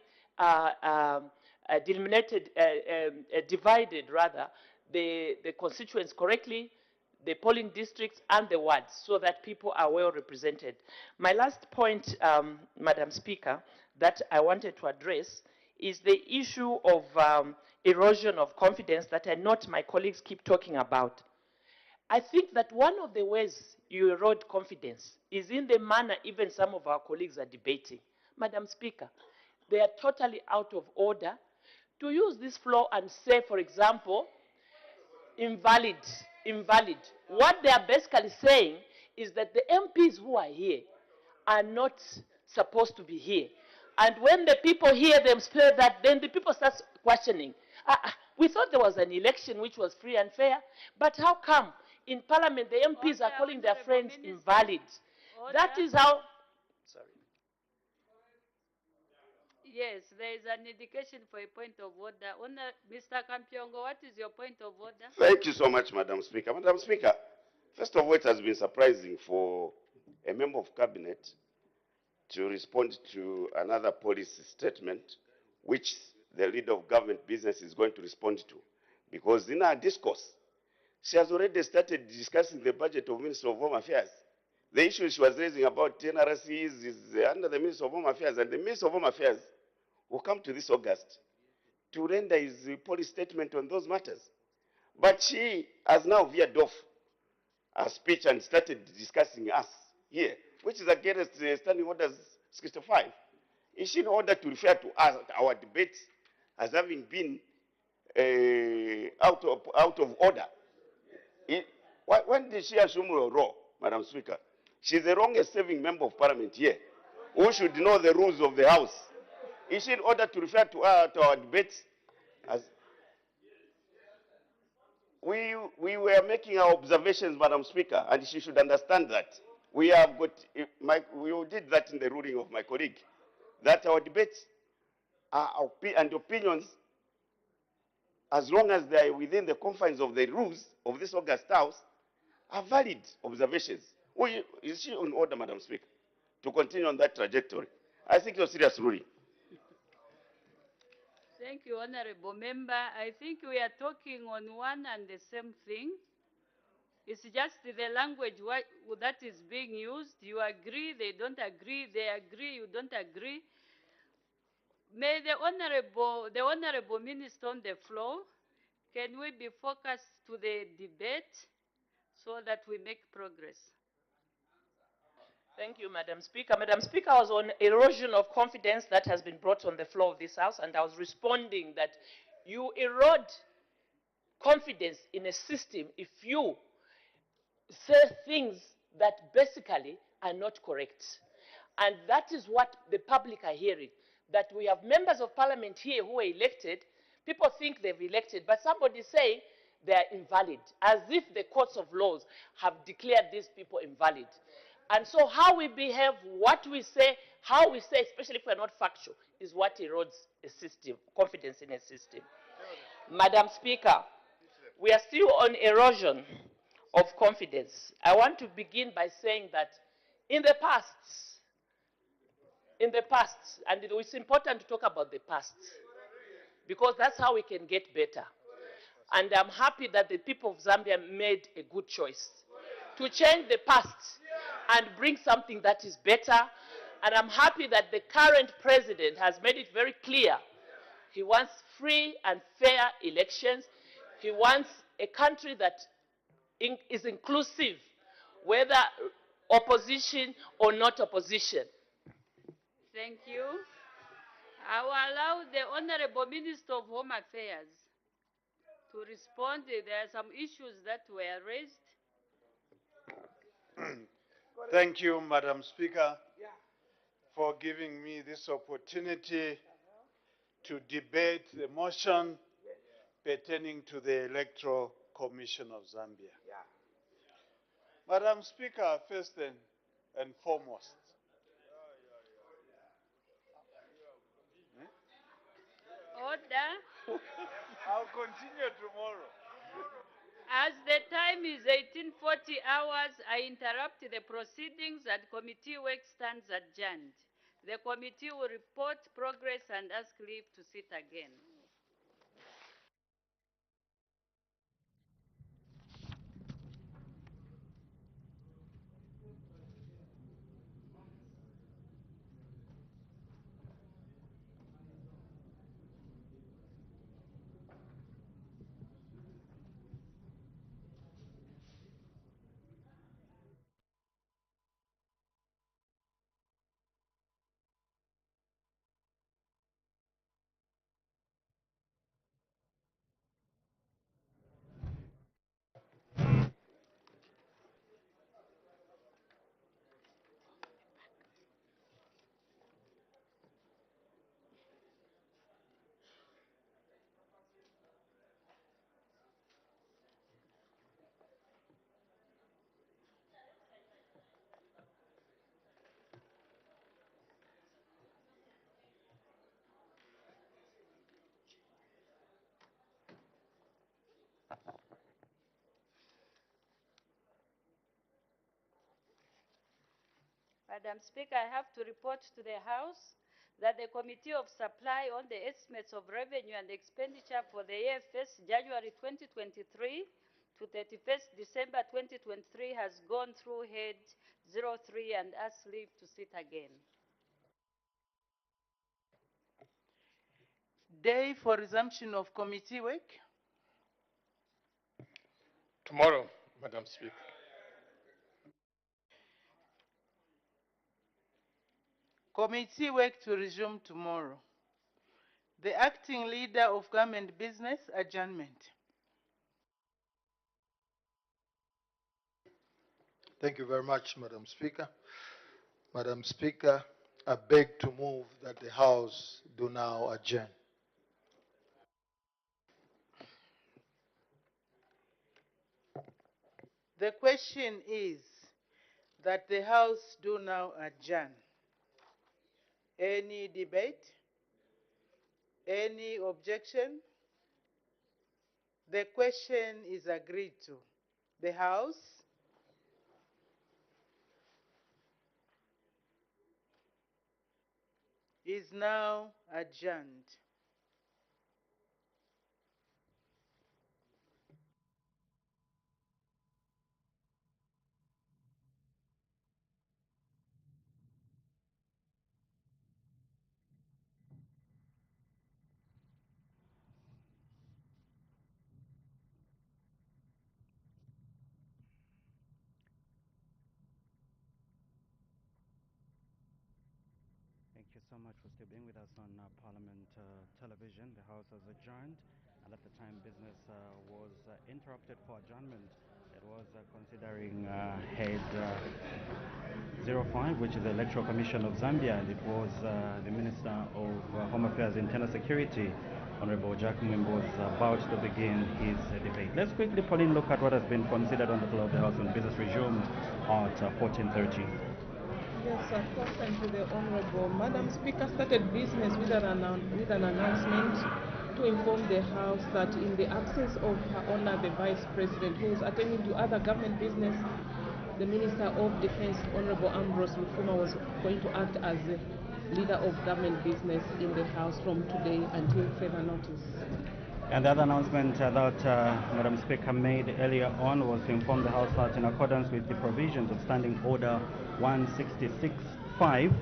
divided rather the constituents correctly, the polling districts and the wards, so that people are well represented. My last point, Madam Speaker, that I wanted to address is the issue of erosion of confidence that I note my colleagues keep talking about. I think that one of the ways you erode confidence is in the manner even some of our colleagues are debating. Madam Speaker, they are totally out of order to use this floor and say, for example, invalid. What they are basically saying is that the MPs who are here are not supposed to be here. And when the people hear them say that, then the people start questioning. We thought there was an election which was free and fair, but how come in Parliament the MPs are calling their friends invalid? That is how... Sorry. Yes, there is an indication for a point of order. Mr. Kampyongo, what is your point of order? Thank you so much, Madam Speaker. Madam Speaker, first of all, it has been surprising for a member of cabinet to respond to another policy statement which the leader of government business is going to respond to. Because in her discourse, she has already started discussing the budget of Minister of Home Affairs. The issue she was raising about NRCs is under the Minister of Home Affairs, and the Minister of Home Affairs will come to this August to render his policy statement on those matters. But she has now veered off her speech and started discussing us here, which is against Standing Orders 65. Is she in order to refer to us, our debates as having been out of order? When did she assume her role, Madam Speaker? She's the longest serving member of Parliament here, who should know the rules of the House. Is she in order to refer to our debates as... We were making our observations, Madam Speaker, and she should understand that. We have got, we did that in the ruling of my colleague, that our debates and opinions, as long as they are within the confines of the rules of this August House, are valid observations. Is she in order, Madam Speaker, to continue on that trajectory? I think it's a serious ruling. Thank you, Honorable Member. I think we are talking on one and the same thing. It's just the language that is being used. You agree, they don't agree, they agree, you don't agree. May the Honorable Minister on the floor, can we be focused to the debate so that we make progress? Thank you, Madam Speaker. Madam Speaker, I was on erosion of confidence that has been brought on the floor of this House, and I was responding that you erode confidence in a system if you say things that basically are not correct. And that is what the public are hearing, that we have members of Parliament here who are elected. People think they've elected, but somebody say they are invalid, as if the courts of laws have declared these people invalid. And so how we behave, what we say, how we say, especially if we're not factual, is what erodes a system, confidence in a system. Madam Speaker, we are still on erosion of confidence. I want to begin by saying that in the past, in the past, and it's important to talk about the past, because that's how we can get better. And I'm happy that the people of Zambia made a good choice to change the past and bring something that is better. And I'm happy that the current president has made it very clear. He wants free and fair elections. He wants a country that is inclusive, whether opposition or not opposition. Thank you. I will allow the Honorable Minister of Home Affairs to respond. There are some issues that were raised. Thank you, Madam Speaker, for giving me this opportunity to debate the motion pertaining to the Electoral Commission of Zambia. Madam Speaker, first and foremost, Order. I'll continue tomorrow. As the time is 1840 hours, I interrupt the proceedings and committee work stands adjourned. The committee will report progress and ask leave to sit again. Madam Speaker, I have to report to the House that the Committee of Supply on the estimates of revenue and expenditure for the year 1st January 2023 to 31st December 2023 has gone through head 03 and asked leave to sit again. Day for resumption of committee work. Tomorrow, Madam Speaker. Committee work to resume tomorrow. The acting leader of government business, adjournment. Thank you very much, Madam Speaker. Madam Speaker, I beg to move that the House do now adjourn. The question is that the House do now adjourn. Any debate? Any objection? The question is agreed to. The House is now adjourned. Thank you so much for still being with us on Parliament Television. The House has adjourned, and at the time business was interrupted for adjournment. It was considering head 05, which is the Electoral Commission of Zambia, and it was the Minister of Home Affairs and Internal Security, Honorable Jack Mwimbo, was about to begin his debate. Let's quickly, Pauline, look at what has been considered on the floor of the House when business resumed at 14:30. Yes, according to the Honorable Madam Speaker, started business with an announcement to inform the House that in the absence of Her Honor the Vice President, who is attending to other government business, the Minister of Defense, Honorable Ambrose Mufuma, was going to act as leader of government business in the House from today until further notice. And the other announcement that Madam Speaker made earlier on was to inform the House that in accordance with the provisions of Standing Order 166.5,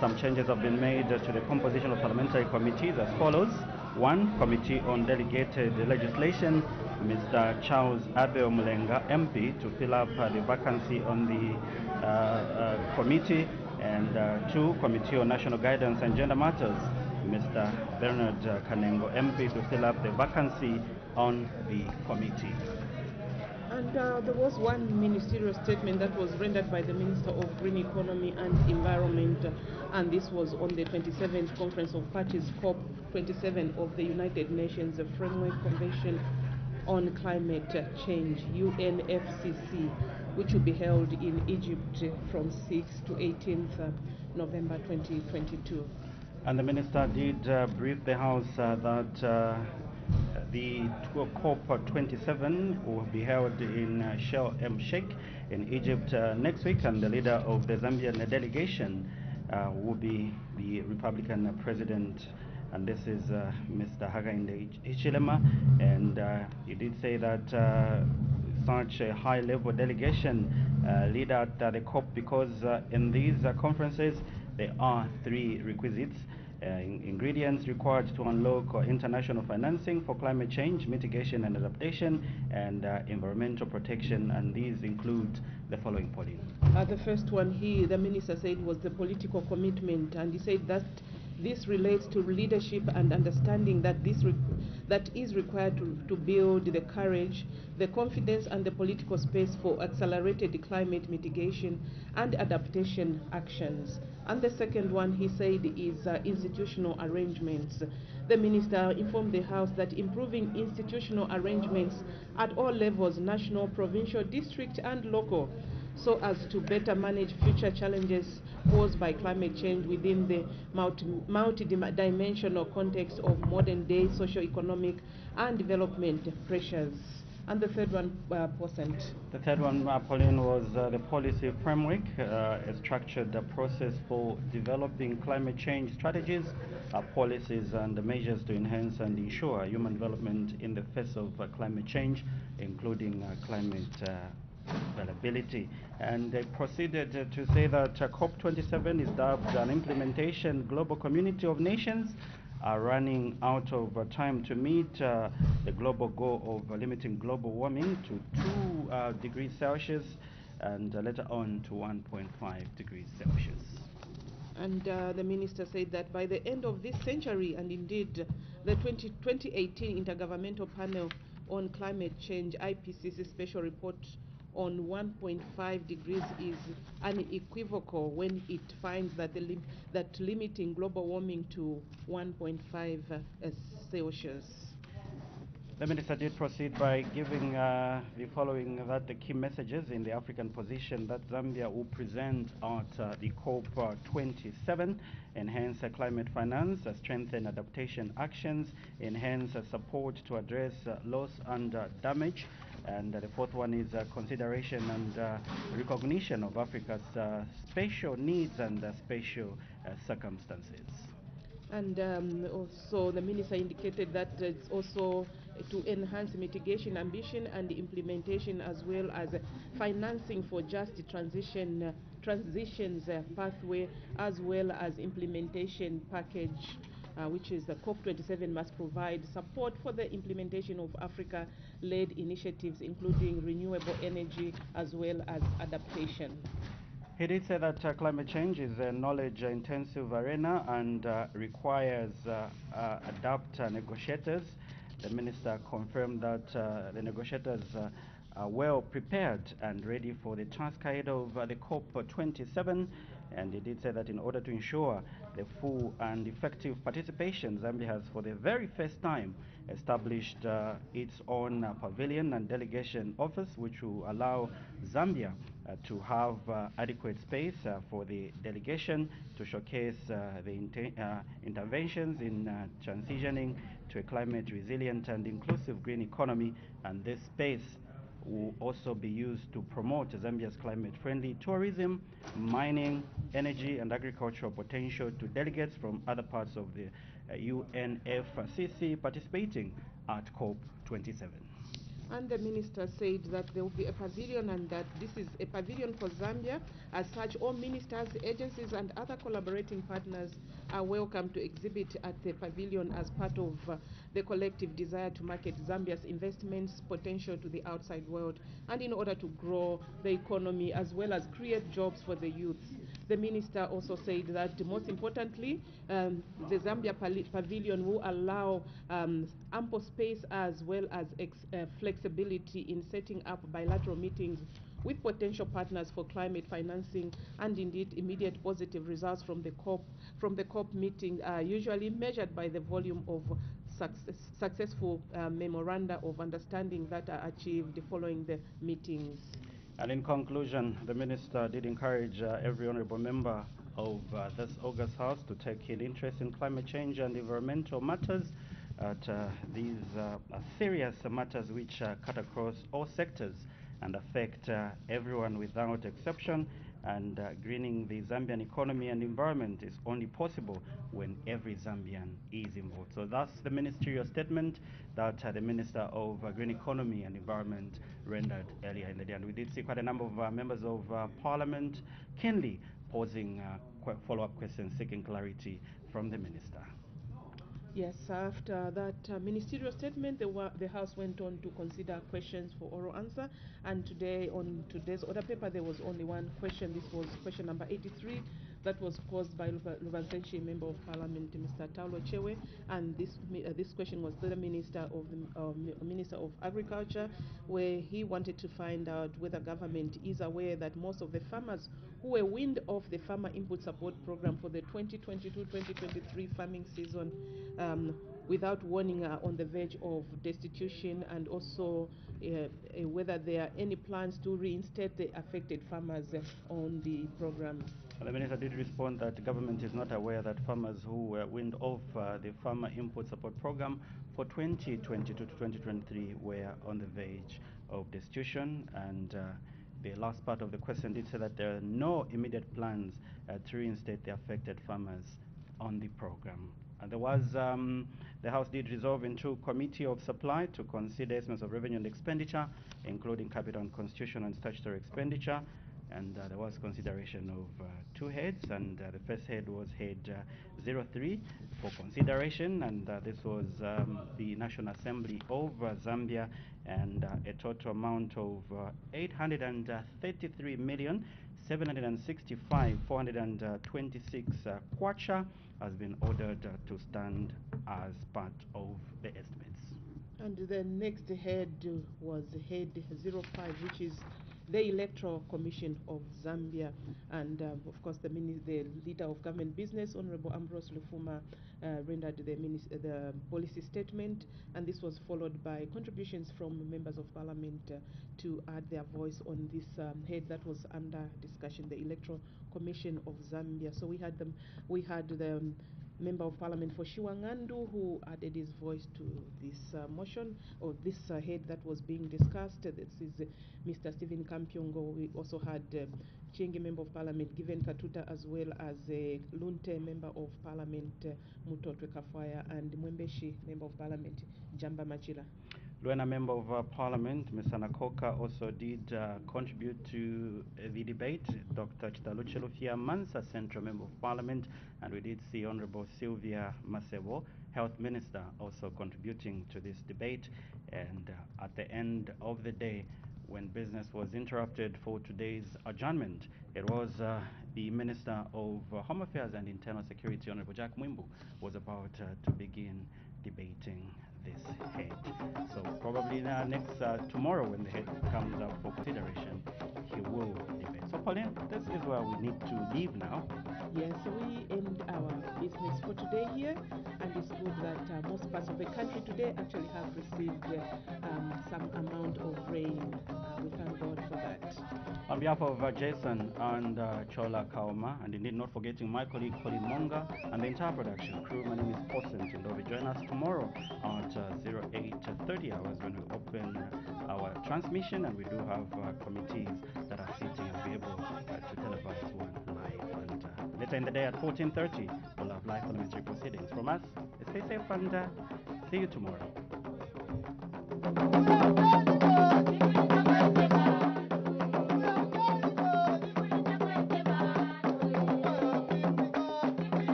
some changes have been made to the composition of parliamentary committees as follows. 1. Committee on Delegated Legislation, Mr. Charles Abel Mulenga, MP, to fill up the vacancy on the committee. And 2. Committee on National Guidance and Gender Matters, Mr. Bernard Kanengo, MP, to fill up the vacancy on the committee. And there was one ministerial statement that was rendered by the Minister of Green Economy and Environment, and this was on the 27th Conference of Parties, COP27 of the United Nations Framework Convention on Climate Change, UNFCCC, which will be held in Egypt from 6th to 18th November 2022. And the Minister did brief the House that the COP27 will be held in Sharm el Sheikh in Egypt next week, and the leader of the Zambian delegation will be the Republican President, and this is Mr. Hakainde Hichilema, and he did say that such a high-level delegation lead at the COP because in these conferences there are 3 requisites. Ingredients required to unlock international financing for climate change, mitigation and adaptation, and environmental protection, and these include the following, Pauline. The first one, the minister said, was the political commitment, and he said that this relates to leadership and understanding that that is required to build the courage, the confidence, and the political space for accelerated climate mitigation and adaptation actions. And the second one, he said, is institutional arrangements. The minister informed the House that improving institutional arrangements at all levels, national, provincial, district, and local, so as to better manage future challenges posed by climate change within the multi-dimensional context of modern-day socio-economic and development pressures. And the third one, Percent. The third one, Pauline, was the policy framework, a structured process for developing climate change strategies, policies, and measures to enhance and ensure human development in the face of climate change, including climate availability. And they proceeded to say that COP27 is dubbed an implementation global community of nations are running out of time to meet the global goal of limiting global warming to 2 degrees Celsius and later on to 1.5 degrees Celsius. And the minister said that by the end of this century, and indeed the 2018 Intergovernmental Panel on Climate Change, IPCC special report on 1.5 degrees is unequivocal when it finds that that limiting global warming to 1.5 Celsius. The minister did proceed by giving the following, that the key messages in the African position that Zambia will present at the COP27: enhance climate finance, strengthen adaptation actions, enhance support to address loss and damage, and the fourth one is consideration and recognition of Africa's special needs and special circumstances. And also the minister indicated that it's also to enhance mitigation ambition and implementation, as well as financing for just transitions pathway, as well as implementation package, which is the COP27 must provide support for the implementation of Africa-led initiatives, including renewable energy as well as adaptation. He did say that climate change is a knowledge-intensive arena and requires adept negotiators. The minister confirmed that the negotiators are well prepared and ready for the task ahead of the COP27. And he did say that in order to ensure the full and effective participation, Zambia has for the very first time established its own pavilion and delegation office, which will allow Zambia to have adequate space for the delegation to showcase the interventions in transitioning to a climate resilient and inclusive green economy. And this space will also be used to promote Zambia's climate-friendly tourism, mining, energy, and agricultural potential to delegates from other parts of the UNFCCC participating at COP27. And the minister said that there will be a pavilion and that this is a pavilion for Zambia. As such, all ministers, agencies, and other collaborating partners are welcome to exhibit at the pavilion as part of the collective desire to market Zambia's investments potential to the outside world and in order to grow the economy as well as create jobs for the youth. The minister also said that most importantly, the Zambia pavilion will allow ample space as well as flexibility in setting up bilateral meetings with potential partners for climate financing, and indeed immediate positive results from the COP meeting are usually measured by the volume of successful memoranda of understanding that are achieved following the meetings. And in conclusion, the minister did encourage every honorable member of this August House to take keen interest in climate change and environmental matters. These are serious matters which cut across all sectors and affect everyone without exception. And greening the Zambian economy and environment is only possible when every Zambian is involved. So that's the ministerial statement that the Minister of Green Economy and Environment rendered earlier in the day. And we did see quite a number of members of Parliament keenly posing follow-up questions seeking clarity from the Minister. Yes, after that ministerial statement, the House went on to consider questions for oral answer. And today, on today's order paper, there was only one question. This was question number 83 that was posed by Lubansenshi, Member of Parliament, Mr. Taulo Chewe. And this question was to the Minister of Agriculture, where he wanted to find out whether government is aware that most of the farmers who were weaned off the Farmer Input Support Program for the 2022-2023 farming season without warning are on the verge of destitution, and also whether there are any plans to reinstate the affected farmers on the program. The Minister did respond that the government is not aware that farmers who were weaned off the Farmer Input Support Program for 2022 to 2023 were on the verge of destitution. And the last part of the question did say that there are no immediate plans to reinstate the affected farmers on the program. And there was, the House did resolve into Committee of Supply to consider estimates of revenue and expenditure, including capital and constitutional and statutory expenditure. And there was consideration of two heads, and the first head was head 03 for consideration, and this was the National Assembly of Zambia, and a total amount of 833,765,426 kwacha has been ordered to stand as part of the estimates. And the next head was head 05, which is the Electoral Commission of Zambia. And of course, the leader of government business, Honorable Ambrose Lufuma, rendered the policy statement, and this was followed by contributions from members of parliament to add their voice on this head that was under discussion, the Electoral Commission of Zambia. So we had the Member of Parliament for Shiwangandu, who added his voice to this motion, or this head that was being discussed. This is Mr. Stephen Kampyongo. We also had Chingi, Member of Parliament, Given Katuta, as well as Lunte, Member of Parliament, Mutotwe Kafwaya, and Mwembeshi, Member of Parliament, Jamba Machila. Luena, Member of Parliament, Mr. Nakoka, also did contribute to the debate. Dr. Chitaluche Lufia Mansa, Central Member of Parliament, and we did see Honorable Sylvia Masebo, Health Minister, also contributing to this debate. And at the end of the day, when business was interrupted for today's adjournment, it was the Minister of Home Affairs and Internal Security, Honorable Jack Mwimbu, was about to begin debating this head. So probably next tomorrow, when the head comes up for consideration, he will debate. So Pauline, this is where we need to leave now. Yes, we end our business for today here, and it's good that most parts of the country today actually have received some amount of rain. We thank God for that. On behalf of Jason and Chola Kaoma, and indeed not forgetting my colleague Colin Monga and the entire production crew, my name is Austin Tindovi. join us tomorrow at 08:30 hours when we open our transmission, and we do have committees that are sitting and be able to televise one live. And later in the day at 14:30, we'll have live parliamentary proceedings. From us, stay safe and see you tomorrow.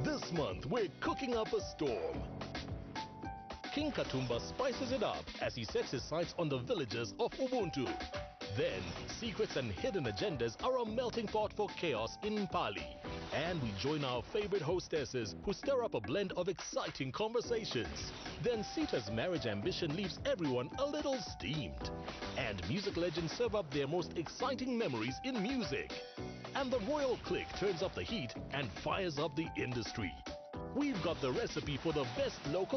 This month, we're cooking up a storm. King Katumba spices it up as he sets his sights on the villages of Ubuntu. Then, secrets and hidden agendas are a melting pot for chaos in Pali. And we join our favorite hostesses who stir up a blend of exciting conversations. Then Sita's marriage ambition leaves everyone a little steamed. And music legends serve up their most exciting memories in music. And the royal clique turns up the heat and fires up the industry. We've got the recipe for the best local